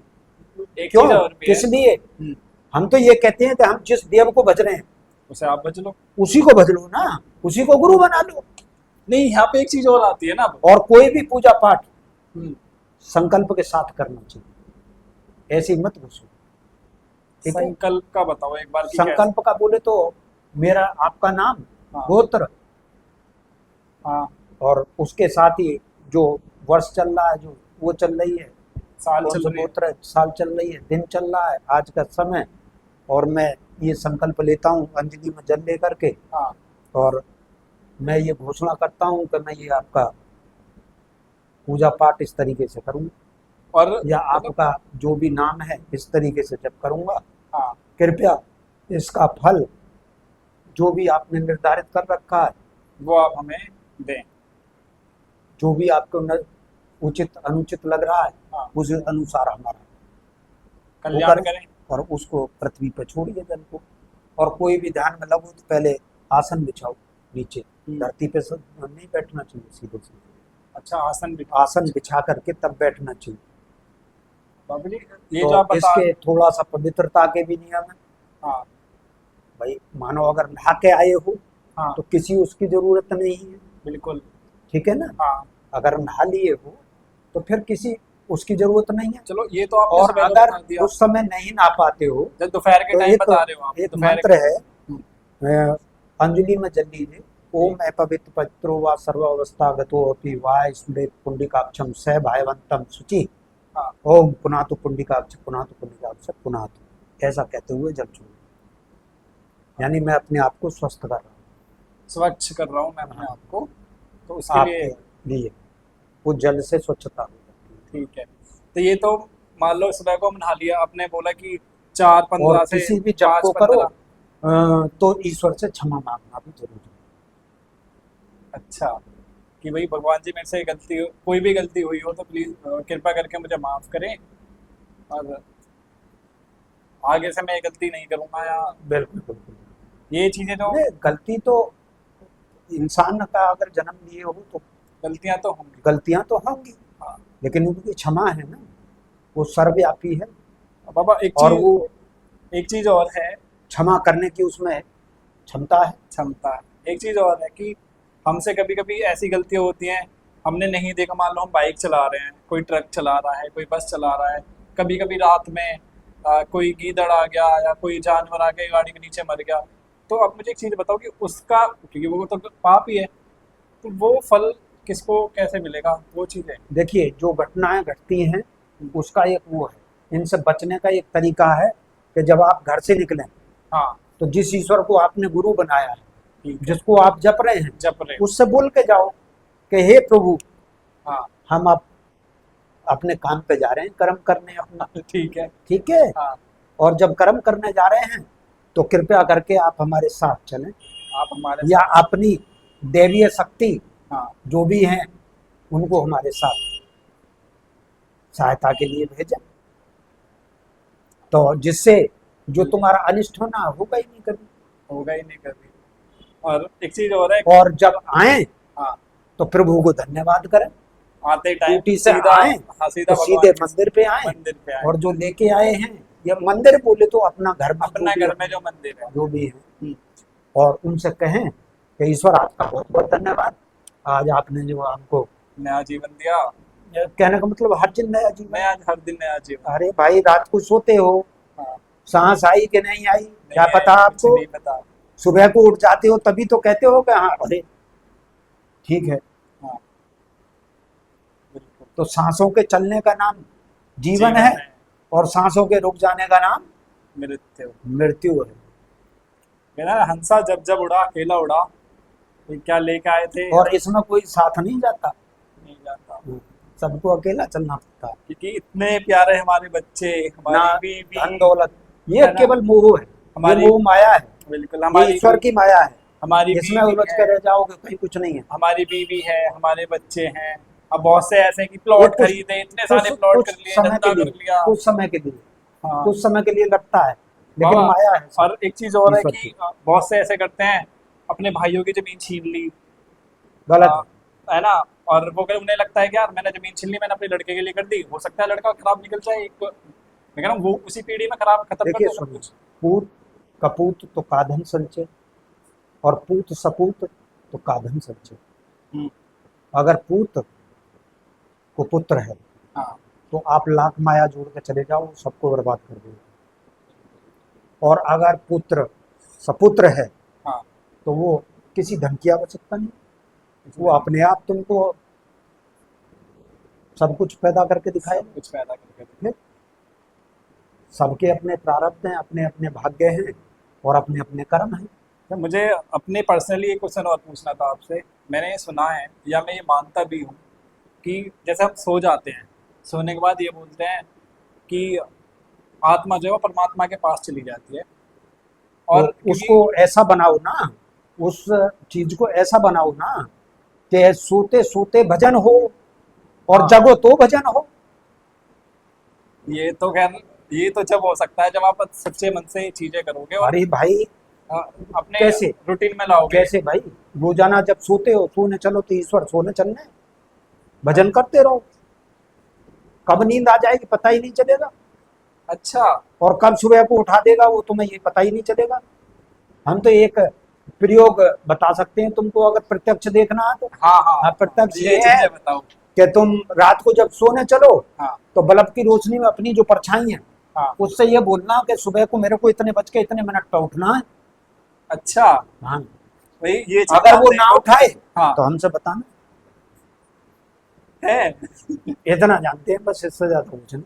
[SPEAKER 1] एक
[SPEAKER 2] क्यों,
[SPEAKER 1] चीज और भी है।
[SPEAKER 2] किस लिए? हम तो ये कहते हैं कि हम जिस देव को भज रहे हैं
[SPEAKER 1] उसे आप बच लो।
[SPEAKER 2] उसी को भज लो ना, उसी को गुरु बना लो।
[SPEAKER 1] नहीं, यहाँ पे एक चीज और आती है ना अब।
[SPEAKER 2] और कोई भी पूजा पाठ
[SPEAKER 1] हम्म,
[SPEAKER 2] संकल्प के साथ करना चाहिए, ऐसी मत घुसो, ठीक है?
[SPEAKER 1] संकल्प का बताओ एक बार कि
[SPEAKER 2] संकल्प का बोले तो मेरा आपका नाम,
[SPEAKER 1] हाँ।
[SPEAKER 2] गोत्र,
[SPEAKER 1] हाँ
[SPEAKER 2] और उसके साथ ही जो वर्ष चल रहा है, जो वो चल रही है,
[SPEAKER 1] साल
[SPEAKER 2] कौन
[SPEAKER 1] चल
[SPEAKER 2] सा
[SPEAKER 1] रही है।
[SPEAKER 2] गोत्र है, साल चल रही है, दिन चल रहा है, आज का समय, और मैं ये संकल्प लेता हूँ अंजलि में जल लेकर के,
[SPEAKER 1] हाँ
[SPEAKER 2] और मैं ये घोषणा करता हूँ कि मैं ये आपका पूजा पाठ इस तरीके से करूँगा,
[SPEAKER 1] और
[SPEAKER 2] या आपका जो भी नाम है इस तरीके से जप करूँगा।
[SPEAKER 1] हाँ
[SPEAKER 2] कृपया इसका फल जो भी आपने निर्धारित कर रखा है,
[SPEAKER 1] वो आप हमें दें।
[SPEAKER 2] जो भी आपको उचित अनुचित लग रहा है,
[SPEAKER 1] हाँ
[SPEAKER 2] उस अनुसार हमारा
[SPEAKER 1] कल्याण
[SPEAKER 2] करें।
[SPEAKER 1] करें।
[SPEAKER 2] और उसको पृथ्वी पर छोड़िए जल को। और कोई भी ध्यान में लगो तो पहले आसन बिछाओ नीचे, धरती पे नहीं बैठना चाहिए, सीधे सीधे
[SPEAKER 1] अच्छा आसन भी।
[SPEAKER 2] आसन बिछा करके तब बैठना चाहिए।
[SPEAKER 1] बाबूजी ये
[SPEAKER 2] तो
[SPEAKER 1] जो आप बता।
[SPEAKER 2] इसके थोड़ा सा पवित्रता के भी नियम है।
[SPEAKER 1] हाँ
[SPEAKER 2] भाई मानो अगर नहा के आए हो
[SPEAKER 1] हाँ
[SPEAKER 2] तो किसी उसकी जरूरत नहीं है,
[SPEAKER 1] बिल्कुल।
[SPEAKER 2] ठीक है ना?
[SPEAKER 1] हाँ
[SPEAKER 2] अगर नहा लिए हो तो फिर किसी उसकी जरूरत नहीं है।
[SPEAKER 1] चलो ये तो आपने
[SPEAKER 2] और
[SPEAKER 1] सुबह को
[SPEAKER 2] अगर
[SPEAKER 1] बता दिया।
[SPEAKER 2] उस समय नहीं नहा पाते हो
[SPEAKER 1] जब दोपहर के
[SPEAKER 2] तो
[SPEAKER 1] टाइम बता रहे हो आप,
[SPEAKER 2] एक
[SPEAKER 1] दोपहर
[SPEAKER 2] मंत्र है,
[SPEAKER 1] हम्म,
[SPEAKER 2] अंजलि में जल लीजिए, ओम अपवित्र पत्रो व सर्वावस्थागतो अपि वा स्मृत पुंडिकाक्षम स भायवंतम शुचि,
[SPEAKER 1] हाँ
[SPEAKER 2] ओम पुनातु पुंडिकाक्ष पुनातु पुंडिकाक्ष पुनातु, ऐसा कहते हुए जल छोड़ो। यानी मैं अपने आप को स्वस्थ कर रहा हूँ,
[SPEAKER 1] स्वच्छ कर रहा हूँ मैं अपने आप को, तो उसके लिए
[SPEAKER 2] आपके लिए वो जल से स्वच्छता हो जाती है।
[SPEAKER 1] ठीक है। तो ये तो मान लो सुबह को हम नहा लिया, आपने बोला कि 4:15
[SPEAKER 2] और
[SPEAKER 1] से
[SPEAKER 2] किसी भी जप को करो
[SPEAKER 1] 5:15।
[SPEAKER 2] तो ईश्वर से क्षमा मांगना भी जरूरी है।
[SPEAKER 1] अच्छा कि भाई भगवान जी मेरे से गलती हो, कोई भी गलती हुई हो तो प्लीज कृपा करके मुझे माफ करें, और आगे से मैं ये गलती नहीं करूंगा, या
[SPEAKER 2] बिल्कुल बिल्कुल।
[SPEAKER 1] ये चीजें जो
[SPEAKER 2] नहीं, गलती तो इंसान का अगर जन्म लिए हो तो
[SPEAKER 1] गलतियां तो होंगी।
[SPEAKER 2] गलतियां तो होंगी,
[SPEAKER 1] हाँ
[SPEAKER 2] लेकिन उनकी क्षमा है ना, वो सर्वव्यापी है।
[SPEAKER 1] बाबा
[SPEAKER 2] और वो
[SPEAKER 1] एक चीज और है,
[SPEAKER 2] क्षमा करने की उसमें क्षमता है।
[SPEAKER 1] क्षमता है। एक चीज और है कि हमसे कभी कभी ऐसी गलतियां होती हैं, हमने नहीं देखा, मान लो हम बाइक चला रहे हैं, कोई ट्रक चला रहा है, कोई बस चला रहा है, कभी कभी रात में कोई गीदड़ आ गया या कोई जानवर आ गया गाड़ी के नीचे मर गया, तो अब मुझे एक चीज बताओ कि उसका, क्योंकि वो तो पाप ही है, तो वो फल किसको कैसे मिलेगा, वो चीज है।
[SPEAKER 2] देखिए, जो घटनाएं घटती हैं उसका एक वो है, इनसे बचने का एक तरीका है कि जब आप घर से निकलें
[SPEAKER 1] हाँ
[SPEAKER 2] तो जिस ईश्वर को आपने गुरु बनाया है,
[SPEAKER 1] ठीक है,
[SPEAKER 2] जिसको आप जप रहे हैं,
[SPEAKER 1] जप रहे।
[SPEAKER 2] उससे बोल के जाओ कि हे प्रभु,
[SPEAKER 1] हाँ
[SPEAKER 2] हम अब अपने काम पे जा रहे हैं, कर्म करने अपना।
[SPEAKER 1] ठीक है।
[SPEAKER 2] ठीक है।
[SPEAKER 1] हाँ
[SPEAKER 2] और जब कर्म करने जा रहे हैं तो कृपया करके आप हमारे साथ चलें,
[SPEAKER 1] आप हमारे
[SPEAKER 2] या
[SPEAKER 1] साथ।
[SPEAKER 2] अपनी दैवीय शक्ति
[SPEAKER 1] हाँ
[SPEAKER 2] जो भी हैं उनको हमारे साथ सहायता के लिए भेजें, तो जिससे जो तुम्हारा अनिष्ट होना होगा ही नहीं कभी।
[SPEAKER 1] होगा ही नहीं कभी। और एक चीज और है।
[SPEAKER 2] और जब आए
[SPEAKER 1] हाँ
[SPEAKER 2] तो प्रभु को धन्यवाद करें,
[SPEAKER 1] आते टाइम
[SPEAKER 2] ड्यूटी से
[SPEAKER 1] सीधा,
[SPEAKER 2] आए
[SPEAKER 1] हाँ सीधा
[SPEAKER 2] तो सीधे
[SPEAKER 1] भगवान
[SPEAKER 2] मंदिर पे आए,
[SPEAKER 1] मंदिर पे आए।
[SPEAKER 2] और जो लेके आए हैं, या मंदिर बोले तो अपना घर में
[SPEAKER 1] अपना
[SPEAKER 2] जो भी
[SPEAKER 1] घर में जो मंदिर है।
[SPEAKER 2] जो भी है, और उनसे कहें कि ईश्वर आपका बहुत बहुत धन्यवाद, आज आपने जो हमको,
[SPEAKER 1] नया जीवन दिया।
[SPEAKER 2] कहने का मतलब हर दिन नया जीवन।
[SPEAKER 1] मैं आज हर दिन नया जीवन।
[SPEAKER 2] अरे भाई, रात को सोते हो,
[SPEAKER 1] हाँ
[SPEAKER 2] सांस आई कि नहीं आई, क्या
[SPEAKER 1] नहीं है,
[SPEAKER 2] पता
[SPEAKER 1] कुछ
[SPEAKER 2] आपको।
[SPEAKER 1] नहीं पता।
[SPEAKER 2] सुबह को उठ जाते हो तभी तो कहते हो कि हाँ, अरे ठीक है।
[SPEAKER 1] हाँ बिल्कुल।
[SPEAKER 2] तो सांसों के चलने का नाम जीवन है, और सांसों के रुक जाने का नाम
[SPEAKER 1] मृत्यु।
[SPEAKER 2] मृत्यु है।
[SPEAKER 1] मेरा हंसा जब जब उड़ा, अकेला उड़ा, ये क्या लेके आए थे
[SPEAKER 2] और इसमें कोई साथ नहीं जाता,
[SPEAKER 1] नहीं जानता।
[SPEAKER 2] सबको अकेला चलना पड़ता है।
[SPEAKER 1] क्योंकि इतने प्यारे हमारे बच्चे,
[SPEAKER 2] ना
[SPEAKER 1] हमारी
[SPEAKER 2] धन
[SPEAKER 1] बीवी,
[SPEAKER 2] दौलत, ये
[SPEAKER 1] है ना?
[SPEAKER 2] केवल मोह है, ये
[SPEAKER 1] हमारी,
[SPEAKER 2] मोह माया है,
[SPEAKER 1] बिल्कुल
[SPEAKER 2] ये
[SPEAKER 1] हमारी
[SPEAKER 2] ईश्वर की माया है।
[SPEAKER 1] हमारी
[SPEAKER 2] इसमें
[SPEAKER 1] बीवी
[SPEAKER 2] उलझ
[SPEAKER 1] है,
[SPEAKER 2] कर रह जाओगे कहीं कुछ नहीं है।
[SPEAKER 1] हमारी बीवी है, हमारे बच्चे हैं। अब बहुत से ऐसे हैं कि प्लॉट
[SPEAKER 2] ये कुछ
[SPEAKER 1] खरीदे, इतने सारे
[SPEAKER 2] कुछ
[SPEAKER 1] प्लॉट
[SPEAKER 2] कुछ
[SPEAKER 1] कर लिए,
[SPEAKER 2] समय
[SPEAKER 1] धंधा
[SPEAKER 2] के
[SPEAKER 1] कर
[SPEAKER 2] लिए,
[SPEAKER 1] लिया।
[SPEAKER 2] कुछ समय के लिए,
[SPEAKER 1] हाँ
[SPEAKER 2] कुछ समय के लिए लगता है, लेकिन
[SPEAKER 1] हाँ।
[SPEAKER 2] माया है सब
[SPEAKER 1] और एक चीज और है
[SPEAKER 2] ईश्वर
[SPEAKER 1] कि
[SPEAKER 2] की।
[SPEAKER 1] बहुत से ऐसे करते हैं, अपने भाइयों की जमीन छीन ली।
[SPEAKER 2] गलत
[SPEAKER 1] हाँ, है ना। और वो उन्हें लगता है कि यार मैंने जमीन छीन ली, मैंने अपने लड़के के लिए कर दी, हो सकता है लड़का खराब निकल जाए, एक मैं कह रहा हूँ वो उसी पीढ़ी में खराब खत्म कर
[SPEAKER 2] देखिए
[SPEAKER 1] दे सब
[SPEAKER 2] सुनिए,
[SPEAKER 1] कुछ।
[SPEAKER 2] पूत कपूत तो काधन संचय, और पूत सपूत तो काधन संचय।
[SPEAKER 1] हम्म,
[SPEAKER 2] अगर पूत को पुत्र है
[SPEAKER 1] हाँ
[SPEAKER 2] तो आप लाख माया जोड़ के चले जाओ, सबको बर्बाद कर देगा। और अगर पुत्र सपुत्र है
[SPEAKER 1] हाँ।
[SPEAKER 2] तो वो किसी धन की आवश्यकता नहीं, वो अपने आप तुमको सब कुछ पैदा करके दिखाए।
[SPEAKER 1] सब कुछ पैदा करके दे।
[SPEAKER 2] फिर सबके अपने प्रारब्ध हैं, अपने अपने भाग्य हैं, और अपने अपने कर्म हैं।
[SPEAKER 1] तो मुझे अपने पर्सनली एक क्वेश्चन और पूछना था आपसे। मैंने ये सुना है, या मैं ये मानता भी हूँ, कि जैसे हम सो जाते हैं, सोने के बाद ये बोलते हैं कि आत्मा जो है वो परमात्मा के पास चली जाती है।
[SPEAKER 2] तो
[SPEAKER 1] और क्योंकि
[SPEAKER 2] उसको ऐसा बनाओ ना, उस चीज को ऐसा बनाओ ना कि सोते सोते भजन हो, और
[SPEAKER 1] हाँ,
[SPEAKER 2] जगो तो भजन हो।
[SPEAKER 1] ये तो खैर, ये तो जब हो सकता है जब आप सच्चे मन से चीजें करोगे और
[SPEAKER 2] अरे भाई,
[SPEAKER 1] अ, अपने
[SPEAKER 2] कैसे
[SPEAKER 1] रूटीन में लाओगे।
[SPEAKER 2] कैसे भाई, रोजाना जब सोते हो, सोने चलो तो ईश्वर सोने चलने, भजन करते रहो, कब नींद आ जाएगी पता ही नहीं चलेगा,
[SPEAKER 1] अच्छा।
[SPEAKER 2] और कब सुबह को उठा देगा वो तुम्हें ये पता ही नहीं चलेगा। हम तो एक प्रयोग बता सकते हैं तुमको, अगर प्रत्यक्ष देखना है तो।
[SPEAKER 1] हाँ हाँ हाँ,
[SPEAKER 2] प्रत्यक्ष
[SPEAKER 1] ये
[SPEAKER 2] ये है
[SPEAKER 1] चीजें बताओ।
[SPEAKER 2] कि तुम रात को जब सोने चलो
[SPEAKER 1] हाँ
[SPEAKER 2] तो बल्ब की रोशनी में अपनी जो परछाई है
[SPEAKER 1] हाँ।
[SPEAKER 2] उससे ये बोलना कि सुबह को मेरे को इतने बज के इतने मिनट पर उठना है।
[SPEAKER 1] अच्छा,
[SPEAKER 2] हाँ,
[SPEAKER 1] भाई ये चीज
[SPEAKER 2] अगर
[SPEAKER 1] आप
[SPEAKER 2] वो ना
[SPEAKER 1] देखो।
[SPEAKER 2] उठाए
[SPEAKER 1] हाँ
[SPEAKER 2] तो हमसे बताना,
[SPEAKER 1] है।
[SPEAKER 2] इतना जानते हैं बस, इससे ज्यादा कुछ नहीं।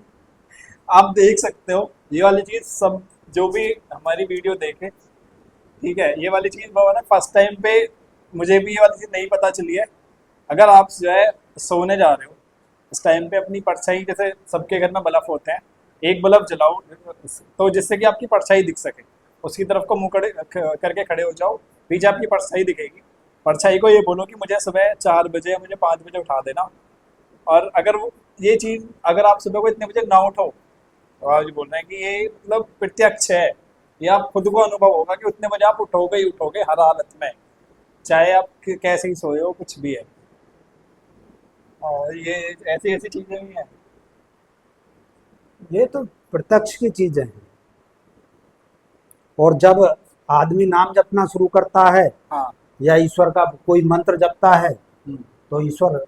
[SPEAKER 1] आप देख सकते हो ये वाली चीज, सब जो भी हमारी वीडियो देखे, ठीक है, ये वाली चीज वो है ना, फर्स्ट टाइम पे मुझे भी ये वाली चीज नहीं पता चली है। अगर आप जो है सोने जा रहे हो, उस टाइम पे अपनी परछाई, जैसे सबके घर में बल्ब होते हैं, एक बल्ब जलाओ तो जिससे कि आपकी परछाई दिख सके, उसकी तरफ को मुंह करके खड़े हो जाओ, पीछे आपकी परछाई दिखेगी। परछाई को ये बोलो कि मुझे सुबह 4 बजे या मुझे 5 बजे उठा देना। और अगर वो ये चीज, अगर आप सुबह को इतने बजे ना उठो, तो आप ये बोल रहे हैं कि ये मतलब प्रत्यक्ष है, ये आप खुद को अनुभव होगा कि उतने बजे आप उठोगे ही उठोगे हर हालत में, चाहे आप कैसे ही सोए हो, कुछ भी है। और ये ऐसी ऐसी चीजें भी हैं।
[SPEAKER 2] ये तो प्रत्यक्ष की चीजें हैं। और जब आदमी नाम जपना शुरू करता है
[SPEAKER 1] हाँ।
[SPEAKER 2] या ईश्वर का कोई मंत्र जपता है
[SPEAKER 1] हम्म,
[SPEAKER 2] तो ईश्वर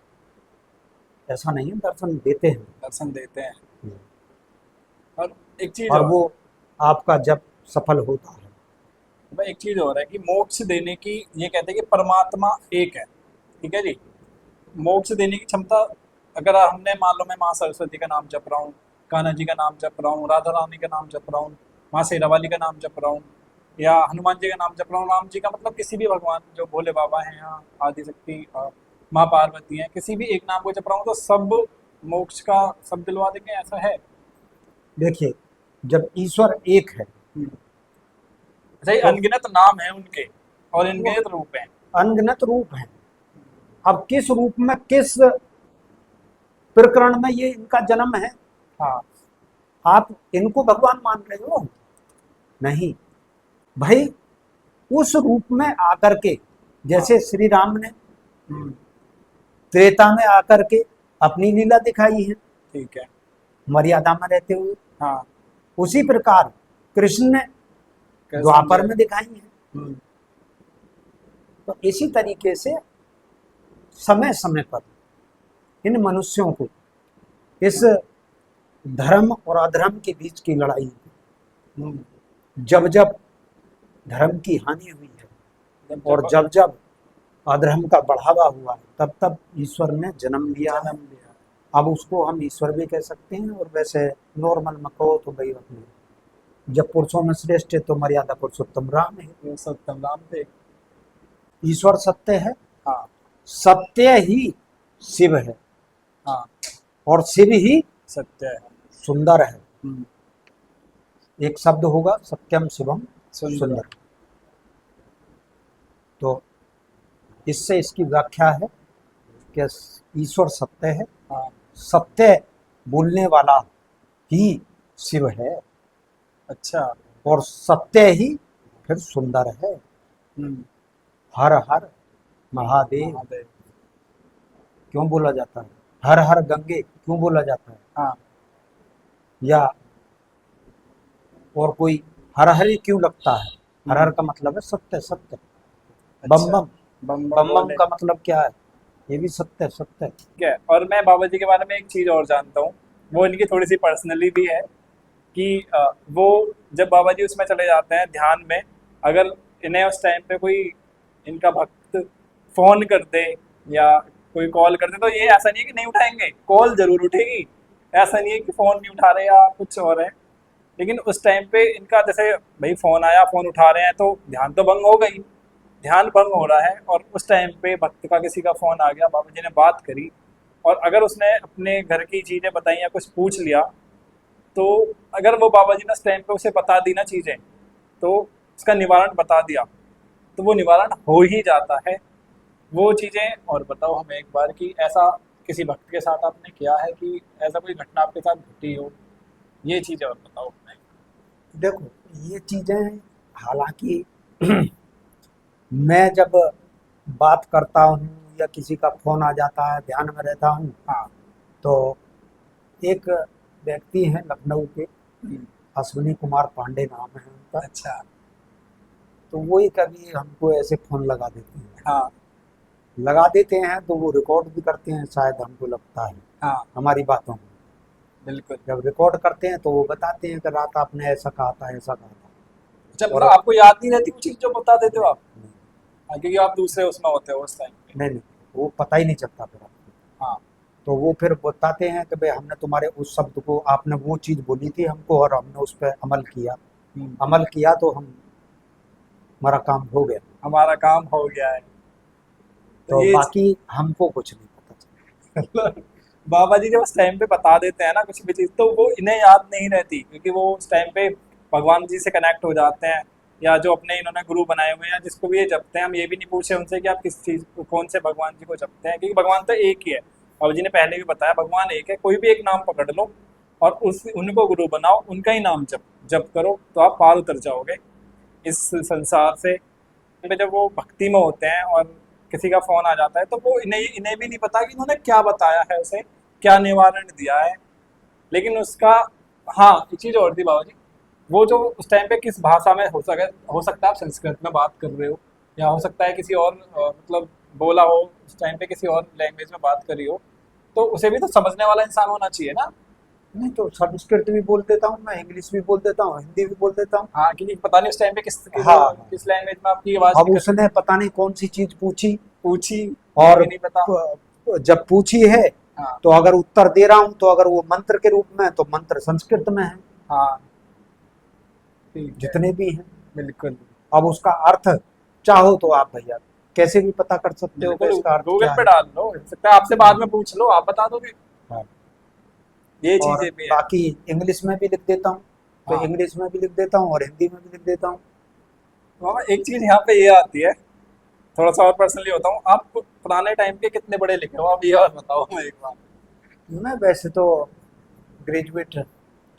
[SPEAKER 2] ऐसा नहीं है, दर्शन देते हैं।
[SPEAKER 1] दर्शन देते हैं। और एक चीज
[SPEAKER 2] और
[SPEAKER 1] और,
[SPEAKER 2] वो आपका जब सफल होता है।
[SPEAKER 1] भाई एक चीज और है कि मोक्ष देने की, ये कहते हैं कि परमात्मा एक है, ठीक है जी। मोक्ष देने की क्षमता, अगर हमने मान लो मैं माँ सरस्वती का नाम जप रहा हूँ, कान्हा जी का नाम जप रहा हूँ, राधा रानी का नाम जप रहा हूँ, माँ शेरावाली का नाम जप रहा हूँ, या हनुमान जी का नाम जप रहा हूँ, राम जी का, मतलब किसी भी भगवान जो भोले बाबा हैं या आदि शक्ति माँ पार्वती हैं, किसी भी एक नाम को जप रहा हूँ तो सब मोक्ष का सब दिलवा देंगे, ऐसा है?
[SPEAKER 2] देखिए, जब ईश्वर एक है
[SPEAKER 1] अच्छा, ये
[SPEAKER 2] तो
[SPEAKER 1] अनगिनत नाम है उनके और
[SPEAKER 2] वो
[SPEAKER 1] अनगिनत रूप हैं।
[SPEAKER 2] अनगिनत रूप है। अब किस रूप में, किस प्रकरण में ये इनका जन्म है?
[SPEAKER 1] हाँ।
[SPEAKER 2] आप इनको भगवान मान रहे हो? नहीं भाई, उस रूप में आकर के,
[SPEAKER 1] हाँ।
[SPEAKER 2] जैसे श्री राम ने
[SPEAKER 1] हम्म।
[SPEAKER 2] त्रेता में आकर के अपनी लीला दिखाई है
[SPEAKER 1] ठीक है।
[SPEAKER 2] मर्यादा में रहते हुए,
[SPEAKER 1] हाँ।
[SPEAKER 2] उसी प्रकार कृष्ण ने
[SPEAKER 1] कृष्ण जी।
[SPEAKER 2] द्वापर में दिखाई है।
[SPEAKER 1] हम्म।
[SPEAKER 2] तो इसी तरीके से समय समय पर इन मनुष्यों को इस धर्म और अधर्म के बीच की लड़ाई,
[SPEAKER 1] हम्म।
[SPEAKER 2] जब जब धर्म की हानि हुई है
[SPEAKER 1] जब
[SPEAKER 2] और
[SPEAKER 1] जब
[SPEAKER 2] जब जब अधर्म का बढ़ावा हुआ है, तब तब ईश्वर ने जन्म लिया है।
[SPEAKER 1] जन्म लिया।
[SPEAKER 2] अब उसको हम ईश्वर भी कह सकते हैं, और वैसे नॉर्मल में कहो तो भाई अपने, जब पुरुषों में श्रेष्ठ है तो मर्यादा पुरुषोत्तम राम है।
[SPEAKER 1] ये सत्यम राम थे।
[SPEAKER 2] ईश्वर सत्य है,
[SPEAKER 1] हाँ।
[SPEAKER 2] सत्य ही शिव है,
[SPEAKER 1] हाँ।
[SPEAKER 2] और शिव ही
[SPEAKER 1] सत्य है।
[SPEAKER 2] सुंदर है।
[SPEAKER 1] हम्म।
[SPEAKER 2] एक शब्द होगा, सत्यम शिवम
[SPEAKER 1] सुंदर।
[SPEAKER 2] सुंदर। तो इससे इसकी व्याख्या है कि ईश्वर सत्य है,
[SPEAKER 1] हाँ।
[SPEAKER 2] सत्य बोलने वाला ही शिव है,
[SPEAKER 1] अच्छा।
[SPEAKER 2] और सत्य ही फिर सुंदर है।
[SPEAKER 1] हम्म।
[SPEAKER 2] हर हर महादेव
[SPEAKER 1] महादेव।
[SPEAKER 2] क्यों बोला जाता है? हर हर गंगे क्यों बोला जाता है?
[SPEAKER 1] हाँ।
[SPEAKER 2] या और कोई हर हर ही क्यों लगता है? हर हर
[SPEAKER 1] हम्म।
[SPEAKER 2] का मतलब है सत्य सत्य। बम
[SPEAKER 1] अच्छा।
[SPEAKER 2] बम,
[SPEAKER 1] बम बम
[SPEAKER 2] बम बम
[SPEAKER 1] बोले।
[SPEAKER 2] का मतलब क्या है? ये भी सत्य सत्य।
[SPEAKER 1] ठीक है, और मैं बाबा जी के बारे में एक चीज और जानता हूँ, वो इनकी थोड़ी सी पर्सनली भी है कि वो जब बाबा जी उसमें चले जाते हैं ध्यान में, अगर इन्हें उस टाइम पे कोई इनका भक्त फोन कर दे या कोई कॉल कर दे, तो ये ऐसा नहीं है कि नहीं उठाएंगे, कॉल जरूर उठेगी। ऐसा नहीं है कि फोन नहीं उठा रहे या कुछ और है। लेकिन उस टाइम पे इनका जैसे, भाई फोन आया, फोन उठा रहे हैं तो ध्यान तो भंग हो गई, ध्यान भंग हो रहा है, और उस टाइम पे भक्त का किसी का फोन आ गया, बाबा जी ने बात करी, और अगर उसने अपने घर की चीजें बताई या कुछ पूछ लिया, तो अगर वो बाबा जी ने उस टाइम पे उसे बता दी ना चीजें, तो उसका निवारण बता दिया, तो वो निवारण हो ही जाता है। वो चीजें, और बताओ हमें एक बार कि ऐसा किसी भक्त के साथ आपने किया है कि ऐसा कोई घटना आपके साथ घटी हो, ये चीजें और बताओ हमें।
[SPEAKER 2] देखो, ये चीजें, हालांकि मैं जब बात करता हूँ या किसी का फोन आ जाता है, ध्यान में रहता हूँ,
[SPEAKER 1] हाँ।
[SPEAKER 2] तो एक व्यक्ति हैं लखनऊ के,
[SPEAKER 1] हम्म।
[SPEAKER 2] अश्विनी कुमार पांडे नाम है उनका।
[SPEAKER 1] अच्छा।
[SPEAKER 2] तो वही कभी हमको ऐसे फोन लगा देते हैं,
[SPEAKER 1] हाँ।
[SPEAKER 2] लगा देते हैं तो वो रिकॉर्ड भी करते हैं, शायद हमको लगता है
[SPEAKER 1] हाँ।
[SPEAKER 2] हमारी बातों में।
[SPEAKER 1] बिल्कुल।
[SPEAKER 2] जब रिकॉर्ड करते हैं तो वो बताते हैं कि रात आपने ऐसा कहा था, ऐसा कहा
[SPEAKER 1] अच्छा,
[SPEAKER 2] था।
[SPEAKER 1] मतलब
[SPEAKER 2] और
[SPEAKER 1] आपको याद नहीं रहती वो चीज जो बता देते हो
[SPEAKER 2] नहीं
[SPEAKER 1] आप?
[SPEAKER 2] नहीं
[SPEAKER 1] हाँ, क्योंकि आप दूसरे उसमें होते हो उस टाइम पे।
[SPEAKER 2] नहीं नहीं, वो पता ही नहीं चलता फिर आपको।
[SPEAKER 1] हाँ।
[SPEAKER 2] तो वो फिर बताते हैं कि भाई हमने तुम्हारे उस शब्द को, आपने वो चीज़ बोली थी हमको और हमने उस पर अमल किया,
[SPEAKER 1] हम्म।
[SPEAKER 2] अमल किया तो हम, हमारा काम हो गया।
[SPEAKER 1] हमारा काम हो गया है। तो
[SPEAKER 2] तो
[SPEAKER 1] ये
[SPEAKER 2] बाकी हमको कुछ नहीं पता चला।
[SPEAKER 1] बाबा जी जब उस टाइम पे बता देते हैं ना कुछ भी चीज, तो वो इन्हें याद नहीं रहती, क्योंकि वो उस टाइम पे भगवान जी से कनेक्ट हो जाते हैं, या जो अपने इन्होंने गुरु बनाए हुए हैं जिसको भी ये जपते हैं, हम ये भी नहीं पूछे उनसे कि आप किस चीज को, कौन से भगवान जी को जपते हैं, क्योंकि भगवान तो एक ही है। बाबा जी ने पहले भी बताया, भगवान एक है, कोई भी एक नाम पकड़ लो और उस उनको गुरु बनाओ, उनका ही नाम जप जप करो, तो आप पार उतर जाओगे इस संसार से। पे जब वो भक्ति में होते हैं और किसी का फोन आ जाता है, तो वो इन्हें इन्हें भी नहीं पता कि इन्होंने क्या बताया है, उसे क्या निवारण दिया है। लेकिन उसका, हाँ एक चीज और थी बाबा जी, वो जो उस टाइम पे किस भाषा में हो सकता है आप संस्कृत में बात कर रहे हो, या हो सकता है किसी और मतलब बोला हो उस टाइम पे, किसी और लैंग्वेज में बात करी हो, तो उसे भी तो समझने वाला इंसान होना चाहिए ना।
[SPEAKER 2] नहीं तो संस्कृत भी बोल देता हूँ मैं, इंग्लिश भी बोल देता हूँ, हिंदी भी बोल देता हूँ।
[SPEAKER 1] हाँ, क्योंकि पता नहीं उस टाइम पे
[SPEAKER 2] हाँ।
[SPEAKER 1] किस लैंग्वेज में आपकी आवाज
[SPEAKER 2] अब उसने पता नहीं कौन सी चीज पूछी,
[SPEAKER 1] पूछी, ये
[SPEAKER 2] और
[SPEAKER 1] भी नहीं पता।
[SPEAKER 2] जब पूछी है
[SPEAKER 1] हाँ
[SPEAKER 2] तो अगर उत्तर दे रहा हूँ तो अगर वो मंत्र के रूप में है तो मंत्र संस्कृत में है,
[SPEAKER 1] हाँ, ठीक है,
[SPEAKER 2] जितने भी हैं।
[SPEAKER 1] बिल्कुल
[SPEAKER 2] अब उसका अर्थ चाहो तो आप भैया कैसे भी पता कर सकते हो कि
[SPEAKER 1] बिल्कुल।
[SPEAKER 2] इसका अर्थ
[SPEAKER 1] गूगल
[SPEAKER 2] क्या
[SPEAKER 1] पे
[SPEAKER 2] है।
[SPEAKER 1] डाल लो, हो सकता है आपसे बाद में पूछ लो, आप बता दोगे,
[SPEAKER 2] हाँ।
[SPEAKER 1] ये
[SPEAKER 2] और
[SPEAKER 1] चीजें भी है।
[SPEAKER 2] बाकी इंग्लिश में भी लिख देता हूँ, तो
[SPEAKER 1] हाँ,
[SPEAKER 2] इंग्लिश में भी लिख देता हूँ और हिंदी में भी लिख देता हूँ।
[SPEAKER 1] मामा एक चीज यहाँ पे ये आती है, थोड़ा सा और पर्सनली होता हूँ, आप पुराने टाइम के कितने बड़े लिखे हो, आप ये और बताओ मैं एक बार।
[SPEAKER 2] मैं वैसे तो ग्रेजुएट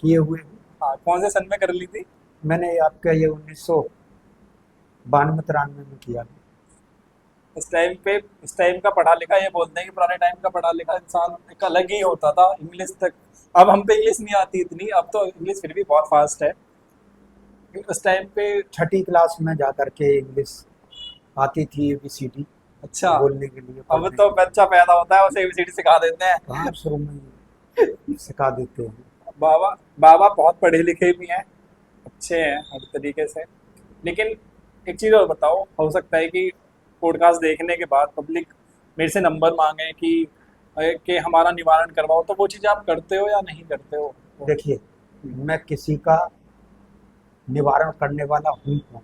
[SPEAKER 2] किए हुए हूँ।
[SPEAKER 1] हाँ, कौन से सन में कर ली थी?
[SPEAKER 2] मैंने आपका ये 1992-93 में किया।
[SPEAKER 1] इस टाइम का पढ़ा लिखा, ये बोलते हैं कि पुराने टाइम का पढ़ा लिखा इंसान एक अलग ही होता था, इंग्लिश तक। अब हम पे इंग्लिश नहीं आती इतनी, अब तो इंग्लिश फिर भी बहुत फास्ट है। उस टाइम पे,
[SPEAKER 2] छठी क्लास में जा करके इंग्लिश आती थी, ABCD
[SPEAKER 1] अच्छा,
[SPEAKER 2] बोलने के लिए,
[SPEAKER 1] अब
[SPEAKER 2] पढ़ने
[SPEAKER 1] तो
[SPEAKER 2] के लिए।
[SPEAKER 1] बच्चा पैदा होता है उसे एबीसीडी सिखा देते हैं।
[SPEAKER 2] कहाँ शुरू में ही सिखा देते हैं।
[SPEAKER 1] बाबा बाबा बहुत पढ़े लिखे भी हैं, अच्छे हैं हर तरीके से। लेकिन एक चीज़ और बताओ, हो सकता है कि पॉडकास्ट देखने के बाद पब्लिक मेरे से नंबर मांगे कि हमारा निवारण करवाओ, तो वो चीज़ आप करते हो या नहीं करते हो?
[SPEAKER 2] देखिए, मैं किसी का निवारण करने वाला हूँ कौन?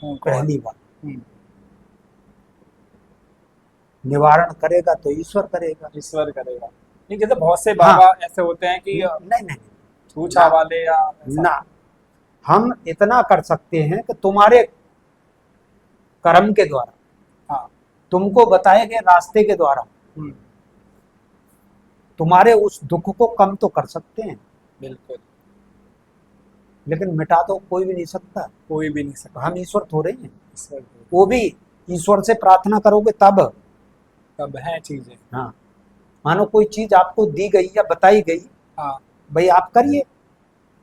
[SPEAKER 1] कौन?
[SPEAKER 2] पहली बात,
[SPEAKER 1] हम्म,
[SPEAKER 2] निवारण करेगा तो ईश्वर करेगा।
[SPEAKER 1] ईश्वर करेगा। नहीं, जैसे बहुत से
[SPEAKER 2] हाँ।
[SPEAKER 1] बाबा ऐसे होते हैं कि
[SPEAKER 2] नहीं नहीं,
[SPEAKER 1] छूछा
[SPEAKER 2] ना
[SPEAKER 1] वाले या ऐसा।
[SPEAKER 2] ना, हम इतना कर सकते हैं कि तुम्हारे कर्म के द्वारा,
[SPEAKER 1] हाँ।
[SPEAKER 2] तुमको बताए गए रास्ते के द्वारा,
[SPEAKER 1] हम्म,
[SPEAKER 2] तुम्हारे उस दुख को कम तो कर सकते हैं,
[SPEAKER 1] बिल्कुल।
[SPEAKER 2] लेकिन मिटा तो कोई भी नहीं सकता।
[SPEAKER 1] कोई भी नहीं
[SPEAKER 2] तो
[SPEAKER 1] सकता।
[SPEAKER 2] हम ईश्वर थोड़े ही हैं।
[SPEAKER 1] ईश्वर
[SPEAKER 2] वो भी ईश्वर से प्रार्थना करोगे तब।
[SPEAKER 1] तब है चीजें।
[SPEAKER 2] हाँ, मानो कोई चीज आपको दी गई या बताई गई,
[SPEAKER 1] हाँ,
[SPEAKER 2] भाई आप करिए,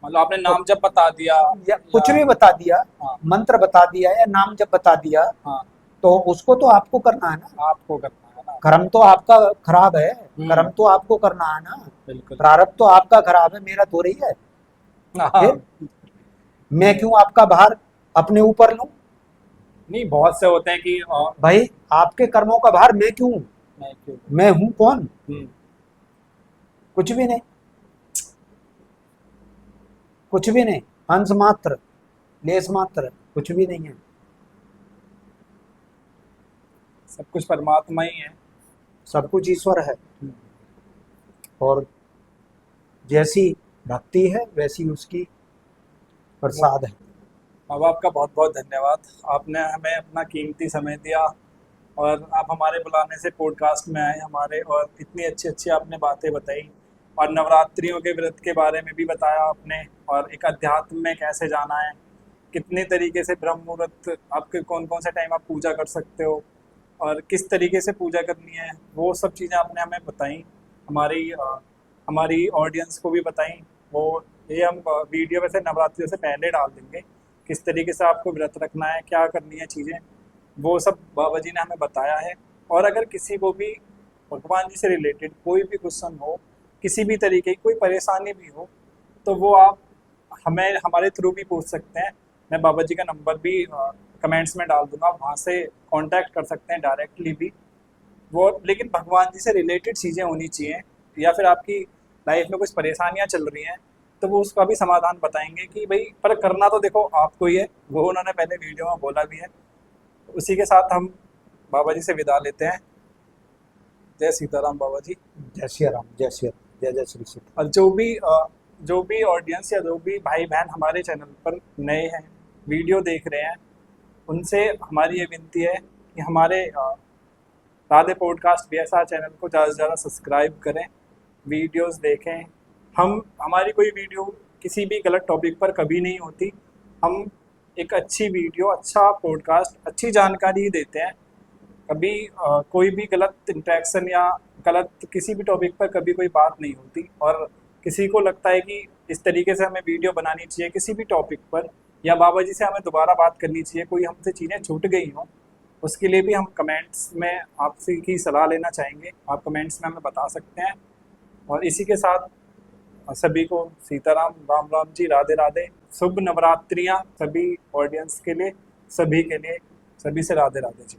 [SPEAKER 1] मतलब आपने
[SPEAKER 2] तो
[SPEAKER 1] नाम जब बता दिया,
[SPEAKER 2] या
[SPEAKER 1] या
[SPEAKER 2] कुछ भी बता दिया,
[SPEAKER 1] हाँ
[SPEAKER 2] मंत्र बता दिया या नाम जब बता दिया,
[SPEAKER 1] हाँ,
[SPEAKER 2] तो उसको तो आपको करना है ना।
[SPEAKER 1] आपको करना है ना।
[SPEAKER 2] कर्म तो आपका खराब है, कर्म
[SPEAKER 1] हम्म,
[SPEAKER 2] तो आपको करना है ना।
[SPEAKER 1] बिल्कुल।
[SPEAKER 2] प्रारब्ध तो आपका खराब है, मेरा थोड़ी है।
[SPEAKER 1] हाँ,
[SPEAKER 2] फिर मैं क्यों आपका भार अपने ऊपर लूं?
[SPEAKER 1] नहीं, बहुत से होते हैं कि
[SPEAKER 2] भाई आपके कर्मों का भार मैं क्यों?
[SPEAKER 1] मैं क्यों।
[SPEAKER 2] मैं हूं कौन?
[SPEAKER 1] हम्म,
[SPEAKER 2] कुछ भी नहीं, कुछ भी नहीं, अंश मात्र, लेस मात्र, कुछ भी नहीं है।
[SPEAKER 1] सब कुछ परमात्मा ही है।
[SPEAKER 2] सब कुछ ईश्वर है,
[SPEAKER 1] हम्म,
[SPEAKER 2] और जैसी भक्ति है वैसी उसकी प्रसाद है।
[SPEAKER 1] माँ बाप का बहुत बहुत धन्यवाद, आपने हमें अपना कीमती समय दिया, और आप हमारे बुलाने से पॉडकास्ट में आए हमारे, और इतनी अच्छी अच्छी आपने बातें बताई, और नवरात्रियों के व्रत के बारे में भी बताया आपने, और एक अध्यात्म में कैसे जाना है, कितने तरीके से ब्रह्म मुहूर्त, आपके कौन कौन से टाइम आप पूजा कर सकते हो, और किस तरीके से पूजा करनी है, वो सब चीज़ें आपने हमें बताई। हमारी ऑडियंस को भी बताई। वो ये हम वीडियो वैसे नवरात्रि से पहले डाल देंगे, किस तरीके से आपको व्रत रखना है, क्या करनी है चीज़ें, वो सब बाबा जी ने हमें बताया है। और अगर किसी को भी भगवान जी से रिलेटेड कोई भी क्वेश्चन हो, किसी भी तरीके की कोई परेशानी भी हो, तो वो आप हमें हमारे थ्रू भी पूछ सकते हैं। मैं बाबा जी का नंबर भी कमेंट्स में डाल दूंगा, वहाँ से कांटेक्ट कर सकते हैं डायरेक्टली भी। वो लेकिन भगवान जी से रिलेटेड चीज़ें होनी चाहिए, या फिर आपकी लाइफ में कुछ परेशानियां चल रही हैं, तो वो उसका भी समाधान बताएंगे कि भाई, पर करना तो देखो आपको ही है, वो उन्होंने पहले वीडियो में बोला भी है। उसी के साथ हम बाबा जी से विदा लेते हैं। जय सीताराम बाबा जी।
[SPEAKER 2] जय श्री राम, जय श्री राम, जय जय श्री सीता।
[SPEAKER 1] और जो भी ऑडियंस या जो भी भाई बहन हमारे चैनल पर नए हैं, वीडियो देख रहे हैं, उनसे हमारी ये विनती है कि हमारे राधे पॉडकास्ट BSR चैनल को ज़्यादा से ज़्यादा सब्सक्राइब करें, वीडियोस देखें। हमारी कोई वीडियो किसी भी गलत टॉपिक पर कभी नहीं होती। हम एक अच्छी वीडियो, अच्छा पॉडकास्ट, अच्छी जानकारी ही देते हैं। कभी कोई भी गलत इंटरेक्शन या गलत किसी भी टॉपिक पर कभी कोई बात नहीं होती। और किसी को लगता है कि इस तरीके से हमें वीडियो बनानी चाहिए किसी भी टॉपिक पर, या बाबा जी से हमें दोबारा बात करनी चाहिए, कोई हमसे चीज़ें छूट गई हों, उसके लिए भी हम कमेंट्स में आपसे की सलाह लेना चाहेंगे। आप कमेंट्स में हमें बता सकते हैं। और इसी के साथ सभी को सीताराम, राम राम जी, राधे राधे। शुभ नवरात्रियां सभी ऑडियंस के लिए, सभी के लिए, सभी से राधे राधे जी।